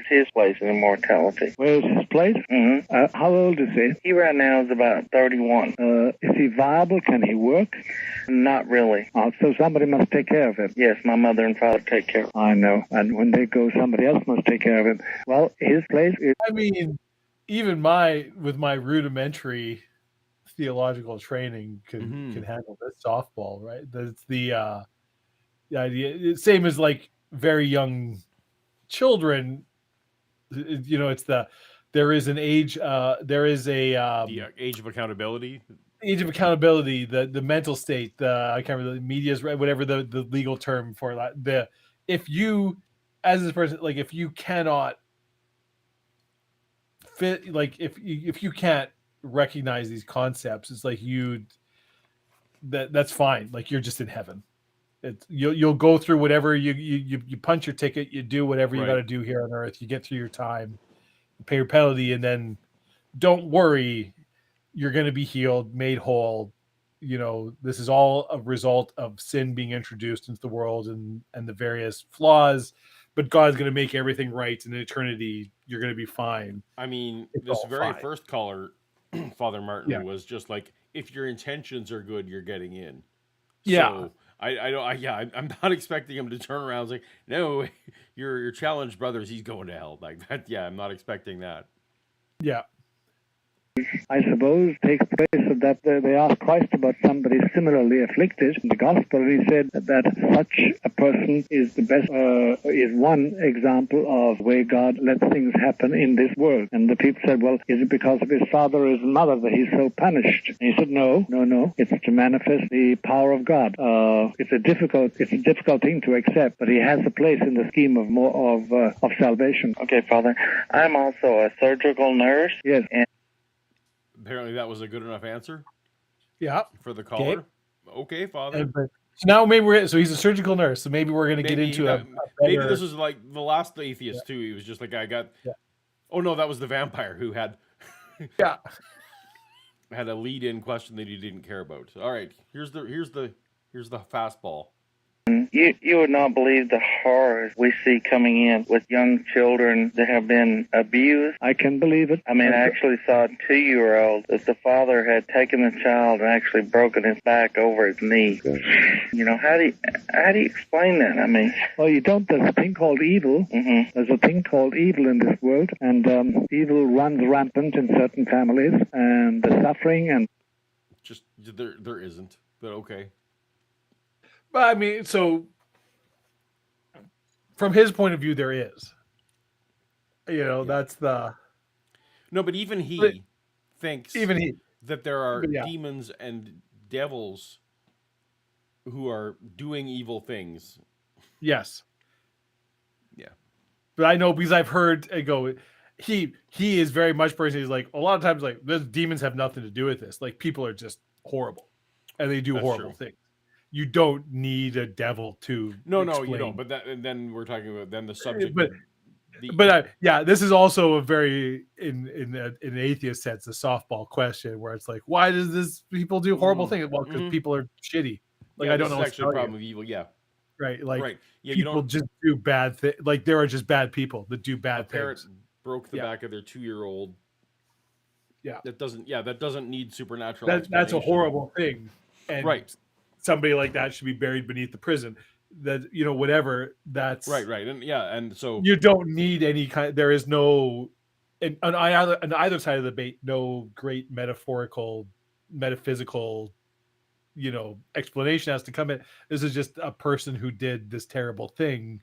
his place in immortality? Where's his place? Mm-hmm. How old is he? He right now is about 31. Is he viable? Can he work? Not really. So somebody must take care of him. Yes, my mother and father take care of him. I know. And when they go, somebody else must take care of him. Well, his place is... I mean, even with my rudimentary theological training can handle this softball, right? That's the idea. Same as like very young children, it's there is an age, there is a the age of accountability. Age of accountability, the mental state, I can't remember, the media's right, whatever the legal term for that. If you, as this person, like if you cannot fit, like if you can't recognize these concepts, it's like that's fine. Like you're just in heaven. You'll go through whatever you punch your ticket, you do whatever you got to do here on earth, you get through your time, you pay your penalty, and then don't worry, you're going to be healed, made whole. This is all a result of sin being introduced into the world and the various flaws, but God's going to make everything right, and in eternity you're going to be fine. I mean, it's this very fine. first caller, Father Martin, was just like, if your intentions are good, you're getting in. So, I'm not expecting him to turn around and say, no, your challenged brothers, he's going to hell like that. Yeah, I'm not expecting that. Yeah. I suppose, takes place of that they asked Christ about somebody similarly afflicted in the gospel, and he said that such a person is the best, is one example of the way God lets things happen in this world. And the people said, well, is it because of his father or his mother that he's so punished? And he said, no, it's to manifest the power of God. It's a difficult thing to accept, but he has a place in the scheme of salvation. Okay, Father. I'm also a surgical nurse. Yes. And apparently that was a good enough answer. Yeah. For the caller. Okay, Father. So now maybe so he's a surgical nurse. So maybe we're going to get into a better... Maybe this is like the last atheist too. He was just like, I got. Yeah. Oh no, that was the vampire who had. Had a lead-in question that he didn't care about. All right, here's the fastball. You would not believe the horrors we see coming in with young children that have been abused. I can believe it. I mean, I actually saw a 2-year-old that the father had taken the child and actually broken his back over his knee. How do you explain that? I mean, well, you don't. There's a thing called evil. Mm-hmm. There's a thing called evil in this world, and evil runs rampant in certain families, and the suffering and just there isn't, but okay. But I mean, so from his point of view, there is. That's the. No, but even he thinks that there are demons and devils who are doing evil things. Yes. Yeah. But I know because I've heard it go. He is very much person. He's like a lot of times like the demons have nothing to do with this. Like people are just horrible, and they do horrible things. You don't need a devil to no, explain. you don't. But and then we're talking about the subject. This is also a very in an atheist sense a softball question where it's like, why does this people do horrible things? Well, because people are shitty. Like I don't know. That's actually a problem with evil. Yeah. Right. Like right. Yeah. People just do bad things. Like there are just bad people that do bad things. Parent broke the back of their 2-year-old. Yeah. That doesn't need supernatural. That's a horrible thing. And right. Somebody like that should be buried beneath the prison. That whatever. That's right, and so you don't need any kind. There is no, on either side of the debate, no great metaphysical, explanation has to come in. This is just a person who did this terrible thing.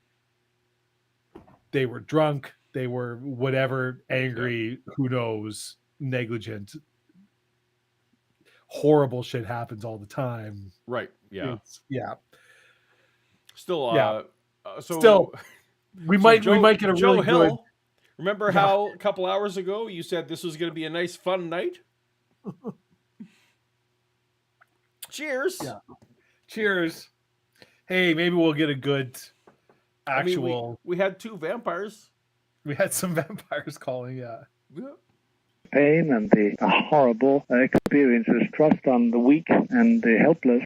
They were drunk. They were whatever, angry. Who knows? Negligent. Horrible shit happens all the time. Right. Yeah. Still, so we might get a Joe really Hill, good. Remember how a couple hours ago you said this was going to be a nice, fun night? Cheers. Yeah. Cheers. Hey, maybe we'll get a good actual. We had 2 vampires. We had some vampires calling. Yeah. pain and the horrible experiences thrust on the weak and the helpless,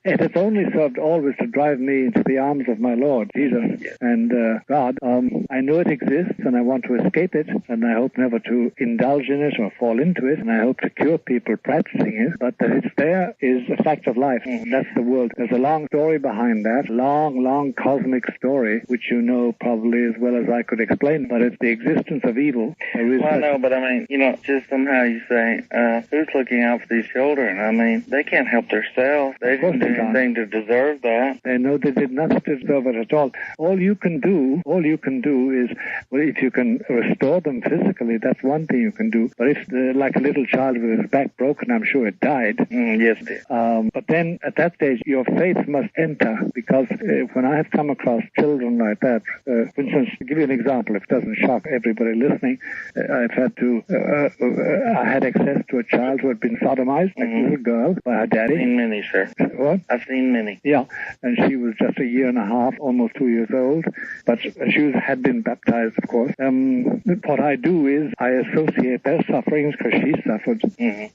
it has only served always to drive me into the arms of my Lord Jesus and God. I know it exists, and I want to escape it, and I hope never to indulge in it or fall into it, and I hope to cure people practicing it. But that it's there is a fact of life. That's the world. There's a long story behind that, long cosmic story, which you know probably as well as I could explain. But it's the existence of evil. Well, no, but I mean, you know, just somehow you say, who's looking out for these children? I mean, they can't help themselves. They didn't do anything to deserve that. They know they did nothing to deserve it at all. All you can do is, well, if you can restore them physically, that's one thing you can do. But if, like a little child with his back broken, I'm sure it died. Yes, dear. But then at that stage, your faith must enter, because when I have come across children like that, for instance, to give you an example, if it doesn't shock everybody listening, I had access to a child who had been sodomized, like a little girl, by her daddy. I've seen many, sir. What? I've seen many. Yeah, and she was just a year and a half, almost 2 years old, but she had been baptized, of course. What I do is I associate their sufferings, because she suffered.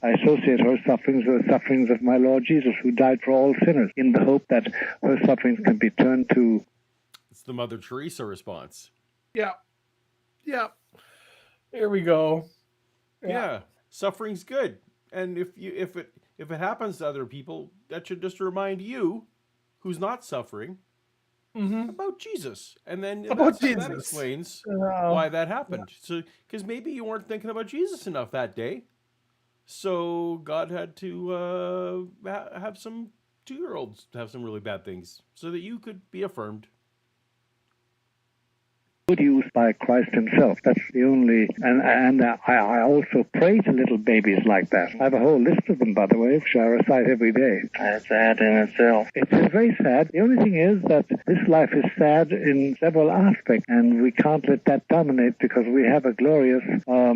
I associate her sufferings with the sufferings of my Lord Jesus, who died for all sinners, in the hope that her sufferings can be turned to... It's the Mother Teresa response. Yeah. There we go. Yeah. Suffering's good. And if it happens to other people, that should just remind you, who's not suffering, about Jesus. And then that explains why that happened. So, because maybe you weren't thinking about Jesus enough that day. So God had to have some 2-year-olds have some really bad things so that you could be affirmed. Used by Christ himself. That's the only, and I also pray to little babies like that. I have a whole list of them, by the way, which I recite every day. That's sad in itself. It's very sad. The only thing is that this life is sad in several aspects, and we can't let that dominate, because we have a glorious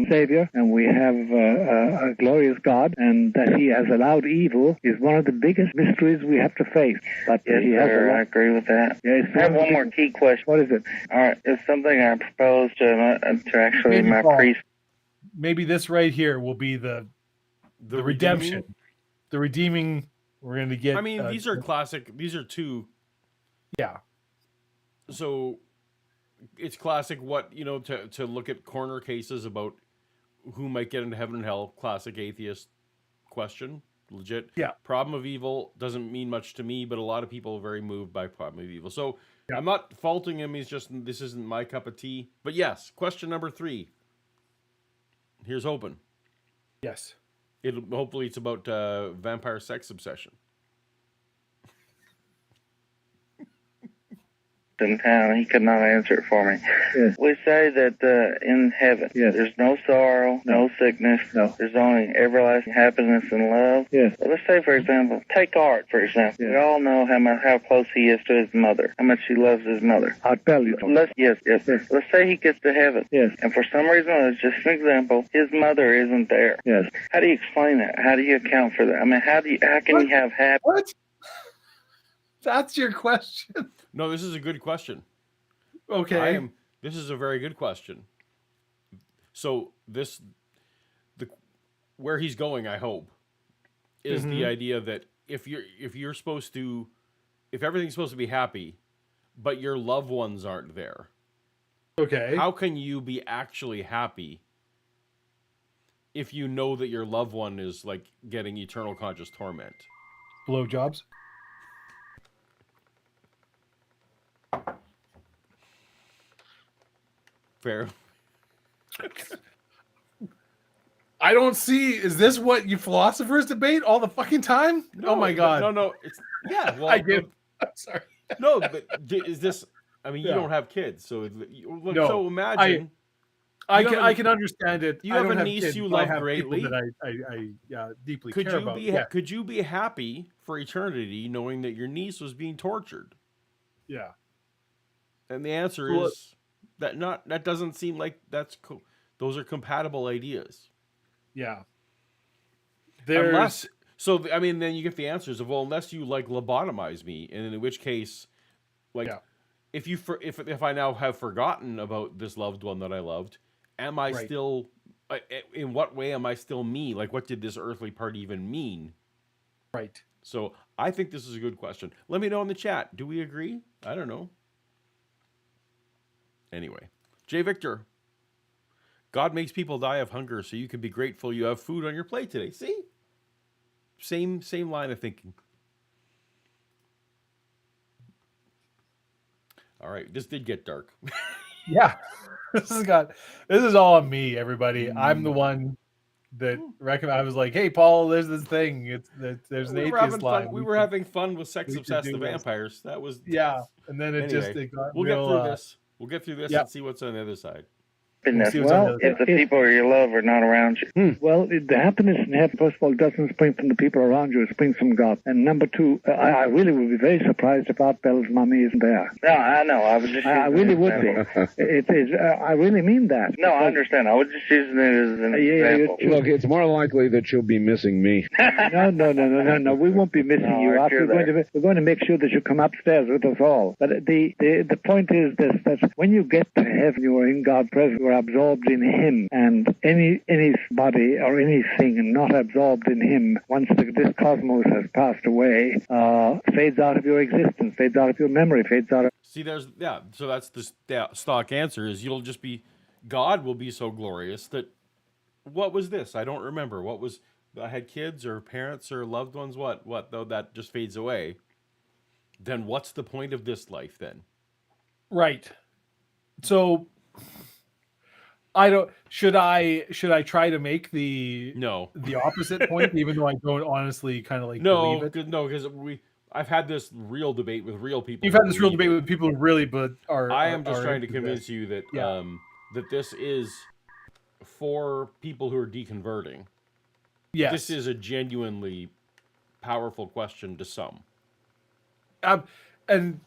Savior, and we have a glorious God, and that he has allowed evil is one of the biggest mysteries we have to face. But yes, sir, I agree with that. Yes, I have one more key question. What is it? All right, it's something I proposed to actually my priest. Maybe this right here will be the redemption, the redeeming. We're going to get. I mean, these are classic. These are two. Yeah. So it's classic. To look at corner cases about who might get into heaven and hell. Classic atheist question. Legit. Yeah. Problem of evil doesn't mean much to me, but a lot of people are very moved by problem of evil. So I'm not faulting him. He's just, this isn't my cup of tea. But yes, question number 3. Here's hoping. Yes. Hopefully it's about vampire sex obsession. In town, he could not answer it for me. Yes. We say that in heaven, there's no sorrow, no sickness, there's only everlasting happiness and love. Yes. Well, let's say, for example, take Art, for example. We all know how close he is to his mother, how much he loves his mother. I'll tell you. Yes. Let's say he gets to heaven. Yes. And for some reason, it's just an example, his mother isn't there. Yes. How do you explain that? How do you account for that? I mean, how can you have happiness? What? That's your question? No, this is a good question. Okay. This is a very good question. So where he's going, I hope, is the idea that if everything's supposed to be happy, but your loved ones aren't there. Okay. How can you be actually happy if you know that your loved one is like getting eternal conscious torment? Blowjobs. Fair. I don't see. Is this what you philosophers debate all the fucking time? No, oh my god. No. Well, I get. I'm sorry. No, but is this? I mean, you don't have kids, so No, so imagine. I can understand it. You have I don't a niece kids, you but I love have greatly. people that I deeply care about. Could you be happy for eternity knowing that your niece was being tortured? Yeah. And the answer is that doesn't seem like that's cool. Those are compatible ideas. Yeah. Then you get the answers of, well, unless you like lobotomize me, and in which case, like, if I now have forgotten about this loved one that I loved, am I Right. still, in what way am I still me? Like, what did this earthly part even mean? Right. So I think this is a good question. Let me know in the chat. Do we agree? I don't know. Anyway, J. Victor, God makes people die of hunger so you can be grateful you have food on your plate today. See? Same line of thinking. All right, this did get dark. Yeah. This is all on me, everybody. I'm the one that recommend. I was like, "Hey, Paul, there's this thing. There's an we were atheist having line. fun. We were having fun with sex we should obsessed do the this." vampires. That was And then anyway. it got We'll real. get through this. We'll get through this yeah. and see what's on the other side. Well, if the people you love are not around you. Well, the happiness in heaven, first of all, doesn't spring from the people around you. It springs from God. And number two, I really would be very surprised if Art Bell's mummy isn't there. No, I know. I was just. I really would be. It is. I really mean that. No, I understand. I was just using it as an example. Look, it's more likely that you'll be missing me. No. We won't be missing you. Art. We're going to make sure that you come upstairs with us all. But the point is this: that when you get to heaven, you are in God's presence. You are absorbed in Him, and anybody or anything not absorbed in Him, once this cosmos has passed away, fades out of your existence, fades out of your memory, fades out of... See, so that's the stock answer is you'll just be, God will be so glorious that, what was this? I don't remember. What was, I had kids or parents or loved ones, what, though that just fades away. Then what's the point of this life then? Right. So... should I try to make the opposite point, even though I don't honestly kind of like believe it? No, because I've had this real debate with real people. You've had this real debate with people who really, but I am just trying to convince you that that this is for people who are deconverting. Yes, this is a genuinely powerful question to some. And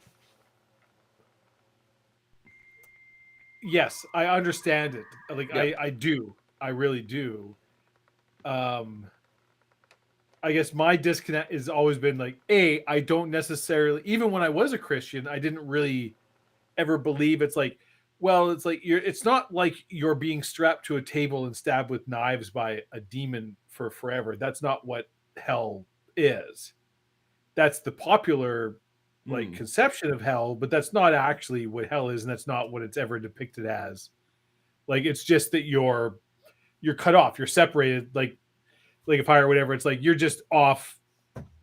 yes, I understand it. Like I do. I really do. I guess my disconnect has always been like, I don't necessarily, even when I was a Christian, I didn't really ever believe it's like, well, it's like it's not like you're being strapped to a table and stabbed with knives by a demon for forever. That's not what hell is. That's the popular conception of hell, but that's not actually what hell is, and that's not what it's ever depicted as. Like, it's just that you're cut off, you're separated, like a fire or whatever. It's like you're just off,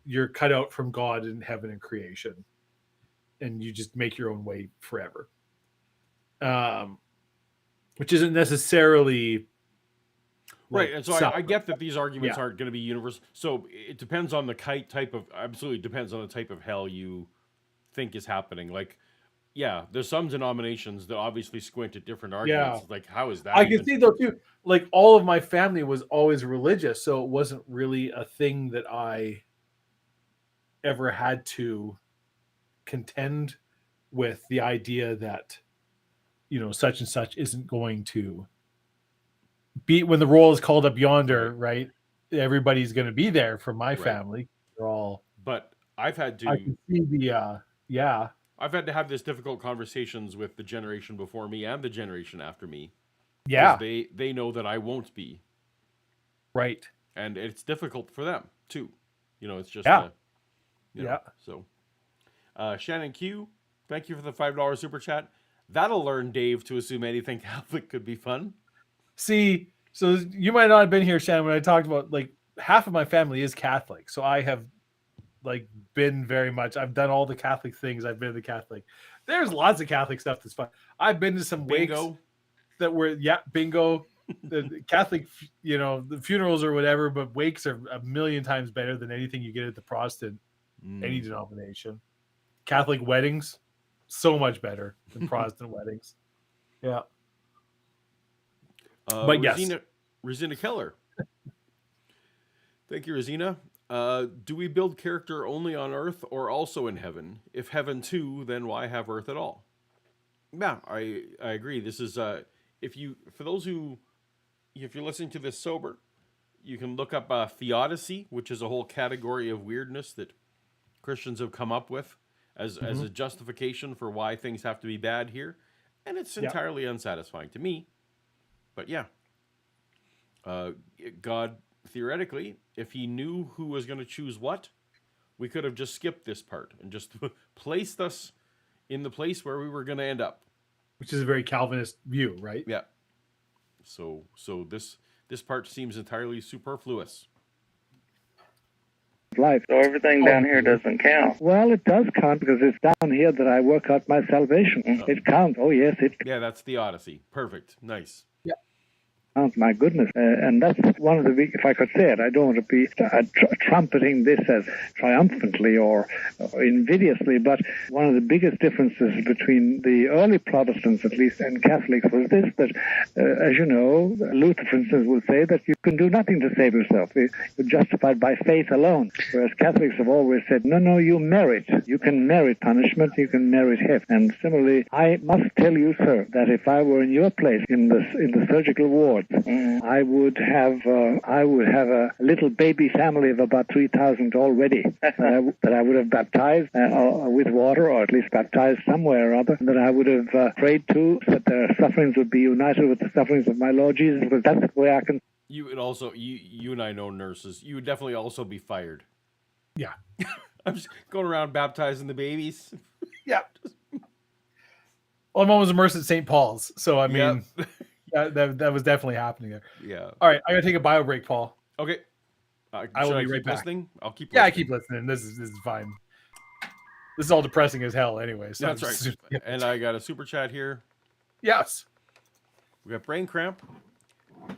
you're cut out from God and heaven and creation, and you just make your own way forever. Which isn't necessarily right. And so I get that these arguments aren't going to be universal. So it depends on the absolutely depends on the type of hell you think is happening. Like, there's some denominations that obviously squint at different arguments. It's like, how is that? I can see though too. Like, all of my family was always religious, so it wasn't really a thing that I ever had to contend with the idea that, such and such isn't going to be, when the roll is called up yonder, right? Everybody's going to be there for my family. They're all. But I've had to. I can see the I've had to have this difficult conversations with the generation before me and the generation after me. Yeah. They know that I won't be. Right. And it's difficult for them too. It's just So Shannon Q, thank you for the $5 super chat. That'll learn Dave to assume anything Catholic could be fun. See, so you might not have been here, Shannon, when I talked about, like, half of my family is Catholic. So I have been very much, I've done all the Catholic things. I've been to the Catholic. There's lots of Catholic stuff that's fun. I've been to some bingo wakes that were, bingo, the Catholic, the funerals or whatever, but wakes are a million times better than anything you get at the Protestant, any denomination. Catholic weddings, so much better than Protestant weddings. Yeah. But Rosina Keller. Thank you, Rosina. Do we build character only on Earth or also in heaven? If heaven too, then why have Earth at all? Yeah, I agree. This is if you're listening to this sober, you can look up theodicy, which is a whole category of weirdness that Christians have come up with as a justification for why things have to be bad here, and it's entirely unsatisfying to me. But yeah, God, theoretically, if he knew who was going to choose what, we could have just skipped this part and just placed us in the place where we were going to end up. Which is a very Calvinist view, right? Yeah. So this part seems entirely superfluous. Life. So everything down here doesn't count. Well, it does count because it's down here that I work out my salvation. It counts. Oh, yes, it Yeah, that's the Odyssey. Perfect. Nice. counts. My goodness. And that's one of the big, if I could say it, I don't want to be trumpeting this as triumphantly or invidiously, but one of the biggest differences between the early Protestants, at least, and Catholics was this, that, as you know, Luther, for instance, will say that you can do nothing to save yourself. You're justified by faith alone. Whereas Catholics have always said, no, you merit. You can merit punishment. You can merit heaven. And similarly, I must tell you, sir, that if I were in your place in the surgical ward, I would have a little baby family of about 3,000 already that I would have baptized with water, or at least baptized somewhere or other, that I would have prayed to, that their sufferings would be united with the sufferings of my Lord Jesus, because that's the way I can. You would also, you and I know nurses, you would definitely also be fired. Yeah. I'm just going around baptizing the babies. Yeah. Well, I'm always immersed at St. Paul's, so I mean, that was definitely happening there. Yeah. All right, I gotta take a bio break, Paul. Okay. I will be right back. Listening? I'll keep listening. listening. I keep listening. This is fine. This is all depressing as hell, anyway. So that's right. And I got a super chat here. Yes. We got brain cramp.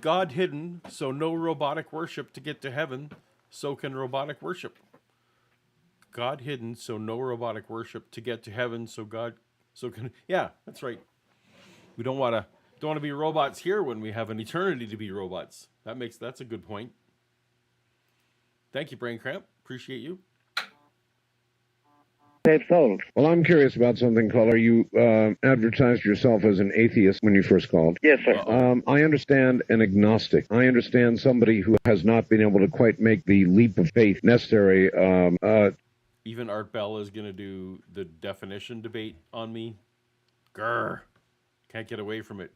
God hidden, so no robotic worship to get to heaven. So can robotic worship. God hidden, so no robotic worship to get to heaven. So can. Yeah, that's right. We don't want to be robots here when we have an eternity to be robots. That's a good point. Thank you, brain cramp. Appreciate you. Save souls. Well, I'm curious about something, caller. You advertised yourself as an atheist when you first called. Yes, sir. I understand an agnostic. I understand somebody who has not been able to quite make the leap of faith necessary. Even Art Bell is going to do the definition debate on me. Grr. Can't get away from it.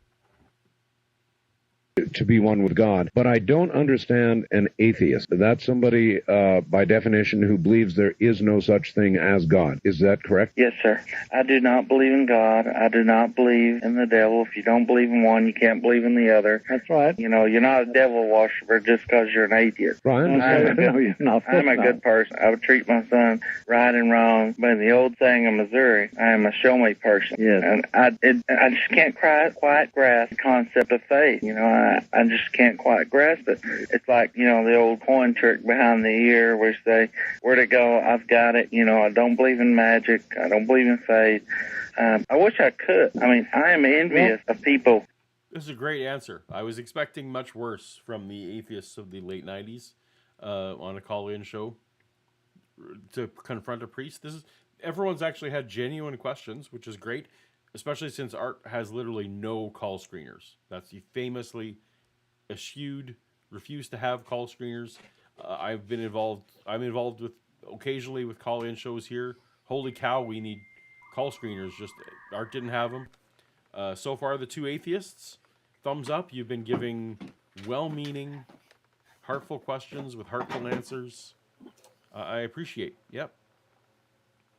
To be one with God. But I don't understand an atheist. That's somebody, by definition, who believes there is no such thing as God. Is that correct? Yes, sir. I do not believe in God. I do not believe in the devil. If you don't believe in one, you can't believe in the other. That's right. You know, you're not a devil worshiper just because you're an atheist. Right. I'm a good person. I would treat my son right and wrong. But in the old saying in Missouri, I am a show me person. Yes. And I just can't quite grasp the concept of faith. You know, I just can't quite grasp it. It's like, you know, the old coin trick behind the ear where you say, where'd it go? I've got it. You know, I don't believe in magic. I don't believe in faith. I wish I could. I mean, I am envious of people. This is a great answer. I was expecting much worse from the atheists of the late 90s on a call-in show to confront a priest. Everyone's actually had genuine questions, which is great, especially since Art has literally no call screeners. He famously eschewed, refused to have call screeners. I'm involved with occasionally with call-in shows here. Holy cow, we need call screeners. Just Art didn't have them. So far, the two atheists, thumbs up. You've been giving well-meaning, heartful questions with heartful answers. I appreciate. Yep.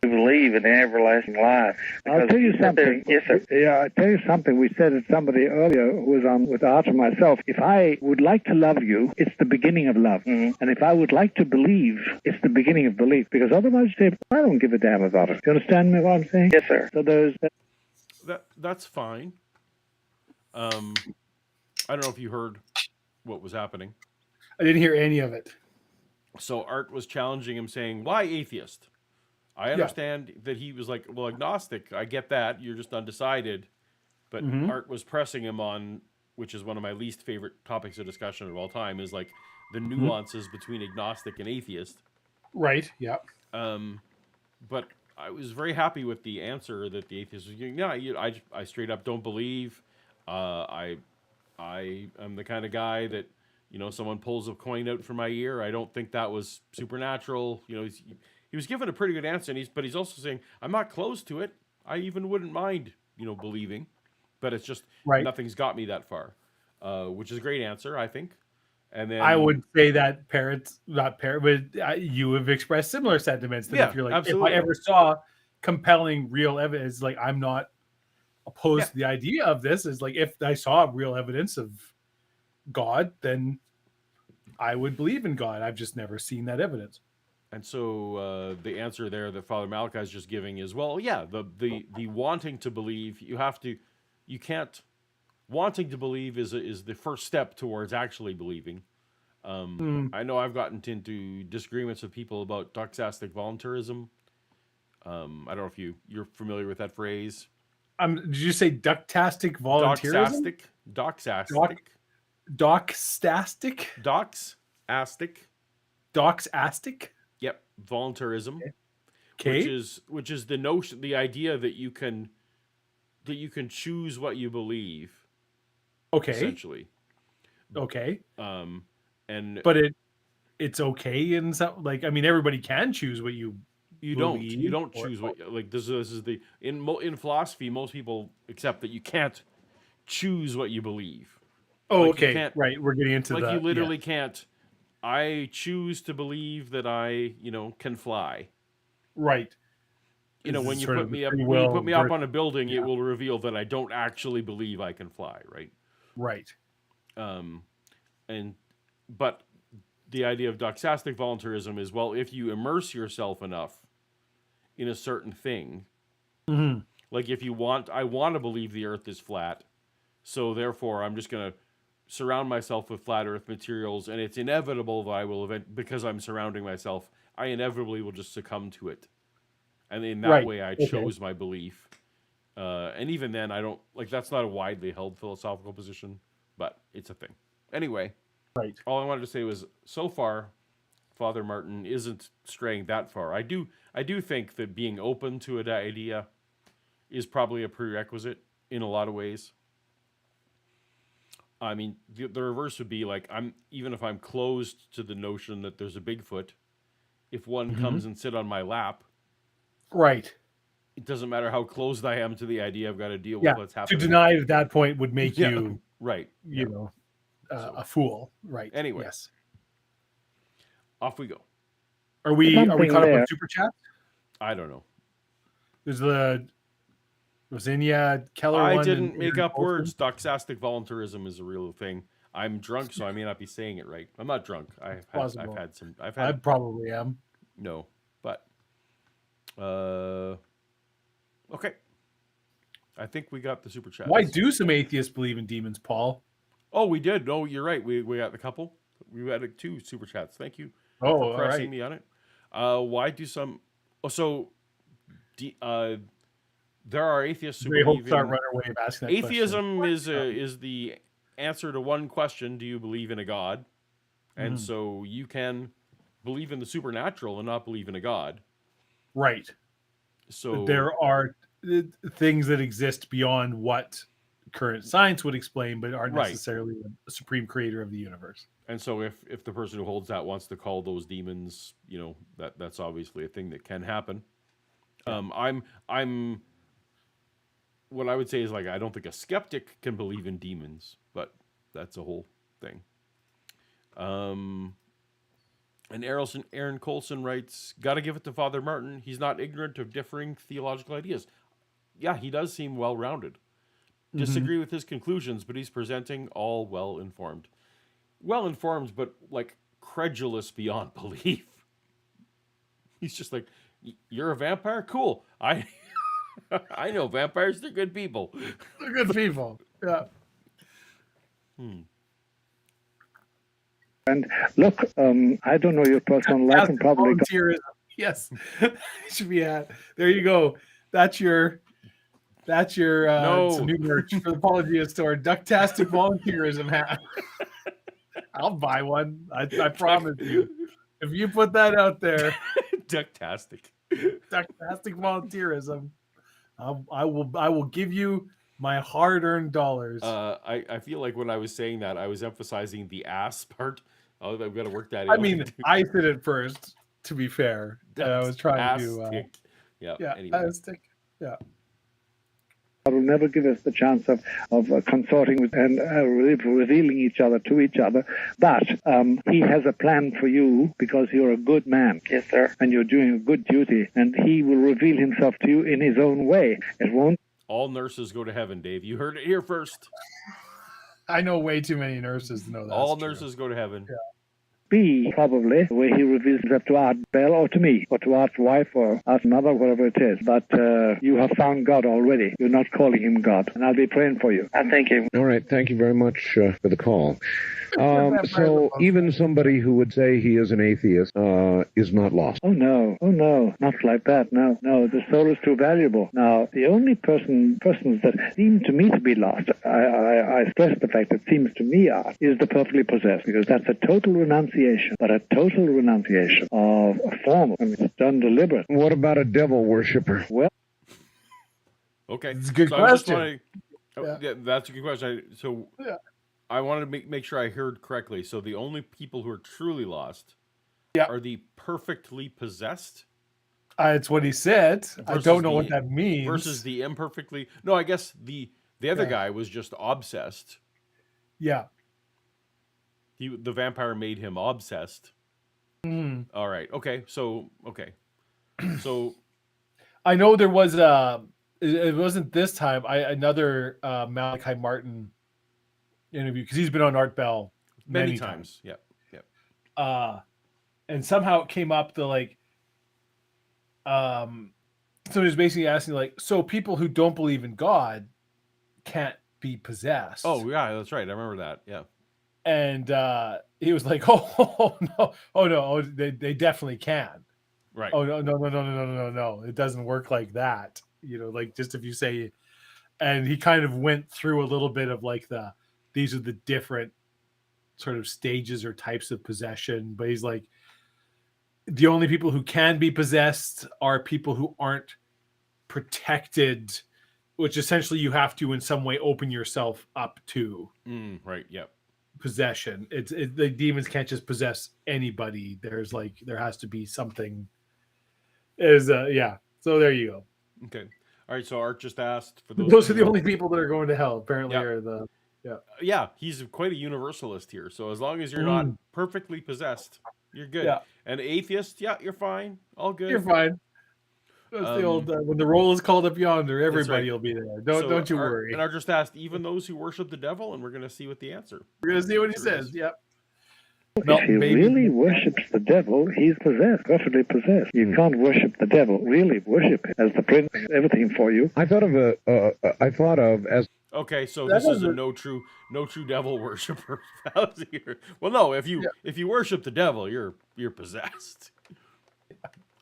Believe in everlasting life. I'll tell you something. Yes, sir. Yeah, I'll tell you something. We said it somebody earlier who was on with Art and myself. If I would like to love you, it's the beginning of love. Mm-hmm. And if I would like to believe, it's the beginning of belief. Because otherwise you say, I don't give a damn about it. Do you understand me what I'm saying? Yes, sir. So there's... That's fine. I don't know if you heard what was happening. I didn't hear any of it. So Art was challenging him, saying, why atheist? I understand that he was like, well, agnostic. I get that. You're just undecided. But Art was pressing him on, which is one of my least favorite topics of discussion of all time, is like the nuances between agnostic and atheist. Right. Yeah. But I was very happy with the answer that the atheist was giving. Yeah, I straight up don't believe. I am the kind of guy that, you know, someone pulls a coin out from my ear. I don't think that was supernatural. You know, he was given a pretty good answer, but he's also saying, I'm not close to it. I even wouldn't mind, you know, believing. But it's just, nothing's got me that far. which is a great answer, I think. And then I would say that but you have expressed similar sentiments. That if you're like, absolutely. if I ever saw compelling real evidence, like I'm not opposed to the idea of this. Is like if I saw real evidence of God, then I would believe in God. I've just never seen that evidence. And so the answer there that Father Malachi is just giving is, well, yeah, the wanting to believe, you can't. Wanting to believe is the first step towards actually believing. I know I've gotten into disagreements with people about doxastic voluntarism. I don't know if you're familiar with that phrase. Did you say ductastic volunteerism? Doxastic. Doxastic? Doxastic? Yep, voluntarism. Okay. Which is the notion, the idea that you can choose what you believe. Okay. Essentially. Okay. But it's okay in some, like, I mean, everybody can choose what you believe. You don't choose what, like, this is the in philosophy, most people accept that you can't choose what you believe. Oh, like, okay. Right. We're getting into you literally can't. I choose to believe that I, can fly. Right. When you put me up on a building, it will reveal that I don't actually believe I can fly, right? Right. But the idea of doxastic voluntarism is, well, if you immerse yourself enough in a certain thing, like if I want to believe the Earth is flat, so therefore I'm just going to surround myself with flat Earth materials, and it's inevitable that I will because I'm surrounding myself, I inevitably will just succumb to it. And in that way, I chose my belief. And even then, I don't, like, that's not a widely held philosophical position, but it's a thing. Anyway, all I wanted to say was, so far, Father Martin isn't straying that far. I do think that being open to an idea is probably a prerequisite in a lot of ways. I mean, the reverse would be like, even if I'm closed to the notion that there's a Bigfoot, if one comes and sit on my lap, right, it doesn't matter how closed I am to the idea. I've got to deal with what's happening. To deny at that point would make you right, a fool. Right. Anyway, yes. Off we go. Are we caught up with super chat? I don't know. There's the Rosinia Keller. I didn't make up words. Doxastic voluntarism is a real thing. I'm drunk, so I may not be saying it right. I'm not drunk. I probably am. No, but okay. I think we got the super chat. Why do some atheists believe in demons, Paul? Oh, we did. No, you're right. We got a couple. We had 2 super chats. Thank you for pressing me on it. Why do some? There are atheists who believe in atheism is the answer to one question: do you believe in a God? And so you can believe in the supernatural and not believe in a God. Right. So there are things that exist beyond what current science would explain, but aren't necessarily the supreme creator of the universe. And so if the person who holds that wants to call those demons, that's obviously a thing that can happen. I'm what I would say is, like, I don't think a skeptic can believe in demons, but that's a whole thing. And Aaron Colson writes, "Got to give it to Father Martin. He's not ignorant of differing theological ideas." Yeah, he does seem well-rounded. Disagree with his conclusions, but he's presenting all well-informed. Well-informed, but, like, credulous beyond belief. He's just like, you're a vampire? Cool. I know vampires. They're good people. They're good people. Yeah. And look, I don't know your personal life, and probably volunteerism. Yes, should be at. There you go. That's your some new merch for the Paulogia store. Ducktastic volunteerism hat. I'll buy one. I promise you. If you put that out there, Ducktastic volunteerism, I will give you my hard-earned dollars. I feel like when I was saying that, I was emphasizing the ass part. I've got to work that in. I mean, I said it first, to be fair. I was trying to do... yeah. Yeah, anyway. Yeah. God will never give us the chance of consorting with and revealing each other to each other. But he has a plan for you because you're a good man. Yes, sir. And you're doing a good duty. And he will reveal himself to you in his own way. It won't. All nurses go to heaven, Dave. You heard it here first. I know way too many nurses to know that. All nurses go to heaven. Yeah. Be probably the way he reveals himself to Art Bell or to me or to Art's wife or Art's mother, whatever it is. But you have found God already. You're not calling him God. And I'll be praying for you. I think it. All right. Thank you very much for the call. So even somebody who would say he is an atheist is not lost. Oh, no. Not like that. No. The soul is too valuable. Now, the only persons that seem to me to be lost, I stress the fact that seems to me are, is the perfectly possessed, because that's a total renunciation, but a total renunciation of a form. I mean, it's done deliberate. What about a devil worshiper? Well, okay. It's a good so question. Yeah, that's a good question. I wanted to make sure I heard correctly. So the only people who are truly lost are the perfectly possessed? It's what he said. I don't know what that means. Versus the imperfectly... No, I guess the other guy was just obsessed. Yeah. The vampire made him obsessed. Mm. All right. Okay. So I know there was it wasn't this time. Another Malachi Martin interview, because he's been on Art Bell many times. Yeah. And somehow it came up so he was basically asking, like, so people who don't believe in God can't be possessed. Oh yeah, that's right. I remember that. Yeah. And he was like, oh no, they definitely can. Right. Oh no, it doesn't work like that. Like, just if you say, and he kind of went through a little bit of like these are the different sort of stages or types of possession, but he's like, the only people who can be possessed are people who aren't protected, which essentially you have to in some way open yourself up to. Right. Yep. Possession. The demons can't just possess anybody. There has to be something. So there you go. Okay. All right. So Art just asked for those are the only people that are going to hell. Apparently, are the he's quite a universalist here. So as long as you're not perfectly possessed, you're good. Yeah. And atheist, you're fine. All good. You're fine. That's the old when the roll is called up yonder, everybody will be there. Don't you worry. And Art just asked, even those who worship the devil, and we're going to see what the answer. We're going to see what he says. Yep. If he really worships the devil, he's possessed, perfectly possessed. You can't worship the devil, really worship him as the prince, everything for you. I thought of as. Okay, so this is a no true devil worshiper fallacy here. Well, no, if you worship the devil, you're possessed.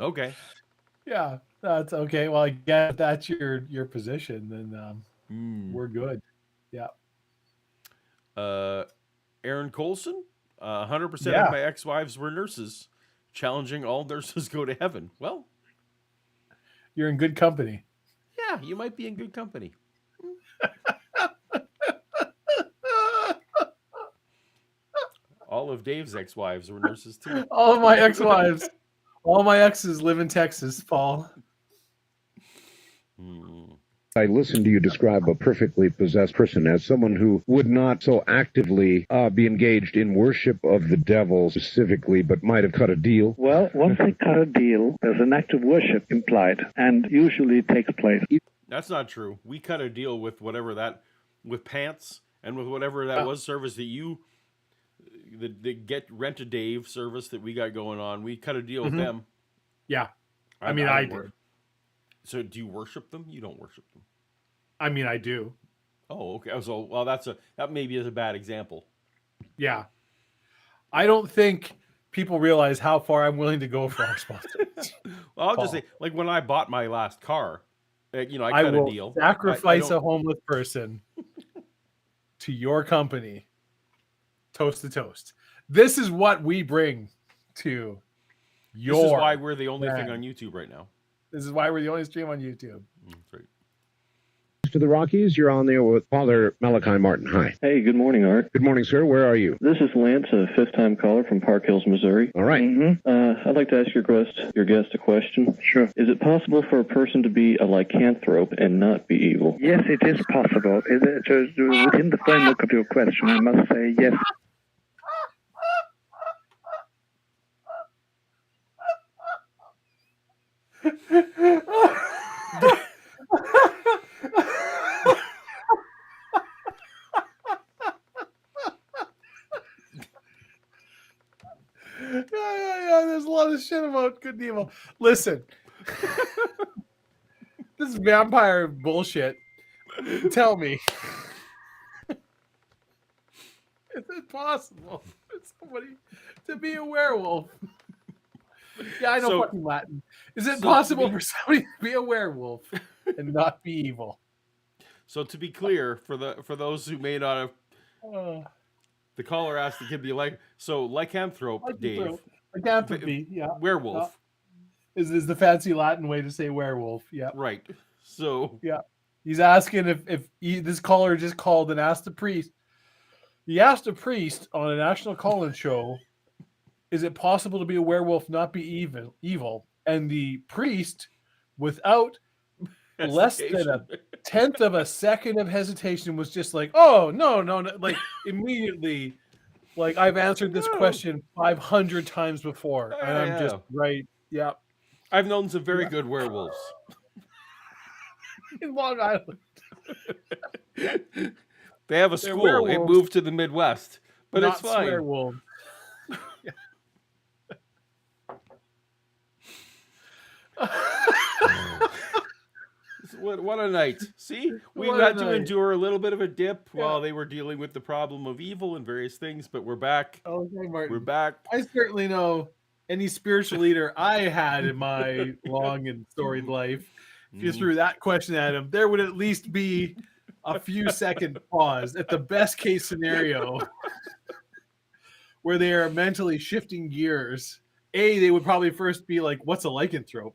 Okay. Yeah, that's okay. Well, I guess that's your position, then we're good. Yeah. Aaron Colson, 100% of my ex-wives were nurses. Challenging all nurses go to heaven. Well, you're in good company. Yeah, you might be in good company. All of Dave's ex-wives were nurses too. All of my ex-wives. All my exes live in Texas, Paul. I listened to you describe a perfectly possessed person as someone who would not so actively be engaged in worship of the devil specifically, but might have cut a deal. Well, once they cut a deal, there's an act of worship implied, and usually it takes place. That's not true. We cut a deal with with pants and with whatever that was service that the Get Rent a Dave service that we got going on. We cut a deal with them. Yeah. I did. So do you worship them? You don't worship them. I mean, I do. Oh, okay. So, well, that maybe is a bad example. Yeah. I don't think people realize how far I'm willing to go for our sponsors. Well, I'll just say, like when I bought my last car, I cut a deal. Sacrifice a homeless person to your company. Toast to toast. This is what we bring to your. This is why we're the only thing on YouTube right now. This is why we're the only stream on YouTube. That's right. to the Rockies. You're on there with Father Malachi Martin. Hi. Hey, good morning, Art. Good morning, sir. Where are you? This is Lance, a fifth-time caller from Park Hills, Missouri. All right. I'd like to ask your guest a question. Sure. Is it possible for a person to be a lycanthrope and not be evil? Yes, it is possible. Within the framework of your question, I must say yes. Yeah. There's a lot of shit about good and evil. Listen, this vampire bullshit. Tell me, is it possible for somebody to be a werewolf? Yeah, I know fucking Latin. Is it possible for somebody to be a werewolf and not be evil? So to be clear, for those who may not have, the caller asked the kid be lycanthrope, Dave. Lycanthropy, yeah. Werewolf. Is the fancy Latin way to say werewolf, yeah. Right. So. Yeah. He's asking if this caller just called and asked the priest. He asked a priest on a national call-in show, is it possible to be a werewolf, not be evil? And the priest, without less than a tenth of a second of hesitation, was just like, oh, no. Like, immediately, like, I've answered this question 500 times before. And I'm just right. Yeah. I've known some very good werewolves. In Long Island. They have a school. It moved to the Midwest. But not it's fine. Werewolves. What a night. See? We had to endure a little bit of a dip while they were dealing with the problem of evil and various things, but we're back. Okay, Martin. We're back. I certainly know any spiritual leader I had in my long and storied life. If you threw that question at him, there would at least be a few second pause at the best case scenario where they are mentally shifting gears. A, they would probably first be like, what's a lycanthrope?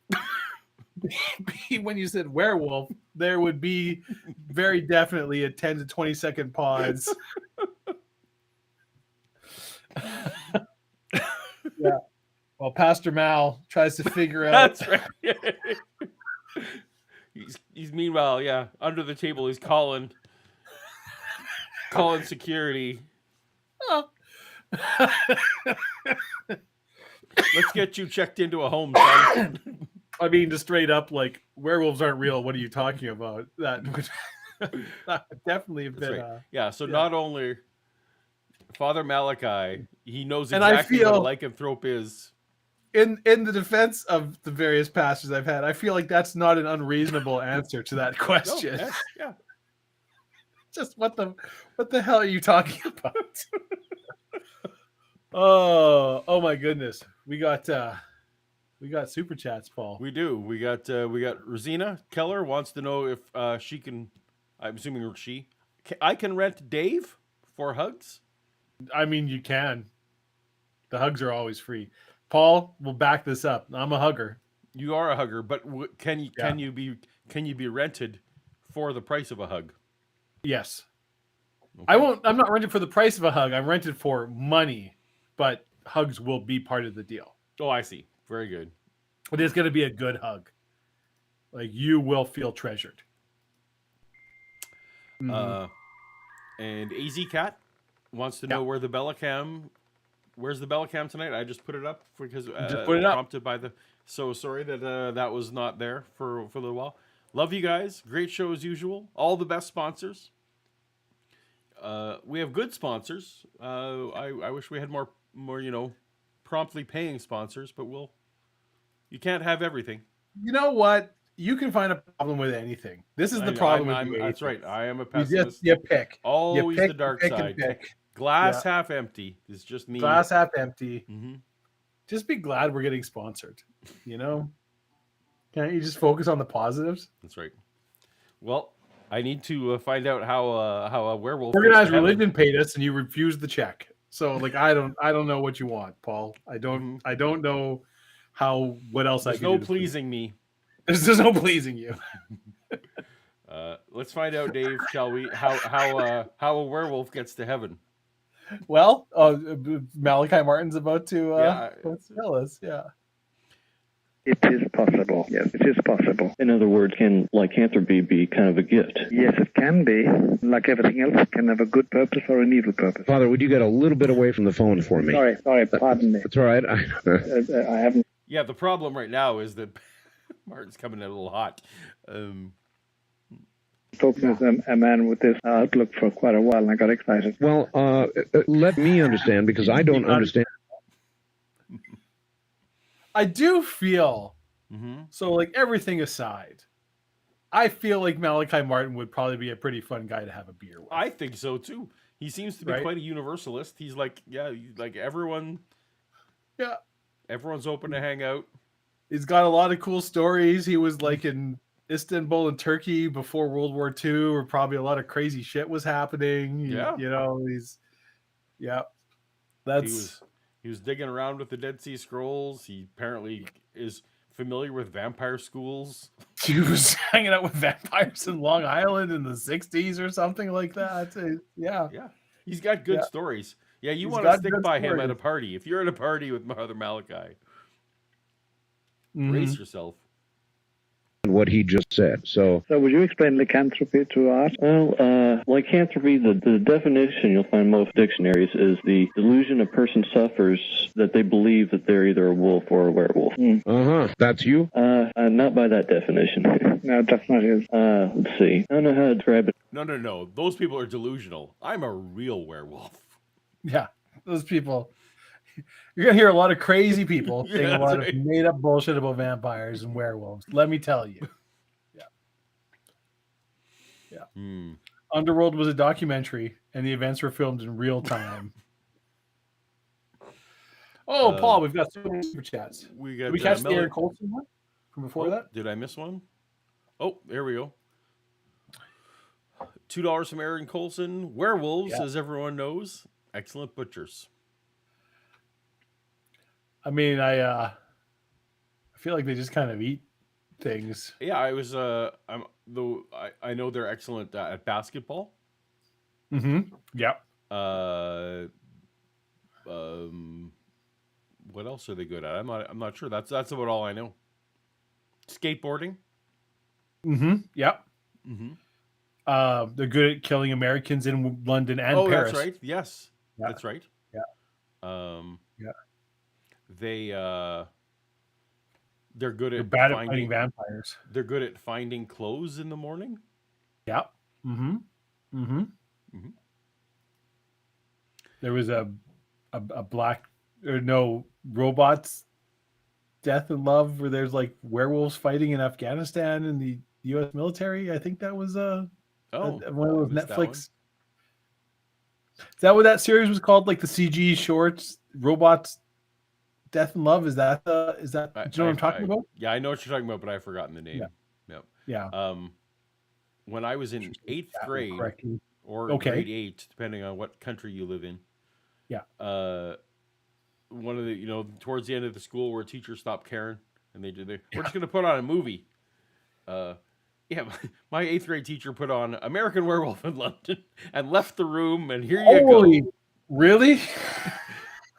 B, when you said werewolf, there would be very definitely a 10 to 20 second pause. Yeah. While Pastor Mal tries to figure out. That's right. He's meanwhile, under the table, he's calling security. Oh. Let's get you checked into a home, son. I mean, just straight up, like, werewolves aren't real. What are you talking about? That would definitely have been. Right. So not only Father Malachi, he knows exactly what a lycanthrope is. In the defense of the various pastors I've had, I feel like that's not an unreasonable answer to that question. No, yeah. Just what the hell are you talking about? Oh my goodness. We got super chats, Paul. We do. We got Rosina Keller wants to know if she can. I'm assuming I can rent Dave for hugs. I mean, you can. The hugs are always free. Paul will back this up. I'm a hugger. You are a hugger, but can you be rented for the price of a hug? Yes. Okay. I'm not rented for the price of a hug. I'm rented for money, but hugs will be part of the deal. Oh, I see. Very good. It is going to be a good hug. Like, you will feel treasured. And AZ Cat wants to know where's the Bellacam tonight? I just put it up because prompted by the. So sorry that that was not there for a little while. Love you guys. Great show as usual. All the best sponsors. We have good sponsors. I wish we had more promptly paying sponsors, but you can't have everything. You know what? You can find a problem with anything. This is the problem with you. That's right. I am a pessimist. You pick. Always pick, the dark pick side. Pick. Glass half empty. It's just me. Glass half empty. Mm-hmm. Just be glad we're getting sponsored. Can't you just focus on the positives? That's right. Well, I need to find out how a werewolf organized religion paid us, and you refused the check. So, I don't know what you want, Paul. I don't know what else There's I can do. There's no pleasing me. There's no pleasing you. Let's find out, Dave. Shall we? How a werewolf gets to heaven? Well, Malachi Martin's about to tell us. Yeah. It is possible. Yes, it is possible. In other words, can lycanthropy be kind of a gift? Yes, it can be. Like everything else, it can have a good purpose or an evil purpose. Father, would you get a little bit away from the phone for me? Sorry, pardon me. That's all right. I haven't. Yeah, the problem right now is that Martin's coming in a little hot. Talking to a man with this outlook for quite a while, and I got excited. Well, let me understand, because I don't understand. I do feel, so like everything aside, I feel like Malachi Martin would probably be a pretty fun guy to have a beer with. I think so too. He seems to be quite a universalist. He's like, like everyone. Yeah. Everyone's open to hang out. He's got a lot of cool stories. He was like in Istanbul and Turkey before World War II, where probably a lot of crazy shit was happening. He was digging around with the Dead Sea Scrolls. He apparently is familiar with vampire schools. He was hanging out with vampires in Long Island in the 60s or something like that. Yeah. He's got good stories. Yeah, you want to stick by him at a party. If you're at a party with Mother Malachi, brace yourself. What he just said. So would you explain lycanthropy to us? Well, lycanthropy, the definition you'll find in most dictionaries is the delusion a person suffers that they believe that they're either a wolf or a werewolf. That's you? Not by that definition. No, that's not his. Let's see. I don't know how to describe it. No. Those people are delusional. I'm a real werewolf. Yeah, those people. You're going to hear a lot of crazy people saying a lot of made-up bullshit about vampires and werewolves. Let me tell you. Yeah. Underworld was a documentary, and the events were filmed in real time. Paul, we've got so many super chats. Did we catch the Aaron Colson one from before that? Did I miss one? Oh, there we go. $2 from Aaron Colson. Werewolves, as everyone knows, excellent butchers. I mean, I feel like they just kind of eat things. Yeah, I was. I know they're excellent at basketball. Yep. What else are they good at? I'm not sure. That's about all I know. Skateboarding. Yep. They're good at killing Americans in London and Paris. That's right. Yes, that's right. Yeah. They're good at bad at fighting vampires. They're good at finding clothes in the morning. Yep. There was a robots Death and Love, where there's like werewolves fighting in Afghanistan in the U.S. military. I think that was one of those Netflix. Is that what that series was called? Like the CG shorts, robots, Death and Love. Is that? Do you know what I'm talking about? Yeah, I know what you're talking about, but I've forgotten the name. Yeah. When I was in 8th grade or grade 8, depending on what country you live in. Yeah. One of the towards the end of the school where teachers stopped caring and we're just going to put on a movie. My 8th grade teacher put on American Werewolf in London and left the room, and here you go. Really?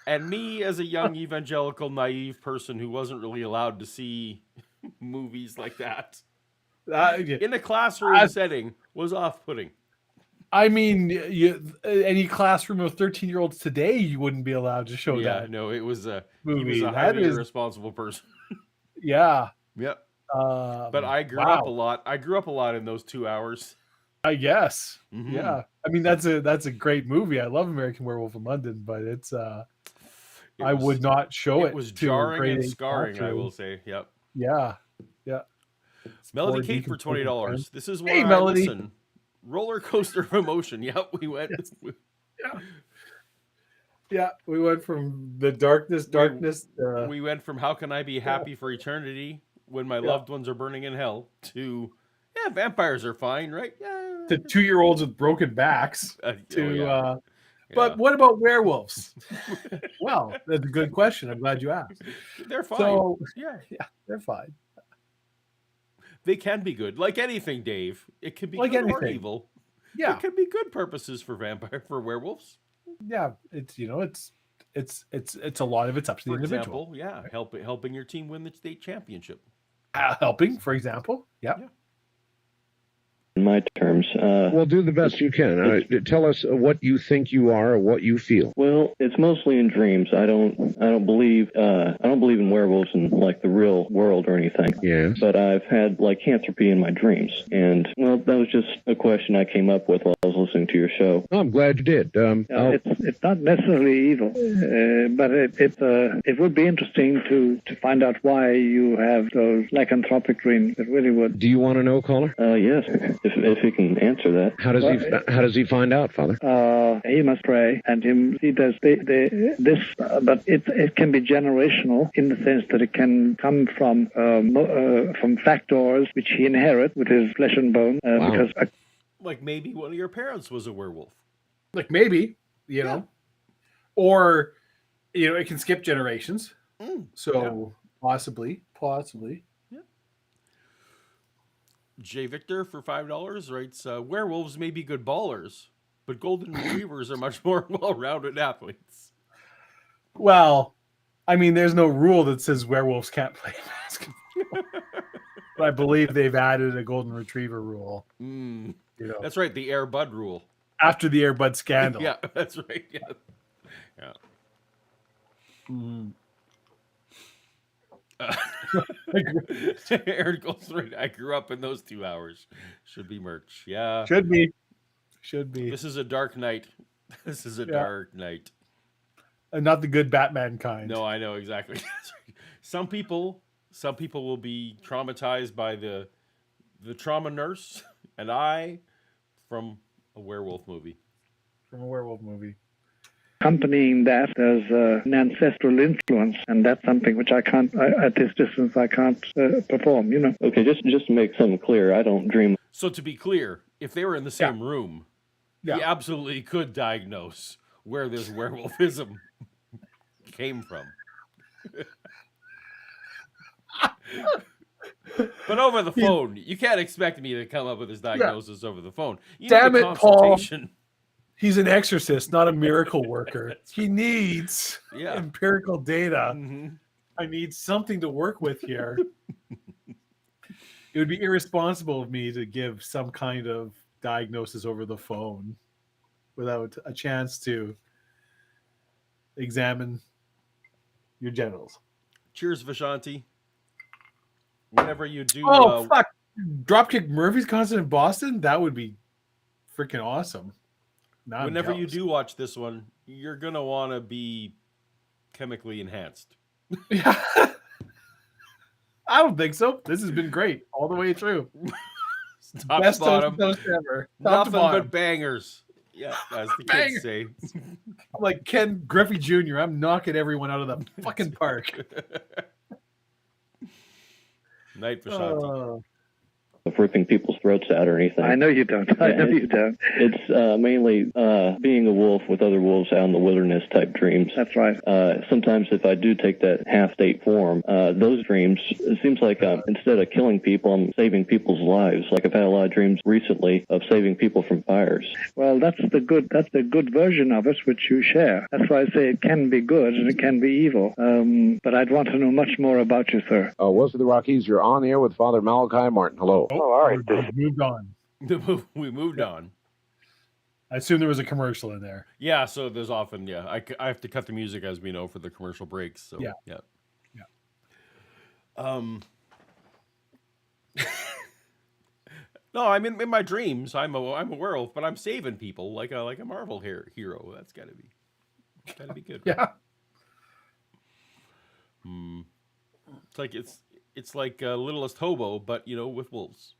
And me, as a young evangelical, naive person who wasn't really allowed to see movies like that, in a classroom setting, was off-putting. I mean, any classroom of 13-year-olds today, you wouldn't be allowed to show that. No, he was a highly irresponsible person. Yeah. Yep. But I grew up a lot. I grew up a lot in those 2 hours. I guess. Yeah. I mean, that's a great movie. I love American Werewolf in London, but I would not show it. It was jarring and scarring, I will say. Yep. Yeah. Melody Kate for $20. This is why I listen. Roller coaster of emotion. Yep, we went. Yeah, we went from the darkness. We went from how can I be happy for eternity when my loved ones are burning in hell to vampires are fine, right? Yeah. To 2-year-olds with broken backs. But what about werewolves? Well, that's a good question. I'm glad you asked. They're fine. So, yeah, they're fine. they can be good. Like anything, Dave. It can be Like good or anything. evil. Yeah. There can be good purposes for werewolves. Yeah, it's it's a lot of it's up to the For individual. example, helping your team win the state championship. Helping, for example. Yeah. In my terms, Well, do the best you can. Tell us what you think you are or what you feel. well, it's mostly in dreams. I don't believe in werewolves in like the real world or anything. Yes. But I've had lycanthropy in my dreams, and well, that was just a question I came up with while I was listening to your show. Oh, I'm glad you did. It's not necessarily evil, but it would be interesting to find out why you have those lycanthropic dreams. It really would. Do you want to know, caller? Yes, if he can answer that. How does he find out, Father? He must pray, and he does this, but it can be generational in the sense that it can come from factors which he inherits with his flesh and bone. Wow. Because Like maybe one of your parents was a werewolf. Like maybe, or it can skip generations. So possibly. J. Victor for $5 writes, werewolves may be good ballers, but golden retrievers are much more well-rounded athletes. Well, I mean, there's no rule that says werewolves can't play basketball. But I believe they've added a golden retriever rule. That's right, the Air Bud rule. After the Air Bud scandal. Yeah, that's right. Yeah. Aaron goes right. I grew up in those 2 hours. Should be merch. Yeah. Should be. This is a dark night. Dark night. And not the good Batman kind. No, I know exactly. Some people will be traumatized by the trauma nurse, and I from a werewolf movie. accompanying that, there's an ancestral influence, and that's something which I can't, at this distance, I can't perform, Okay, just to make something clear, I don't dream. So to be clear, if they were in the same room, he absolutely could diagnose where this werewolfism came from. But over the phone, you can't expect me to come up with his diagnosis over the phone. You Damn need a it, Paul. consultation. He's an exorcist, not a miracle worker. He needs empirical data. Mm-hmm. I need something to work with here. It would be irresponsible of me to give some kind of diagnosis over the phone without a chance to examine your genitals. Cheers, Vishanti. Whenever you do... fuck. Dropkick Murphy's concert in Boston? That would be freaking awesome. Now whenever you do watch this one, you're going to want to be chemically enhanced. Yeah. I don't think so. This has been great all the way through. Top Best to bottom. toast ever. Nothing but bangers. Yeah, as the kids say. I'm like Ken Griffey Jr. I'm knocking everyone out of the fucking park. Night, Vishanti. Of ripping people's throats out or anything. I know you don't. You don't. It's mainly being a wolf with other wolves out in the wilderness type dreams. That's right. Sometimes if I do take that half-state form, those dreams, it seems like instead of killing people, I'm saving people's lives. Like I've had a lot of dreams recently of saving people from fires. Well, that's the good version of it which you share. That's why I say it can be good and it can be evil. But I'd want to know much more about you, sir. West of the Rockies, you're on the air with Father Malachi Martin. Hello. Oh, all right. We moved on. We moved on. I assume there was a commercial in there. Yeah, so there's often, I have to cut the music, as we know, for the commercial breaks. So, yeah. No, I'm in my dreams. I'm a werewolf, but I'm saving people like a Marvel hero. That's gotta be good. Yeah. It's like Littlest Hobo, but with wolves.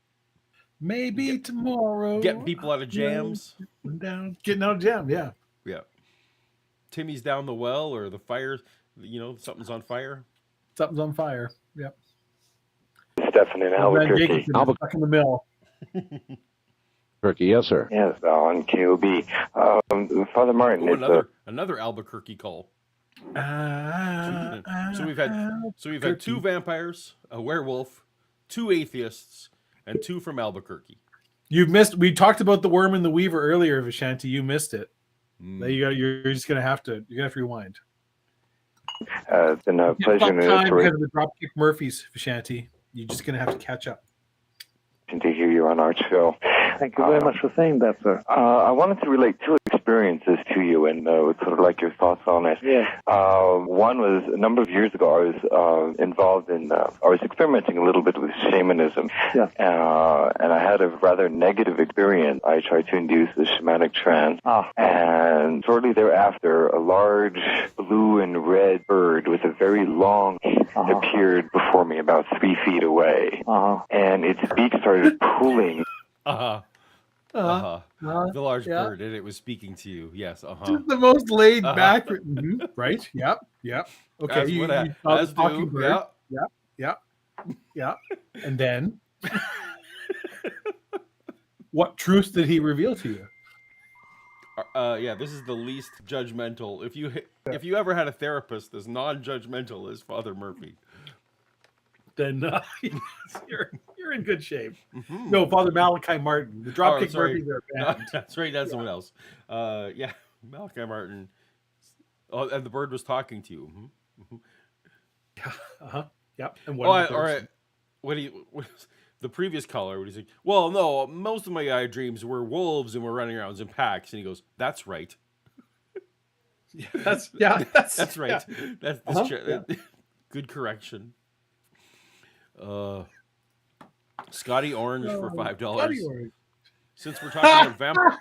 Maybe tomorrow. Getting people out of jams. Getting out of jam, yeah. Yeah. Timmy's down the well, or the fire. Something's on fire. Something's on fire. Yep. Stephanie in Albuquerque. Stuck in the mill. Turkey, yes, sir. Yes, on KOB. Father Martin. Another Albuquerque call. So we've had 2 vampires, a werewolf, 2 atheists, and 2 from Albuquerque. You've missed. We talked about the worm and the weaver earlier, Vishanti. You missed it. You're just gonna have to. You're gonna have to rewind. It's been a pleasure and Time inspiration because of the Dropkick Murphys, Vishanti. You're just gonna have to catch up. to hear you on our show. Thank you very much for saying that, sir. I wanted to relate 2 experiences to you and would sort of like your thoughts on it. Yes. One was a number of years ago. I was involved in, I was experimenting a little bit with shamanism. Yeah. And I had a rather negative experience. I tried to induce a shamanic trance. And shortly thereafter, a large blue and red bird with a very long appeared before me about 3 feet away. And its beak started pulling. The large bird, and it was speaking to you. Yes. Just the most laid back. Right. Yep. Okay. As You what saw the talking bird. Yeah. And then, what truth did he reveal to you? This is the least judgmental. If you ever had a therapist as non-judgmental as Father Murphy, then you're in good shape. No, Father Malachi Martin. The Dropkick Murphys are banned. No, that's right. That's someone else. Malachi Martin. Oh, and the bird was talking to you. Yep. And all right. The previous caller, what he's like, well, no, most of my dreams were wolves and we're running around in packs, and he goes, "That's right." That's right. Yeah. That's good correction. Scotty Orange for $5. Since we're talking about vampires,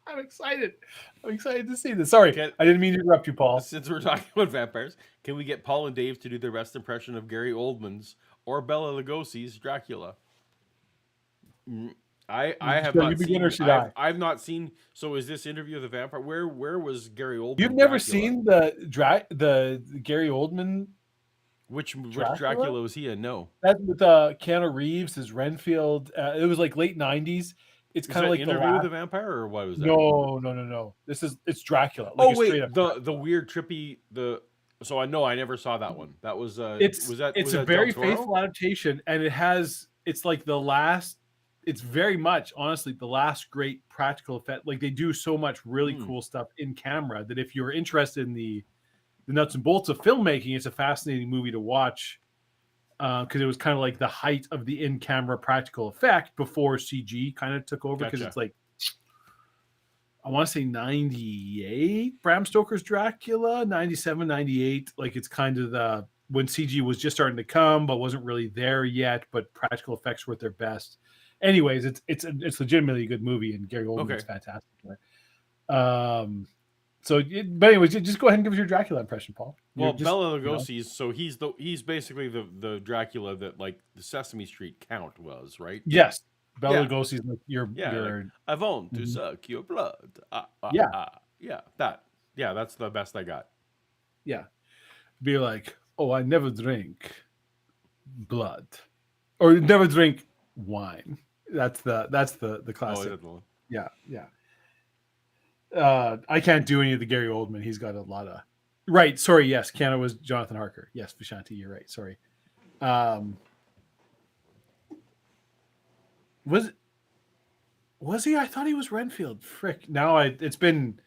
I'm excited. To see this. Sorry, I didn't mean to interrupt you, Paul. Since we're talking about vampires, can we get Paul and Dave to do their best impression of Gary Oldman's or Bela Lugosi's Dracula? I have not seen. I've not seen. So is this Interview of the Vampire? Where was Gary Oldman? You've never seen the Gary Oldman? Which Dracula was he in? No, that's with Keanu Reeves as Renfield. It was like late '90s. It's kind of like Interview with the Vampire, or what was that? No. It's Dracula. Like the weird trippy So I know I never saw that one. That was it's a very faithful adaptation, and it's like the last. It's very much, honestly, the last great practical effect. Like, they do so much really cool stuff in camera that if you're interested in the nuts and bolts of filmmaking, it's a fascinating movie to watch because it was kind of like the height of the in-camera practical effect before CG kind of took over. Because it's like, I want to say 98, Bram Stoker's Dracula, 97, 98. Like, it's kind of when CG was just starting to come, but wasn't really there yet, but practical effects were at their best. Anyways, it's legitimately a good movie, and Gary Oldman is fantastic. But anyways, just go ahead and give us your Dracula impression, Paul. Well, Bela Lugosi, so he's basically the Dracula that like the Sesame Street Count was, right? Yes, Bela Lugosi is like your. Like, I want to suck your blood. That's the best I got. Yeah, be like, oh, I never drink blood, or never drink wine. That's the classic. Oh, yeah. I can't do any of the Gary Oldman. He's got a lot of right. Sorry, yes, Keanu was Jonathan Harker. Yes, Vishanti, you're right. Sorry. Was he? I thought he was Renfield. Frick. Now it's been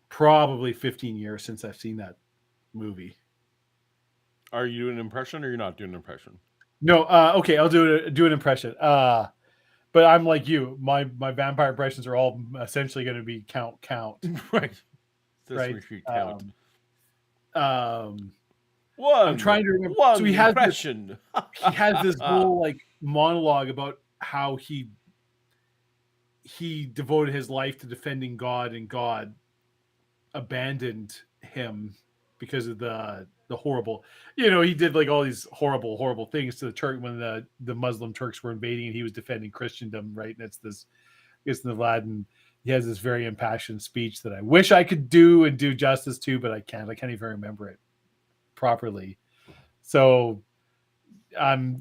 probably 15 years since I've seen that movie. Are you doing an impression, or you're not doing an impression? No. Okay, I'll do an impression. But I'm like you. My vampire impressions are all essentially going to be count. Right. Right. Count. I'm trying to remember. One so he has impression. He has this whole like monologue about how he devoted his life to defending God, and God abandoned him because of the horrible, he did like all these horrible things to the Turk when the Muslim Turks were invading, and he was defending Christendom, right? And it's the Aladdin. He has this very impassioned speech that I wish I could do justice to, but I can't even remember it properly. So I'm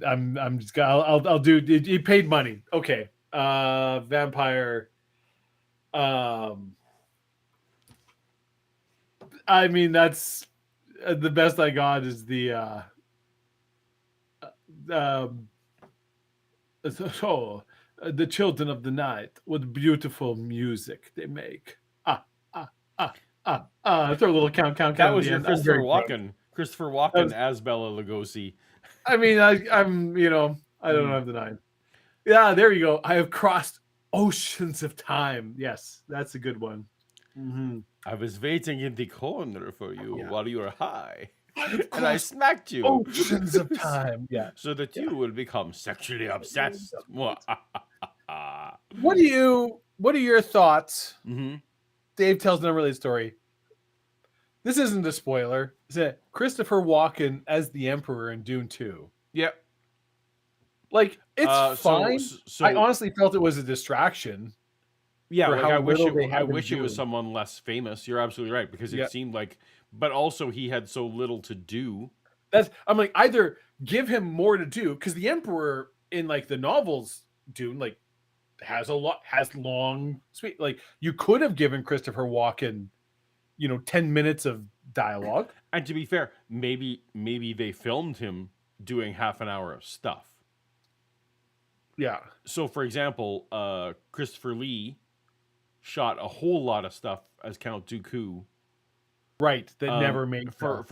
just I'll do. He paid money. Okay, vampire. I mean, that's. The best I got is the So, the children of the night, what beautiful music they make. Throw a little count. That was your end. Christopher Walken. Christopher Walken as Bela Lugosi. I mean, I'm I don't have the nine. Yeah, there you go. I have crossed oceans of time. Yes, that's a good one. Mm-hmm. I was waiting in the corner for you while you were high. And I crossed smacked you. Oceans of time. Yeah. So that you will become sexually obsessed. What are your thoughts? Mm-hmm. Dave tells an unrelated story. This isn't a spoiler. Is it Christopher Walken as the Emperor in Dune 2? Yep. Like, it's fine. So, I honestly felt it was a distraction. Yeah, like I wish it was someone less famous. You're absolutely right, because it seemed like, but also he had so little to do. I'm like, either give him more to do, because the Emperor in like the novels, Dune, like has long, sweet. Like, you could have given Christopher Walken, 10 minutes of dialogue. And to be fair, maybe they filmed him doing half an hour of stuff. Yeah. So, for example, Christopher Lee shot a whole lot of stuff as Count Dooku. Right, that never made for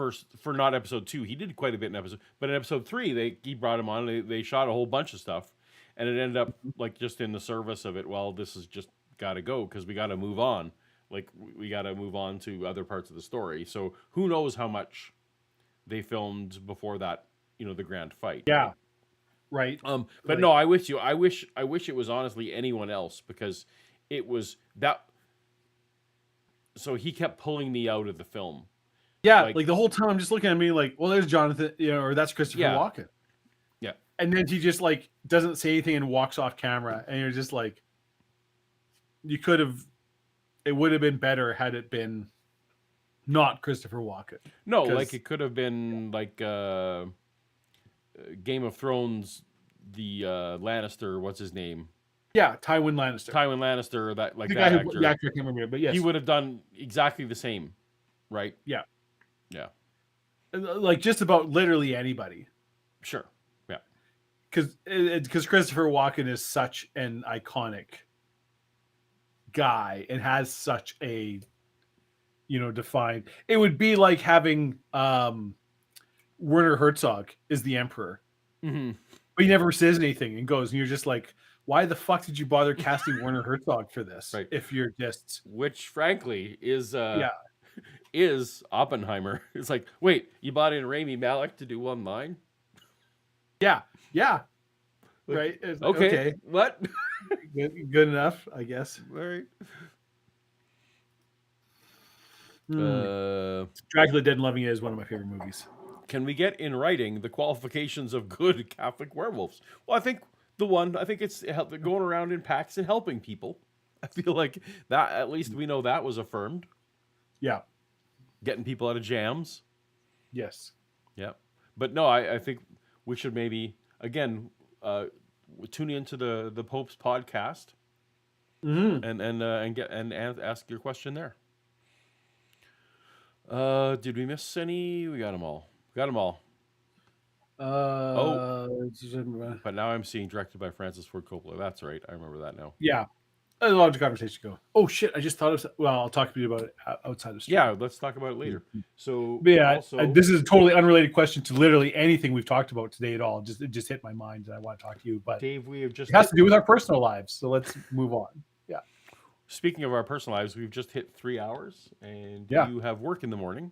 not episode 2. He did quite a bit in episode, but in episode 3, he brought him on. And they shot a whole bunch of stuff, and it ended up like just in the service of it. Well, this is just got to go because we got to move on. Like, we got to move on to other parts of the story. So who knows how much they filmed before that? The grand fight. Yeah. Right. But no, I wish it was honestly anyone else, because it was that. So he kept pulling me out of the film. Yeah, like the whole time I'm just looking at me like, well, there's Jonathan, or that's Christopher Walken. Yeah. And then he just like doesn't say anything and walks off camera, and you're just like, it would have been better had it been not Christopher Walken. No, like it could have been like Game of Thrones, the Lannister, what's his name? Yeah, Tywin Lannister. That the guy actor. The actor, I can't remember, but yes, he would have done exactly the same, right? Yeah, yeah, like just about literally anybody. Sure, yeah, because Christopher Walken is such an iconic guy and has such a defined. It would be like having Werner Herzog is the Emperor, but he never says anything and goes, and you're just like, why the fuck did you bother casting Werner Herzog for this? Right. If you're just, which frankly is is Oppenheimer. It's like, wait, you bought in Rami Malek to do one line? Yeah. Like, right. Okay. What? good enough, I guess. All right. Dracula Dead and Loving It is one of my favorite movies. Can we get in writing the qualifications of good Catholic werewolves? Well, I think it's going around in packs and helping people. I feel like that, at least we know that was affirmed. Yeah. Getting people out of jams. Yes. Yeah. But no, I think we should maybe, again, tune into the Pope's podcast and ask your question there. Did we miss any? We got them all. But now I'm seeing directed by Francis Ford Coppola. That's right. I remember that now. Yeah. A lot of conversation go. Oh shit! I just thought of. Well, I'll talk to you about it outside of stream. Yeah, let's talk about it later. So, but yeah, also, this is a totally unrelated question to literally anything we've talked about today at all. It just hit my mind, and I want to talk to you. But Dave, we have just it has to do with our personal lives. So let's move on. Yeah. Speaking of our personal lives, we've just hit 3 hours, and you have work in the morning.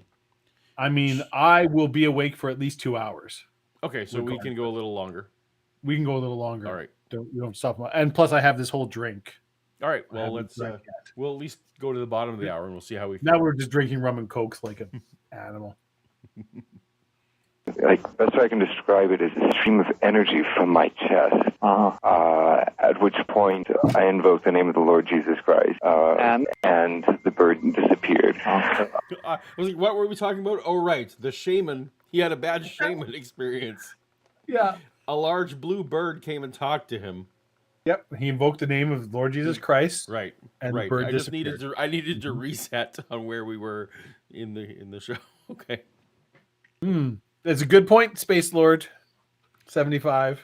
I mean, I will be awake for at least 2 hours. Okay, so we can go a little longer. We can go a little longer. All right. Don't stop. And plus, I have this whole drink. All right. Well, we'll at least go to the bottom of the hour, and we'll see how we feel. Now we're just drinking rum and cokes like an animal. Like, best way I can describe it is a stream of energy from my chest. At which point I invoked the name of the Lord Jesus Christ, and the bird disappeared. I was like, what were we talking about? Oh, right, the shaman. He had a bad shaman experience. Yeah. A large blue bird came and talked to him. Yep, he invoked the name of Lord Jesus Christ. Right, and right. The bird I just disappeared. needed to reset on where we were in the show. Okay. That's a good point, Space Lord. $75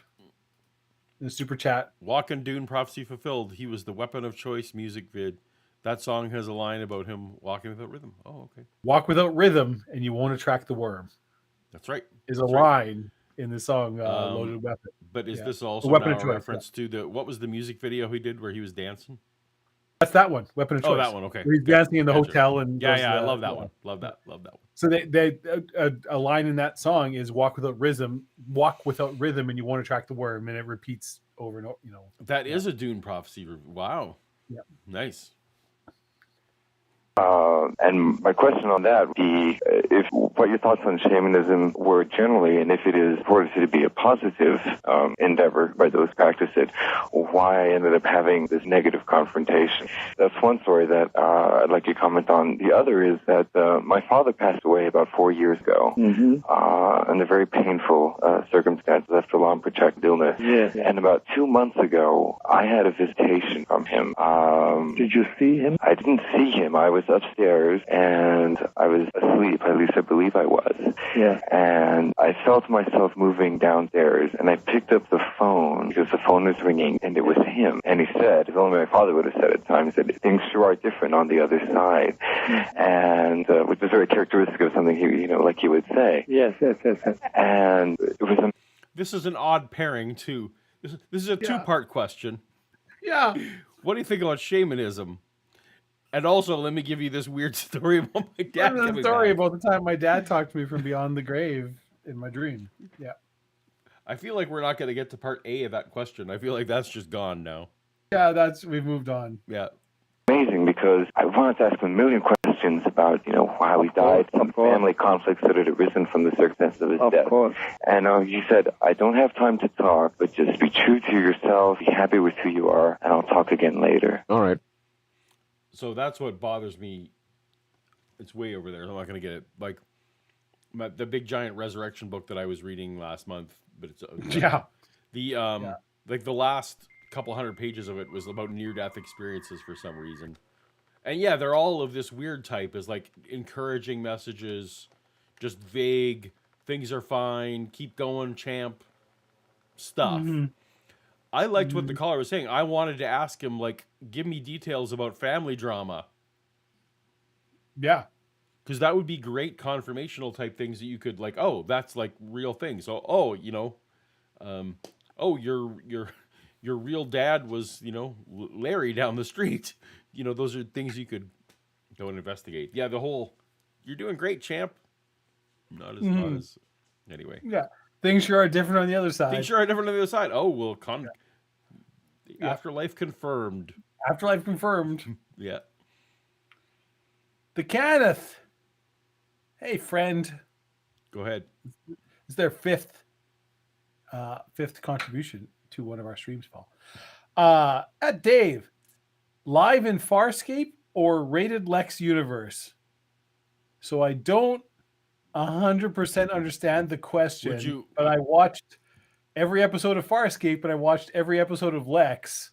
in the super chat. Walk and Dune prophecy fulfilled. He was the weapon of choice music vid. That song has a line about him walking without rhythm. Oh, okay. Walk without rhythm and you won't attract the worm. That's right. Is a line in the song Loaded Weapon. But is this also weapon now of a choice, reference to the what was the music video he did where he was dancing? That's that one, Weapon of Choice. Oh, that one. Okay. Where he's dancing in the hotel and I love that one. Love that one. So a line in that song is walk without rhythm, and you won't attract the worm, and it repeats over and over. That is a Dune prophecy. Wow. Yeah. Nice. And my question on that would be if what your thoughts on shamanism were generally, and if it is reported to be a positive endeavor by those who practice it, why I ended up having this negative confrontation. That's one story that I'd like you to comment on. The other is that my father passed away about 4 years ago under very painful circumstances after long protracted illness. Yes. And about 2 months ago, I had a visitation from him. Did you see him? I didn't see him. I was upstairs and I was asleep. At least I believe I was. Yeah. And I felt myself moving downstairs, and I picked up the phone because the phone was ringing, and it was him. And he said, if only my father would have said at times, that things sure are different on the other side, and which is very characteristic of something he, like he would say. Yes. And it was. This is an odd pairing too. This is a two-part question. Yeah. What do you think about shamanism? And also, let me give you this weird story about my dad. About the time my dad talked to me from beyond the grave in my dream. Yeah. I feel like we're not going to get to part A of that question. I feel like that's just gone now. Yeah, we've moved on. Yeah. Amazing, because I wanted to ask him a million questions about, how he died, some family conflicts that had arisen from the circumstances of his death. Course. And he said, I don't have time to talk, but just be true to yourself, be happy with who you are, and I'll talk again later. All right. So that's what bothers me. It's way over there. I'm not going to get it. Like the big giant resurrection book that I was reading last month, but it's like the last couple hundred pages of it was about near-death experiences for some reason. And yeah, they're all of this weird type, is like encouraging messages, just vague, things are fine, keep going, champ, stuff. Mm-hmm. I liked what the caller was saying. I wanted to ask him, like, give me details about family drama. Yeah. Because that would be great confirmational type things that you could, like, oh, that's like real things. So, your real dad was, Larry down the street. Those are things you could go and investigate. Yeah, the whole, you're doing great, champ. Not as, anyway. Yeah. Things sure are different on the other side. Things sure are different on the other side. Oh, well, afterlife confirmed. Afterlife confirmed. Yeah. The Kenneth. Hey, friend. Go ahead. It's their fifth contribution to one of our streams, Paul. At Dave, live in Farscape or rated Lex universe? So I don't 100% understand the question, but I watched every episode of Farscape and I watched every episode of Lex.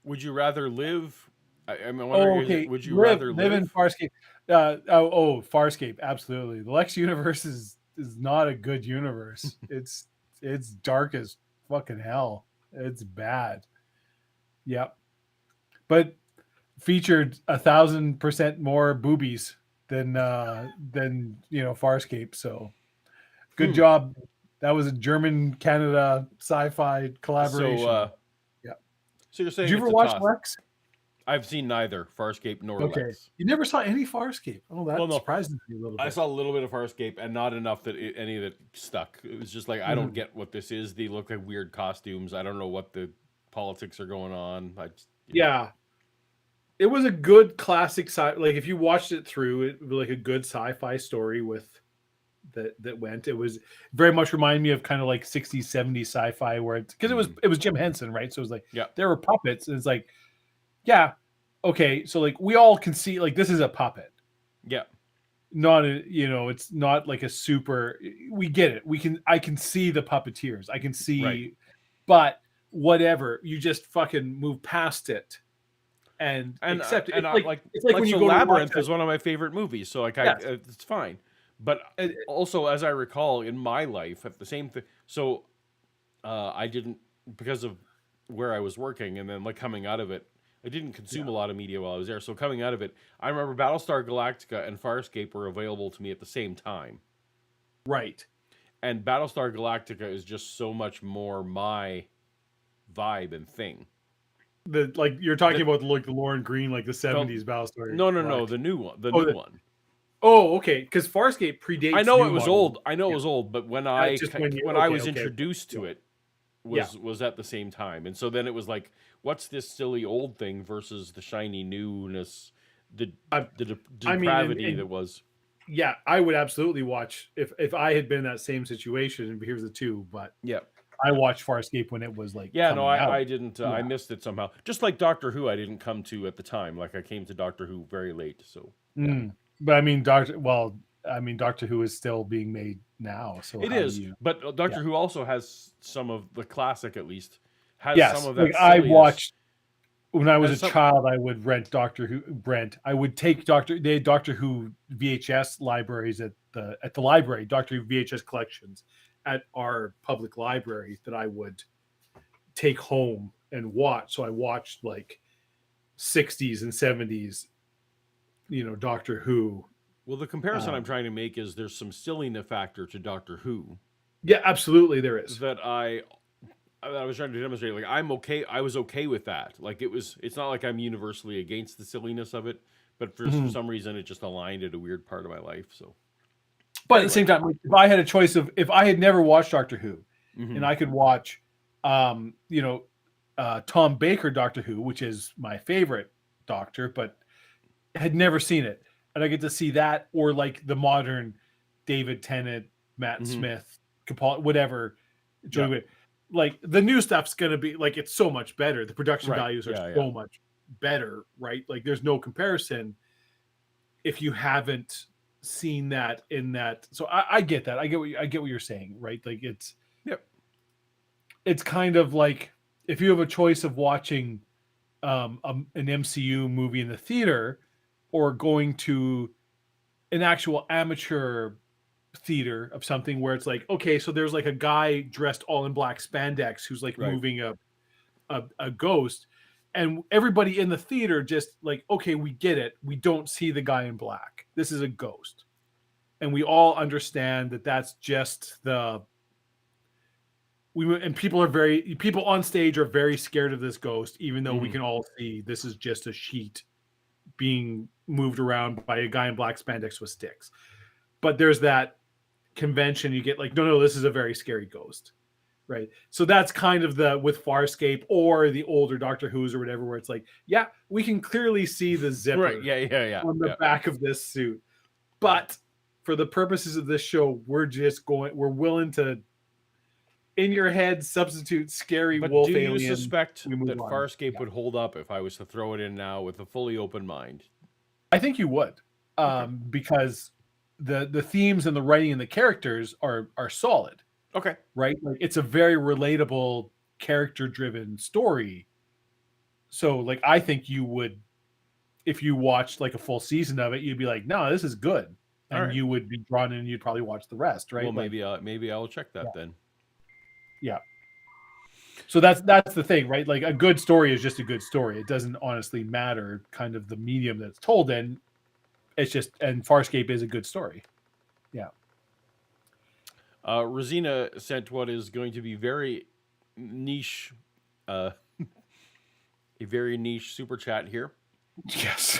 Would you rather live? I'm wondering, would you rather live in Farscape? Farscape, absolutely. The Lex universe is not a good universe. It's dark as fucking hell. It's bad. Yep. But featured 1,000% more boobies than Farscape. So good job. That was a German Canada sci-fi collaboration. So you're saying, did you ever watch Lex? I've seen neither Farscape nor Lex. You never saw any Farscape? Oh, that surprised me a little bit. I saw a little bit of Farscape and not enough that any of it stuck. It was just like, I don't get what this is. They look like weird costumes. I don't know what the politics are going on. It was a good classic like if you watched it through, it was like a good sci-fi story with that went. It was very much reminded me of kind of like 60s, 70s sci-fi where because it was Jim Henson, right? So it was like there were puppets, and it's like, yeah, okay, so like we all can see like this is a puppet. Yeah. Not it's not like a super, we get it. I can see the puppeteers. I can see but whatever, you just fucking move past it. And accept it. It's like when you go Labyrinth is one of my favorite movies, so like it's fine. But also, as I recall, in my life, at the same thing. So I didn't, because of where I was working, and then like coming out of it, I didn't consume a lot of media while I was there. So coming out of it, I remember Battlestar Galactica and Farscape were available to me at the same time. Right. And Battlestar Galactica is just so much more my vibe and thing. Like you're talking about like the Lauren Green, like the 70s Battlestar. No, the new one. The new one. Oh, okay. Because Farscape predates. I know new it was model. old. I know it was old, but when I I was introduced to it was at the same time, and so then it was like, what's this silly old thing versus the shiny newness, the depravity that was. Yeah, I would absolutely watch if I had been in that same situation. And here's the two, but yeah, I watched Farscape when it was like I didn't. I missed it somehow. Just like Doctor Who, I didn't come to at the time. Like I came to Doctor Who very late. So, but I mean, Doctor Who is still being made now. So it is. But Doctor Who also has some of the classic, at least has some of that. Like I watched when I was a child. I would rent Doctor Who. I would take they had Doctor Who VHS libraries at the library. Doctor Who VHS collections at our public library that I would take home and watch. So I watched like 60s and 70s, Doctor Who. Well, the comparison I'm trying to make is there's some silliness factor to Doctor Who. Yeah, absolutely there is. That I was trying to demonstrate. Like I'm okay. I was okay with that. Like it's not like I'm universally against the silliness of it, but for some reason it just aligned at a weird part of my life. So. But at the same time, if I had a choice of, if I had never watched Doctor Who, and I could watch, Tom Baker Doctor Who, which is my favorite Doctor, but had never seen it, and I get to see that, or like the modern David Tennant, Matt Smith, Capaldi, whatever, like the new stuff's gonna be like, it's so much better. The production values are so much better, right? Like there's no comparison if you haven't seen that in that. So I get that. I get what you're saying, right? Like it's kind of like if you have a choice of watching an MCU movie in the theater or going to an actual amateur theater of something where it's like, okay, so there's like a guy dressed all in black spandex who's like moving a ghost, and everybody in the theater just like, okay, we get it. We don't see the guy in black. This is a ghost. And we all understand that that's just people on stage are very scared of this ghost, even though we can all see this is just a sheet being moved around by a guy in black spandex with sticks. But there's that convention you get like, no, this is a very scary ghost. Right. So that's kind of with Farscape or the older Doctor Who's or whatever, where it's like, yeah, we can clearly see the zipper on the back of this suit. But for the purposes of this show, we're willing to, in your head, substitute scary wolf alien. Do you suspect that Farscape would hold up if I was to throw it in now with a fully open mind? I think you would, because the themes and the writing and the characters are solid. Okay. Right? Like it's a very relatable, character-driven story. So like I think you would, if you watched like a full season of it, you'd be like, no, this is good. And you would be drawn in and you'd probably watch the rest, right? Well, maybe I'll check that then. Yeah. So that's the thing, right? Like a good story is just a good story. It doesn't honestly matter kind of the medium that it's told in. It's just, and Farscape is a good story. Yeah. Rosina sent what is going to be very niche, a very niche super chat here. Yes.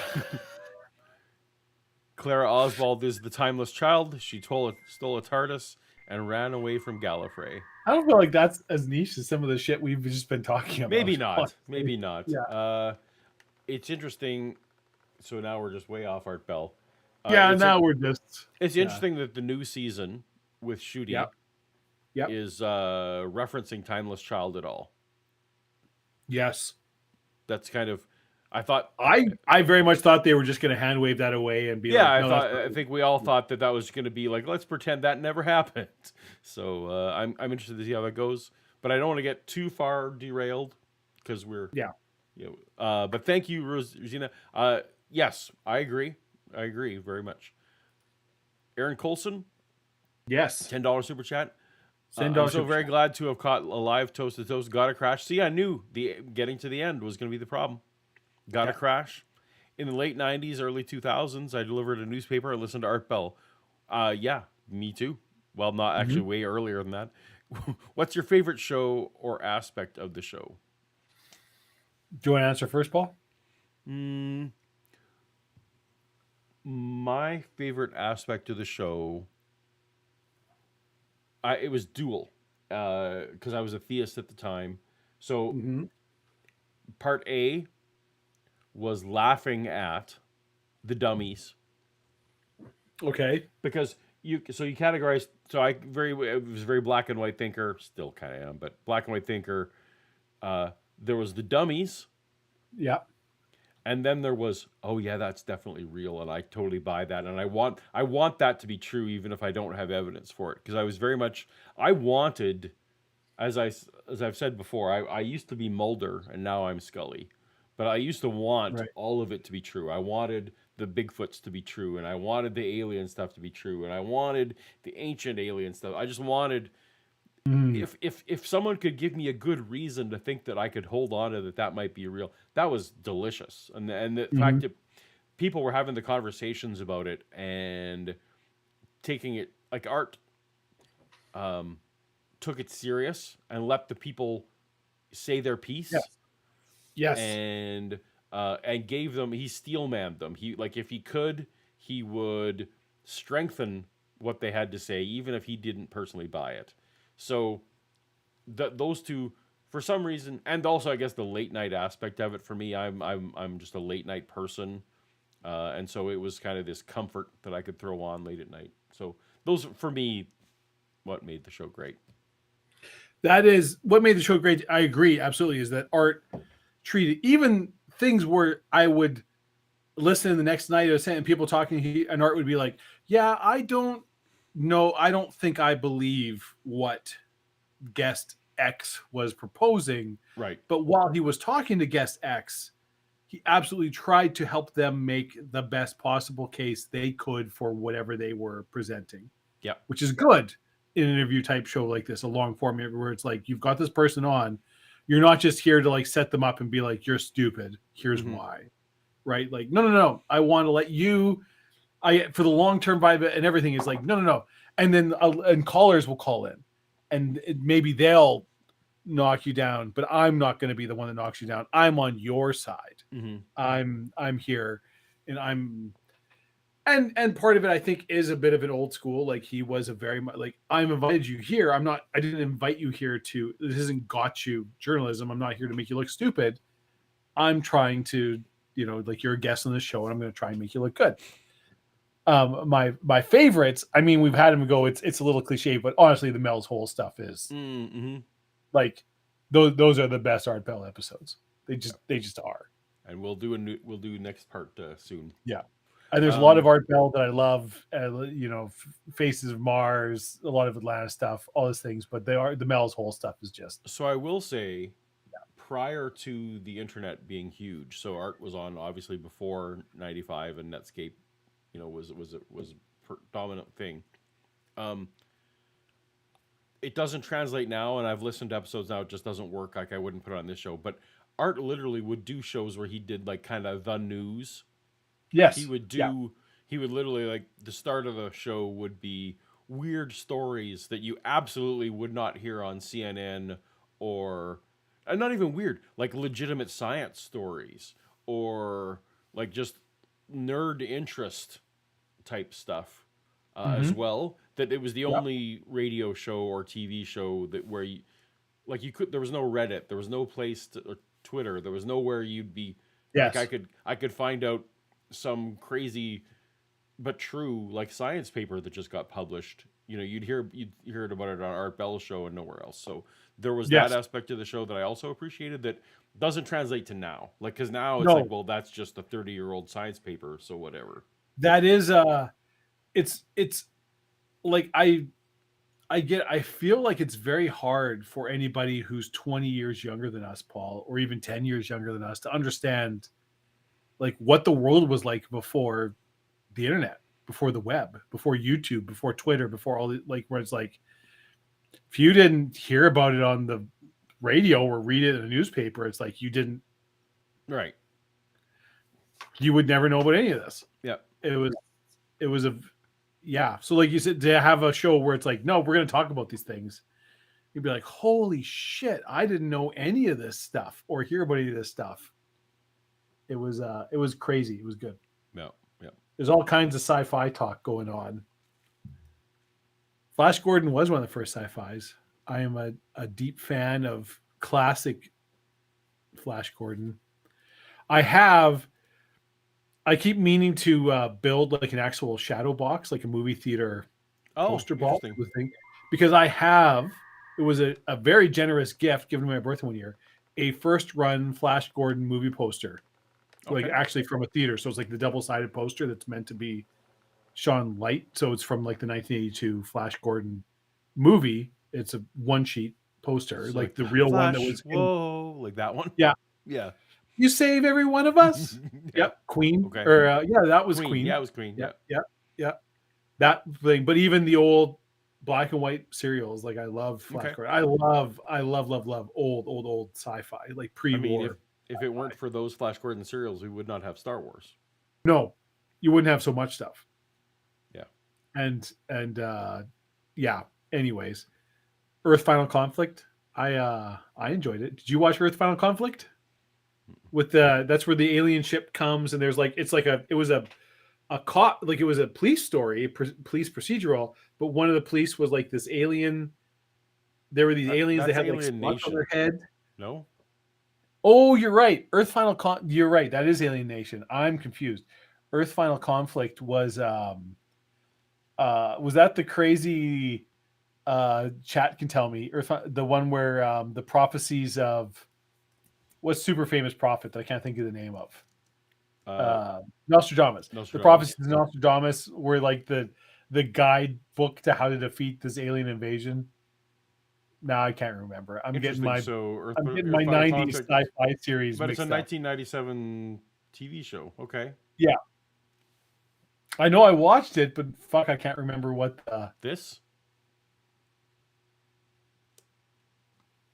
Clara Oswald is the timeless child. She stole a TARDIS and ran away from Gallifrey. I don't feel like that's as niche as some of the shit we've just been talking about. Maybe not. Maybe not. Yeah. It's interesting. So now we're just way off Art Bell. We're just. It's interesting that the new season with Shooty is referencing Timeless Child at all. Yes. That's kind of. I thought I very much thought they were just going to hand wave that away and be like, no, I think we all thought that was going to be like, let's pretend that never happened. So I'm interested to see how that goes, but I don't want to get too far derailed because we're but thank you, Rosina. Yes, I agree very much. Aaron Colson, yes, $10 super chat. Send I'm Dr. so very glad to have caught a live Toast to Toast. Gotta Crash. See, I knew getting to the end was going to be the problem. Gotta Crash. In the late 90s, early 2000s, I delivered a newspaper. I listened to Art Bell. Yeah, me too. Well, not actually, way earlier than that. What's your favorite show or aspect of the show? Do you want to answer first, Paul? My favorite aspect of the show, it was dual, because I was a theist at the time. So part A was laughing at the dummies. Okay. Because you categorize. So I was very black and white thinker. Still kind of am, but black and white thinker. There was the dummies. Yeah. And then there was, oh yeah, that's definitely real, and I totally buy that, and I want that to be true, even if I don't have evidence for it, because I was very much, I wanted, as I've said before, I used to be Mulder, and now I'm Scully, but I used to want all of it to be true. I wanted the Bigfoots to be true, and I wanted the alien stuff to be true, and I wanted the ancient alien stuff. I just wanted, if someone could give me a good reason to think that I could hold on to that might be real, that was delicious. And the fact that people were having the conversations about it and taking it, like Art took it serious and let the people say their piece. Yes. And gave them, he steel-manned them. He, like, if he could, he would strengthen what they had to say, even if he didn't personally buy it. So those two, for some reason, and also I guess the late night aspect of it for me, I'm just a late night person, and so it was kind of this comfort that I could throw on late at night. So those, for me, what made the show great. That is what made the show great. I agree, absolutely. Is that Art treated even things where I would listen the next night and people talking, and Art would be like, "Yeah, I don't think I believe what guest X was proposing." Right. But while he was talking to guest X, he absolutely tried to help them make the best possible case they could for whatever they were presenting. Yeah. Which is good in an interview type show like this, a long form where it's like, you've got this person on, you're not just here to like set them up and be like, "You're stupid, here's why." Right? Like, no. I want to let you, for the long-term vibe and everything is like, no. And then and callers will call in, and maybe they'll knock you down, but I'm not going to be the one that knocks you down. I'm on your side. I'm here, and and part of it I think is a bit of an old school. Like, he was a very much like, I'm invited you here. I didn't invite you here this isn't got you journalism. I'm not here to make you look stupid. I'm trying to, like, you're a guest on this show, and I'm going to try and make you look good. My favorites, I mean, we've had him go, it's a little cliche, but honestly, the Mel's Hole stuff is like, those are the best Art Bell episodes. They just are. And we'll do next part soon. Yeah. And there's a lot of Art Bell that I love, Faces of Mars, a lot of Atlanta stuff, all those things, but the Mel's Hole stuff is just. So I will say, prior to the internet being huge, so Art was on obviously before 95, and Netscape, was a dominant thing. It doesn't translate now, and I've listened to episodes now. It just doesn't work. Like, I wouldn't put it on this show, but Art literally would do shows where he did like kind of the news. Yes, he would do. He would literally, like, the start of the show would be weird stories that you absolutely would not hear on CNN, or not even weird, like legitimate science stories, or like just nerd interest type stuff as well. That it was the only radio show or TV show that where you could, there was no Reddit, there was no place or Twitter, there was nowhere you'd be. Yes. Like, I could find out some crazy but true, like, science paper that just got published. You'd hear it about it on Art Bell's show and nowhere else. So there was that aspect of the show that I also appreciated that doesn't translate to now. Like, because now it's like, well, that's just a 30-year-old science paper, so whatever. That is it's like, I feel like it's very hard for anybody who's 20 years younger than us, Paul, or even 10 years younger than us, to understand like what the world was like before the internet, before the web, before YouTube, before Twitter, before all the, like, where it's like, if you didn't hear about it on the radio or read it in a newspaper, it's like you didn't. Right. You would never know about any of this. Yeah. It was yeah. So like you said, to have a show where it's like, no, we're going to talk about these things. You'd be like, holy shit, I didn't know any of this stuff or hear about any of this stuff. It was crazy. It was good. Yeah. Yeah. There's all kinds of sci-fi talk going on. Flash Gordon was one of the first sci-fis. I am a deep fan of classic Flash Gordon. I keep meaning to build like an actual shadow box, like a movie theater poster box thing, because it was a very generous gift given to my birthday one year, a first run Flash Gordon movie poster, like actually from a theater. So it's like the double-sided poster that's meant to be shone light. So it's from like the 1982 Flash Gordon movie. It's a one sheet poster, so like the real one that was like that one. Yeah. Yeah. You save every one of us. Yep. Queen. Okay. Or that was Queen. Yeah, it was Queen. Yeah. That thing. But even the old black and white serials, like I love Flash Gordon. I love old sci-fi, like pre-war. I mean, if it weren't for those Flash Gordon serials, we would not have Star Wars. No, you wouldn't have so much stuff. Yeah. And yeah. Anyways, Earth Final Conflict. I enjoyed it. Did you watch Earth Final Conflict? With that's where the alien ship comes and there's like it was a police story, police procedural, but one of the police was like this alien. There were these aliens that had like spots on their head. No. Oh, you're right. You're right. That is Alien Nation. I'm confused. Earth Final Conflict was that the crazy chat can tell me the one where the prophecies of what's super famous prophet that I can't think of the name of. Nostradamus. The prophecies of Nostradamus were like the guidebook to how to defeat this alien invasion. Now I can't remember. I'm getting my Earth 90s sci-fi series. But it's a 1997 TV show. Okay. Yeah. I know I watched it, but fuck, I can't remember what this.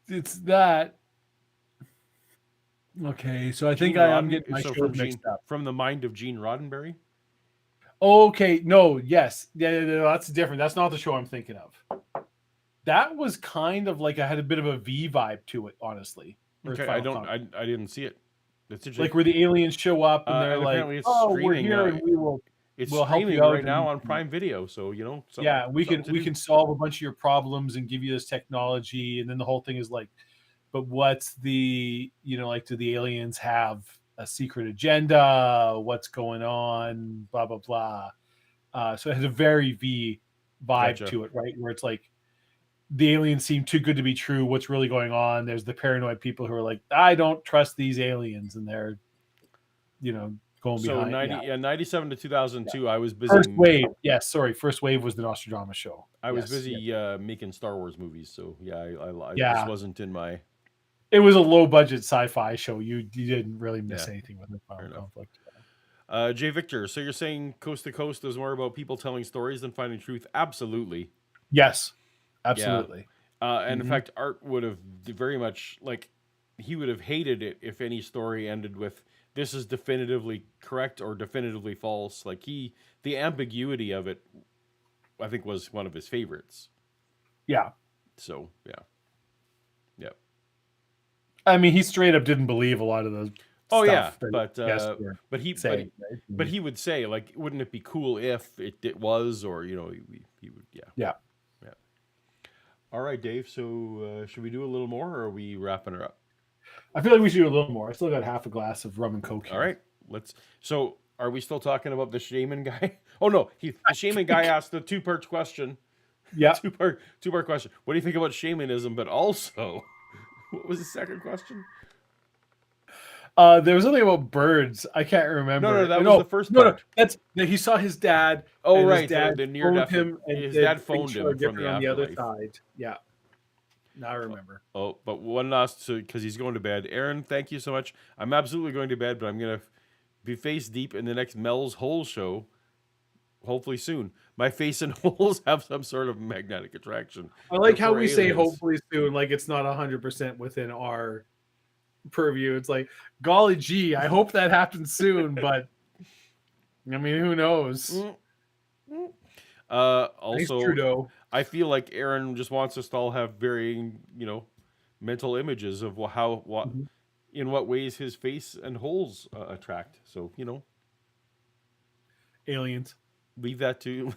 It's that. Okay, so I think I'm getting my shows mixed up. From the mind of Gene Roddenberry? Okay, no, yes. Yeah, that's different. That's not the show I'm thinking of. That was kind of like I had a bit of a V vibe to it, honestly. Okay, I didn't see it. It's like where the aliens show up and they're like, "Oh, we're here and we'll help you out right now on Prime Video." So yeah, we can solve a bunch of your problems and give you this technology, and then the whole thing is like, but what's the like, do the aliens have a secret agenda? What's going on? Blah blah blah. So it has a very V vibe to it, right? Where it's like the aliens seem too good to be true. What's really going on? There's the paranoid people who are like, I don't trust these aliens, and they're going behind. So 97 to 2002, I was busy. First Wave, yes, sorry. First Wave was the Nostradamus show. I was busy making Star Wars movies, so I just wasn't in my. It was a low budget sci-fi show. You didn't really miss anything with it. Conflict. Jay Victor, so you're saying Coast to Coast is more about people telling stories than finding truth? Absolutely. Yes, absolutely. Yeah. And in fact, Art would have very much he would have hated it if any story ended with this is definitively correct or definitively false. Like the ambiguity of it, I think, was one of his favorites. Yeah. So yeah. I mean, he straight up didn't believe a lot of those. Oh yeah, but he would say, like, wouldn't it be cool if it was, or he would, yeah. All right, Dave. So should we do a little more, or are we wrapping her up? I feel like we should do a little more. I still got half a glass of rum and coke here. All right, let's. So are we still talking about the shaman guy? Oh no, the shaman guy asked a two-part question. Yeah, two-part question. What do you think about shamanism? But also. What was the second question? There was something about birds. I can't remember. No, that was the first part. No, he saw his dad. Oh, right. His dad the near death. His dad phoned him from on the other side. Yeah. Now I remember. Oh, but one last, because he's going to bed. Aaron, thank you so much. I'm absolutely going to bed, but I'm going to be face deep in the next Mel's Hole show. hopefully soon. My face and holes have some sort of magnetic attraction. I like how for we say aliens. hopefully soon, like it's not 100% within our purview. It's like, golly gee, I hope that happens soon, but I mean, who knows? Also, Trudeau. I feel like Aaron just wants us to all have varying, mental images of in what ways his face and holes attract. So, aliens. Leave that to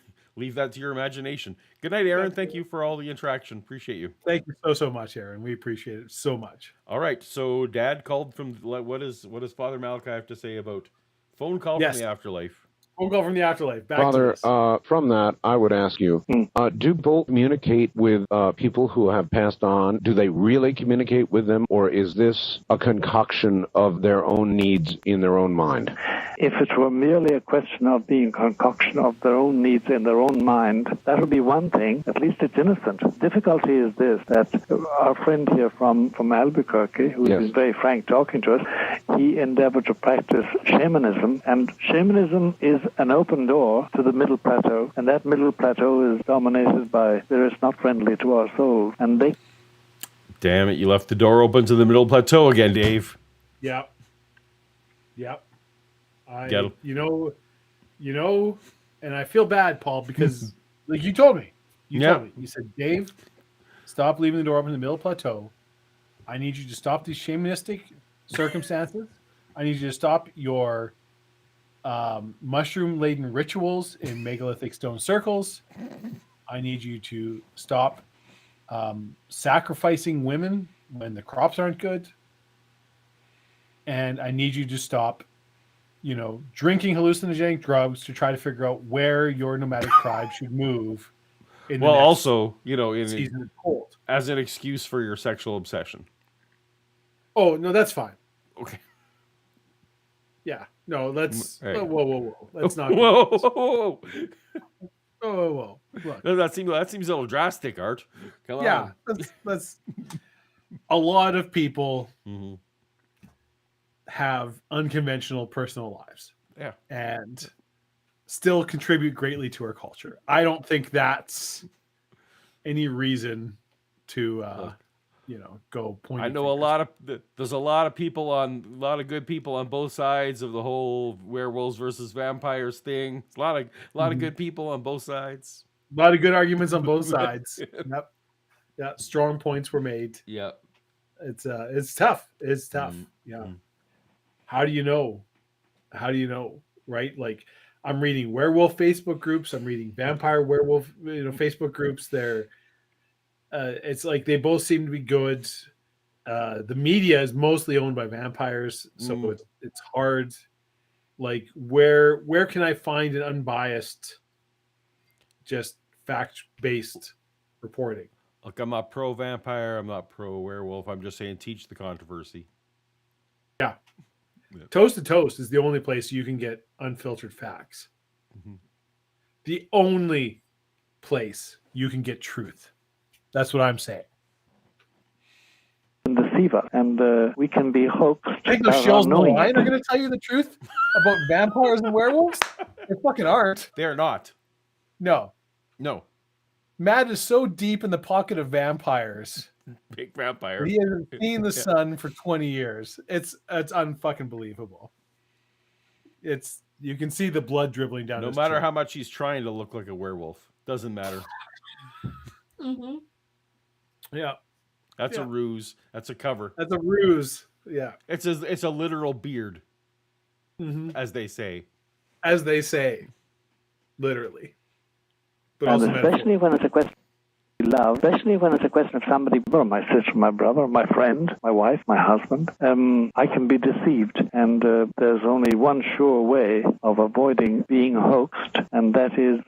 your imagination. Good night, Aaron. Thank you for all the interaction. Appreciate you. Thank you so much, Aaron. We appreciate it so much. All right. So Dad called from what does Father Malachi have to say about phone call from the afterlife? Phone call from the afterlife. Back Father, to this. from that, I would ask you, do people communicate with people who have passed on? Do they really communicate with them, or is this a concoction of their own needs in their own mind? If it were merely a question of being a concoction of their own needs in their own mind, that would be one thing. At least it's innocent. The difficulty is this, that our friend here from Albuquerque, who is very frank talking to us, he endeavored to practice shamanism, and shamanism is an open door to the middle plateau, and that middle plateau is dominated by spirits not friendly to our souls, and they... Damn it, you left the door open to the middle plateau again, Dave. Yep. Get 'em. You know, and I feel bad, Paul, because like you told me. You said, Dave, stop leaving the door open in the middle plateau. I need you to stop these shamanistic circumstances. I need you to stop your mushroom-laden rituals in megalithic stone circles. I need you to stop sacrificing women when the crops aren't good. And I need you to stop drinking hallucinogenic drugs to try to figure out where your nomadic tribe should move. Also, season of cold. As an excuse for your sexual obsession. Oh, no, that's fine. Okay. Yeah. No, let's... Hey. Whoa. Let's not... Whoa. Look. That seems a little drastic, Art. Come on. Yeah. Let's... A lot of people have unconventional personal lives. Yeah. And still contribute greatly to our culture. I don't think that's any reason to go point. I know there's a lot of good people on both sides of the whole werewolves versus vampires thing. A lot of good people on both sides. A lot of good arguments on both sides. Yep. Yeah, strong points were made. Yep. It's tough. It's tough. Yeah. How do you know? Right? Like, I'm reading werewolf Facebook groups. I'm reading vampire werewolf, Facebook groups. It's like they both seem to be good. The media is mostly owned by vampires, so it's hard. Like, where can I find an unbiased, just fact-based reporting? Look, I'm not pro vampire. I'm not pro werewolf. I'm just saying, teach the controversy. Yeah. Toast to Toast is the only place you can get unfiltered facts. The only place you can get truth. That's what I'm saying. And deceiver, and we can be hoaxed. I think those shills in the line are going to tell you the truth about vampires and werewolves. They fucking aren't. They're not. No. Matt is so deep in the pocket of vampires. Big vampire. He hasn't seen the sun for 20 years. It's unfucking believable. You can see the blood dribbling down. No matter how much he's trying to look like a werewolf, doesn't matter. Yeah, that's a ruse. That's a cover. That's a ruse. Yeah, it's a literal beard, as they say. As they say, literally. But and also especially when it's a question of love, especially when it's a question of somebody, or my sister, my brother, my friend, my wife, my husband, I can be deceived. And there's only one sure way of avoiding being hoaxed, and that is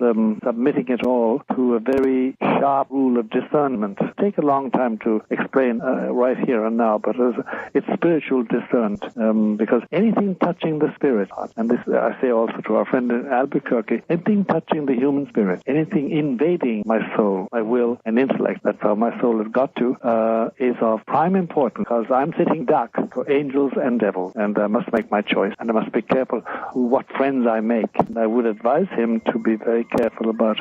submitting it all to a very sharp rule of discernment. Take a long time to explain right here and now, but it's spiritual discernment, because anything touching the spirit, and this I say also to our friend in Albuquerque, anything touching the human spirit, anything invading my soul, my will, and intellect, that's how my soul has got to, is of prime importance, because I'm sitting duck for angels and devils, and I must make my choice, and I must be careful what friends I make. And I would advise him to be very careful about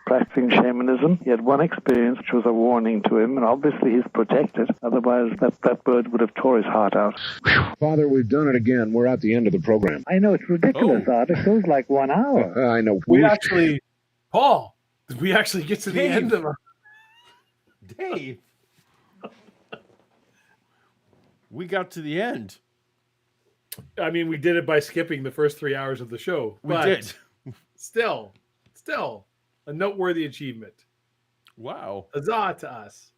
practicing shamanism. He had one experience which was a warning to him, and obviously he's protected, otherwise that bird would have tore his heart out. Father, we've done it again. We're at the end of the program. I know, it's ridiculous, Art. It goes like 1 hour. I know. We actually, Paul, we actually get to the end of it. Dave. We got to the end. I mean, we did it by skipping the first 3 hours of the show. We but did. Still, a noteworthy achievement. Wow. Huzzah to us.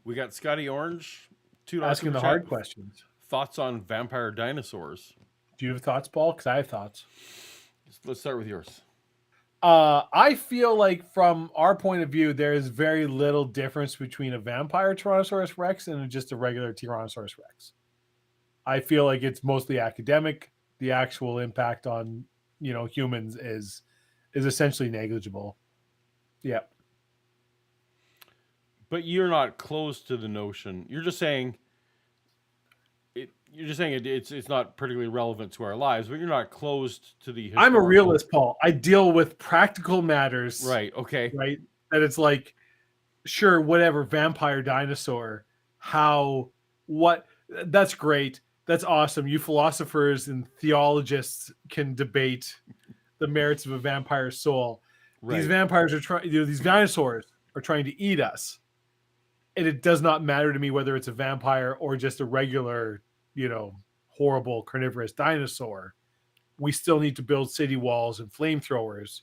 We got Scotty Orange. Asking the hard questions. Thoughts on vampire dinosaurs? Do you have thoughts, Paul? Because I have thoughts. Let's start with yours. I feel like from our point of view, there is very little difference between a vampire Tyrannosaurus Rex and just a regular Tyrannosaurus Rex. I feel like it's mostly academic. The actual impact on, humans is essentially negligible. Yeah. But you're not close to the notion. You're just saying it's not particularly relevant to our lives, but you're not closed to the I'm a realist, Paul. I deal with practical matters. Right, okay. Right? That it's like, sure, whatever, vampire dinosaur, that's great. That's awesome. You philosophers and theologists can debate the merits of a vampire soul. Right. These vampires are trying, these dinosaurs are trying to eat us. And it does not matter to me whether it's a vampire or just a regular, horrible carnivorous dinosaur. We still need to build city walls and flamethrowers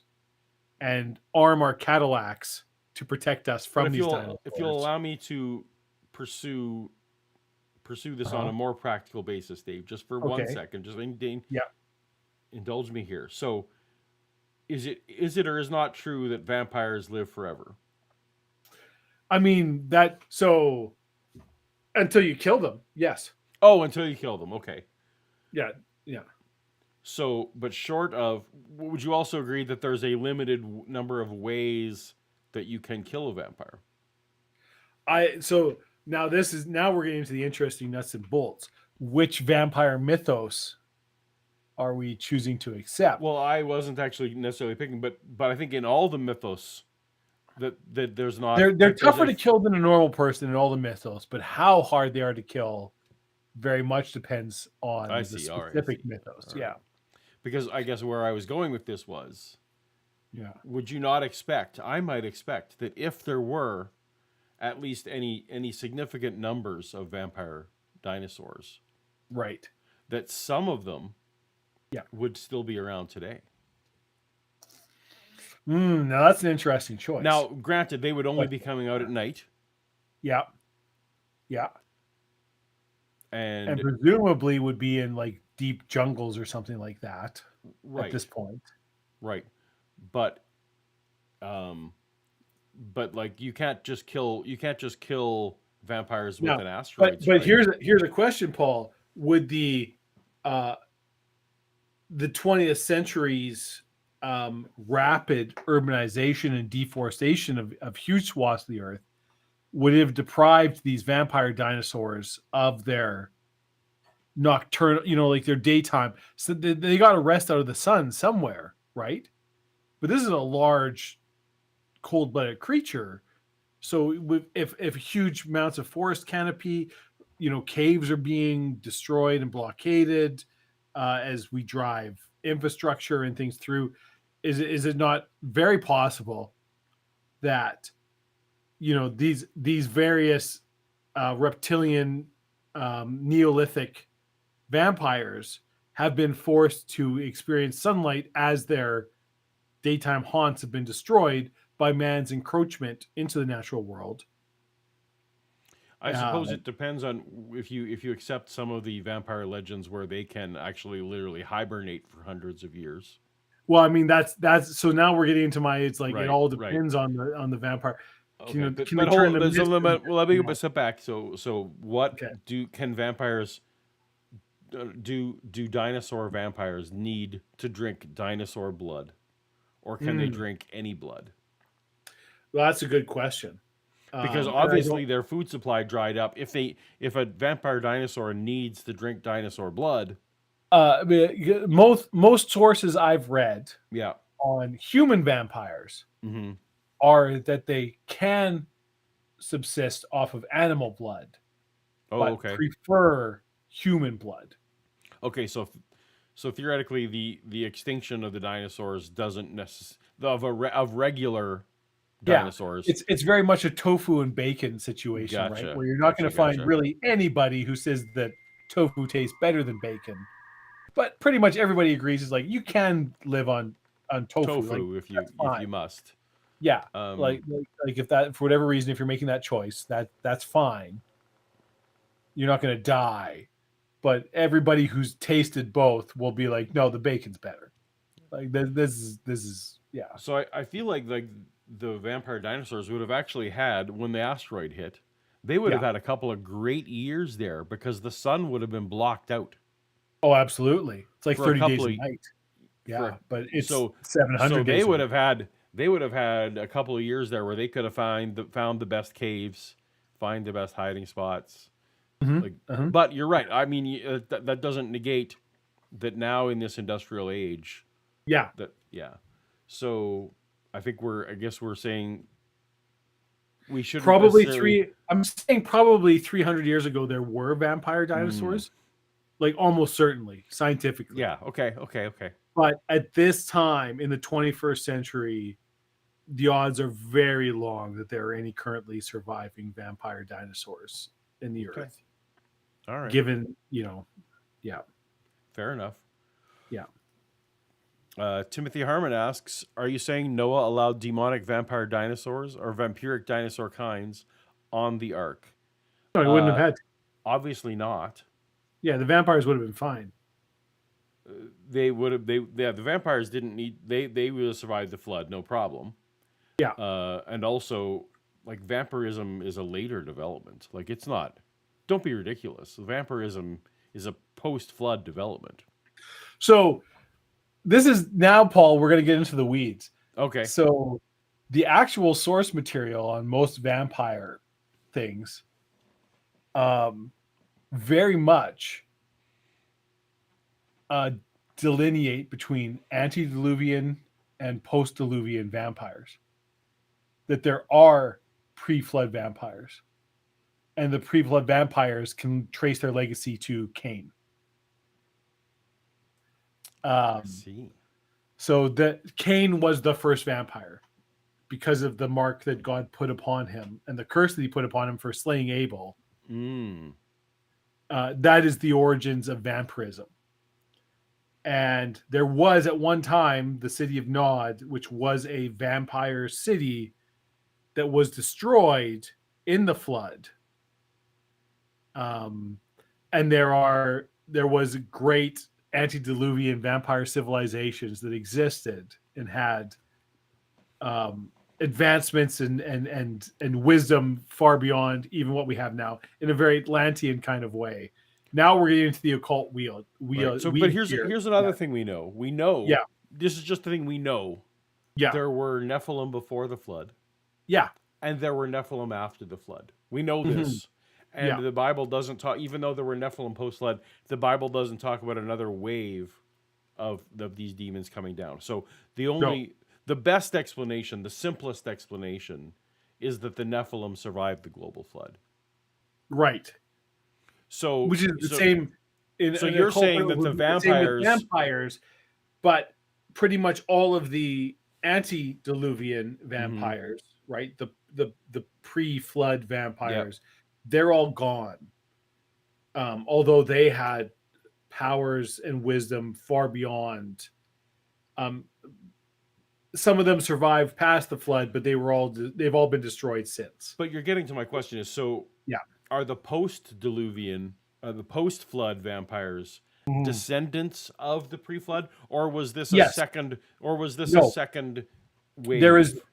and arm our Cadillacs to protect us from these dinosaurs. If you'll allow me to pursue this on a more practical basis, Dave, just for 1 second, just indulge me here. So is it or is not true that vampires live forever? I mean, until you kill them, yes. Oh, until you kill them. Okay. Yeah. So, but short of, would you also agree that there's a limited number of ways that you can kill a vampire? Now we're getting into the interesting nuts and bolts. Which vampire mythos are we choosing to accept? Well, I wasn't actually necessarily picking, but I think in all the mythos that there's not. They're tougher to kill than a normal person in all the mythos, but how hard they are to kill very much depends on the specific mythos. Yeah. Because I guess where I was going with this was, would you not expect? I might expect that if there were at least any significant numbers of vampire dinosaurs, right, that some of them, would still be around today. Now that's an interesting choice. Now, granted, they would only be coming out at night. Yeah. And presumably would be in like deep jungles or something like that. Right. At this point. Right. But like you can't just kill vampires with an asteroid. But here's a question, Paul. Would the 20th century's rapid urbanization and deforestation of huge swaths of the earth would have deprived these vampire dinosaurs of their nocturnal, like their daytime. So they got to rest out of the sun somewhere, right? But this is a large, cold-blooded creature. So if huge amounts of forest canopy, caves are being destroyed and blockaded as we drive infrastructure and things through, is it not very possible that these various reptilian Neolithic vampires have been forced to experience sunlight as their daytime haunts have been destroyed by man's encroachment into the natural world? I suppose it depends on if you accept some of the vampire legends where they can actually literally hibernate for hundreds of years. Well, I mean that's so now we're getting into it all depends on the vampire. Okay, let me go a step back. So what can vampires do dinosaur vampires need to drink dinosaur blood, or can they drink any blood? Well, that's a good question. Because obviously their food supply dried up. If a vampire dinosaur needs to drink dinosaur blood, most sources I've read, yeah, on human vampires mm-hmm. are that they can subsist off of animal blood, but okay, prefer human blood. Okay, so theoretically, the extinction of the dinosaurs doesn't of regular dinosaurs. Yeah, it's very much a tofu and bacon situation, Gotcha. right? Where you're not going to find really anybody who says that tofu tastes better than bacon, but pretty much everybody agrees is like you can live on tofu like, if you must. Yeah, like if that for whatever reason, if you're making that choice, that's fine. You're not going to die, but everybody who's tasted both will be like, no, the bacon's better. Like this is yeah. So I feel like the vampire dinosaurs would have actually had, when the asteroid hit, they would have had a couple of great years there because the sun would have been blocked out. Oh, absolutely. It's like 30 days a night. Yeah, but it's 700 so days. They would have had a couple of years there where they could have found the best caves, find the best hiding spots. Mm-hmm. But you're right. I mean, that doesn't negate that now in this industrial age. Yeah. So I think we're saying we should I'm saying probably 300 years ago there were vampire dinosaurs, like almost certainly scientifically. Yeah. Okay. But at this time in the 21st century, the odds are very long that there are any currently surviving vampire dinosaurs in the earth. All right. Given, Fair enough. Yeah. Timothy Harmon asks, are you saying Noah allowed demonic vampire dinosaurs or vampiric dinosaur kinds on the ark? No, he wouldn't have had to. Obviously not. Yeah, the vampires would have been fine. The vampires didn't need, they would have survived the flood, no problem. Yeah. And also, like, vampirism is a later development. Like, it's not, don't be ridiculous. Vampirism is a post-flood development. So, this is now, Paul, we're going to get into the weeds. Okay. So, the actual source material on most vampire things very much delineate between antediluvian and post-diluvian vampires. That there are pre-flood vampires. And the pre-flood vampires can trace their legacy to Cain. So that Cain was the first vampire because of the mark that God put upon him and the curse that he put upon him for slaying Abel. That is the origins of vampirism. And there was at one time the city of Nod, which was a vampire city that was destroyed in the flood. And there was great antediluvian vampire civilizations that existed and had advancements and wisdom far beyond even what we have now in a very Atlantean kind of way. Now we're getting into the occult wheel. Right. But here's another thing we know. We know. Yeah. This is just the thing we know. Yeah. There were Nephilim before the flood. Yeah. And there were Nephilim after the flood. We know this. And the Bible doesn't talk, even though there were Nephilim post-flood, the Bible doesn't talk about another wave of these demons coming down. So the best explanation, the simplest explanation, is that the Nephilim survived the global flood. Right. So, which is the same. So you're saying that the vampires, but pretty much all of the antediluvian vampires, right? The pre-flood vampires, they're all gone. Although they had powers and wisdom far beyond. Some of them survived past the flood, but they've all been destroyed since. But you're getting to my question is, are the post-diluvian, the post-flood vampires descendants of the pre-flood, or was this a second wave?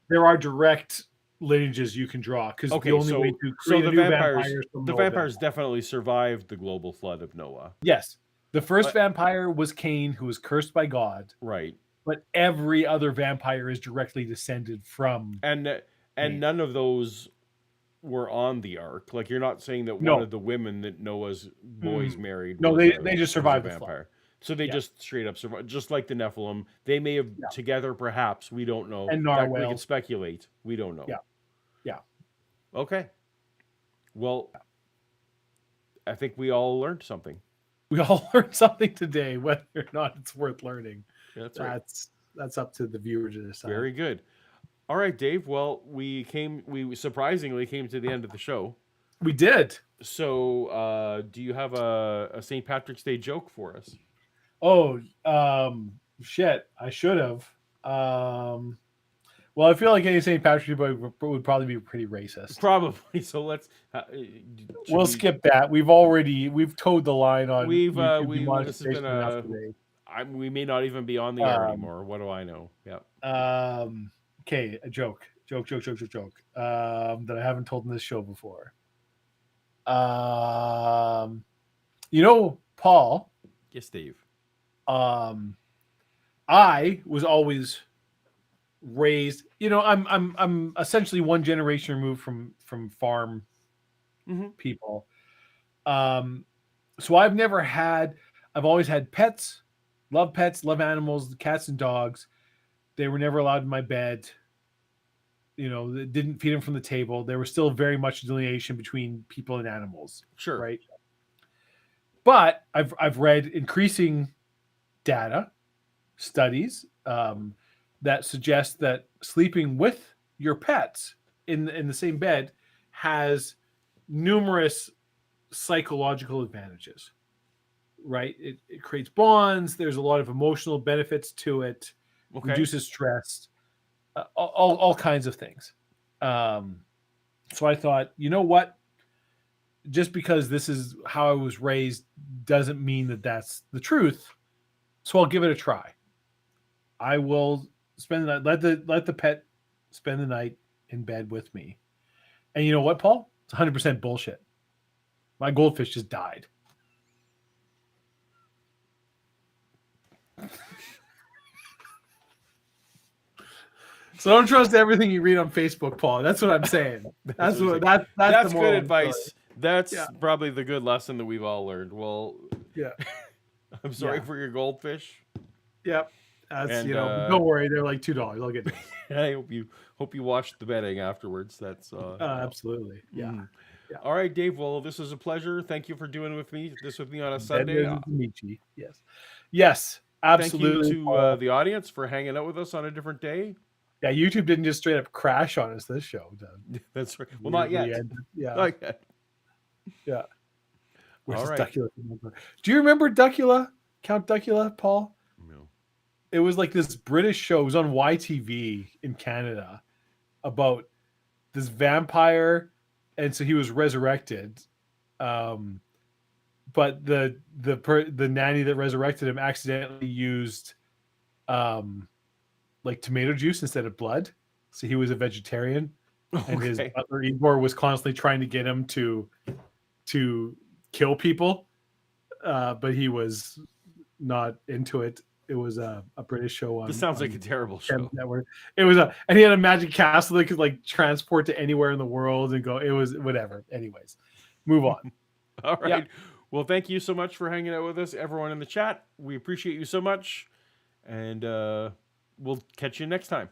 There are direct lineages you can draw because the only way to create a new vampire is from the vampires definitely survived the global flood of Noah. Yes, the first vampire was Cain, who was cursed by God. Right. But every other vampire is directly descended from. And And none of those were on the ark. Like, you're not saying that No. one of the women that Noah's boys married No, was they just survived was the a flood. vampire. So they just straight up survived, just like the Nephilim. They may have together, perhaps. We don't know. And We can narwhals. speculate. We don't know. Yeah. Okay. Well, I think we all learned something. We all learned something today, whether or not it's worth learning. That's right. That's up to the viewer to decide. Very good. All right, Dave. Well, we surprisingly came to the end of the show. We did. So, do you have a St. Patrick's Day joke for us? Oh, shit! I should have. Well, I feel like any St. Patrick's Day would probably be pretty racist. Probably. So let's. We'll skip that. We've towed the line on. This has been demonetization enough today. we may not even be on the air anymore. What do I know? Yeah. Okay, a joke. That I haven't told in this show before. Paul. Yes, Dave. I was always raised. I'm essentially one generation removed from farm people. So I've always had pets, love animals, cats and dogs. They were never allowed in my bed. Didn't feed them from the table. There was still very much delineation between people and animals. Sure. Right. But I've read increasing data, studies that suggest that sleeping with your pets in the same bed has numerous psychological advantages. Right. It creates bonds. There's a lot of emotional benefits to it. Okay. Reduces stress. All kinds of things. So I thought, you know what? Just because this is how I was raised doesn't mean that that's the truth. So I'll give it a try. I will spend the night, let the pet spend the night in bed with me. And you know what, Paul? It's 100% bullshit. My goldfish just died. So don't trust everything you read on Facebook, Paul. That's what I'm saying. That's good advice. That's probably the good lesson that we've all learned. Well, yeah. I'm sorry for your goldfish. Yep. Don't worry, they're like $2. I'll get it. I hope you watched the betting afterwards. That's absolutely. Yeah. Yeah. All right, Dave. Well, this was a pleasure. Thank you for doing this with me on a Sunday. Yes, absolutely. Thank you to the audience for hanging out with us on a different day. Yeah, YouTube didn't just straight up crash on us this show. That's right. Well, not yet. Yeah. Not yet. Yeah. All right. Duckula? Do you remember Duckula? Count Duckula, Paul? No. It was like this British show. It was on YTV in Canada about this vampire, and so he was resurrected. But the nanny that resurrected him accidentally used like tomato juice instead of blood, so he was a vegetarian. Okay. And his butler Igor was constantly trying to get him to kill people, but he was not into it. It was a British show on. This sounds like a terrible show. Network. It was and he had a magic castle that could like transport to anywhere in the world and go. It was whatever. Anyways, move on. All right. Yeah. Well, thank you so much for hanging out with us, everyone in the chat. We appreciate you so much, and we'll catch you next time.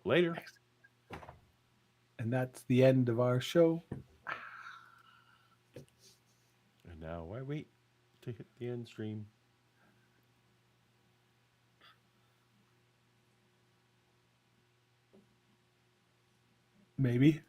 Later. And that's the end of our show. And now I wait to hit the end stream. Maybe.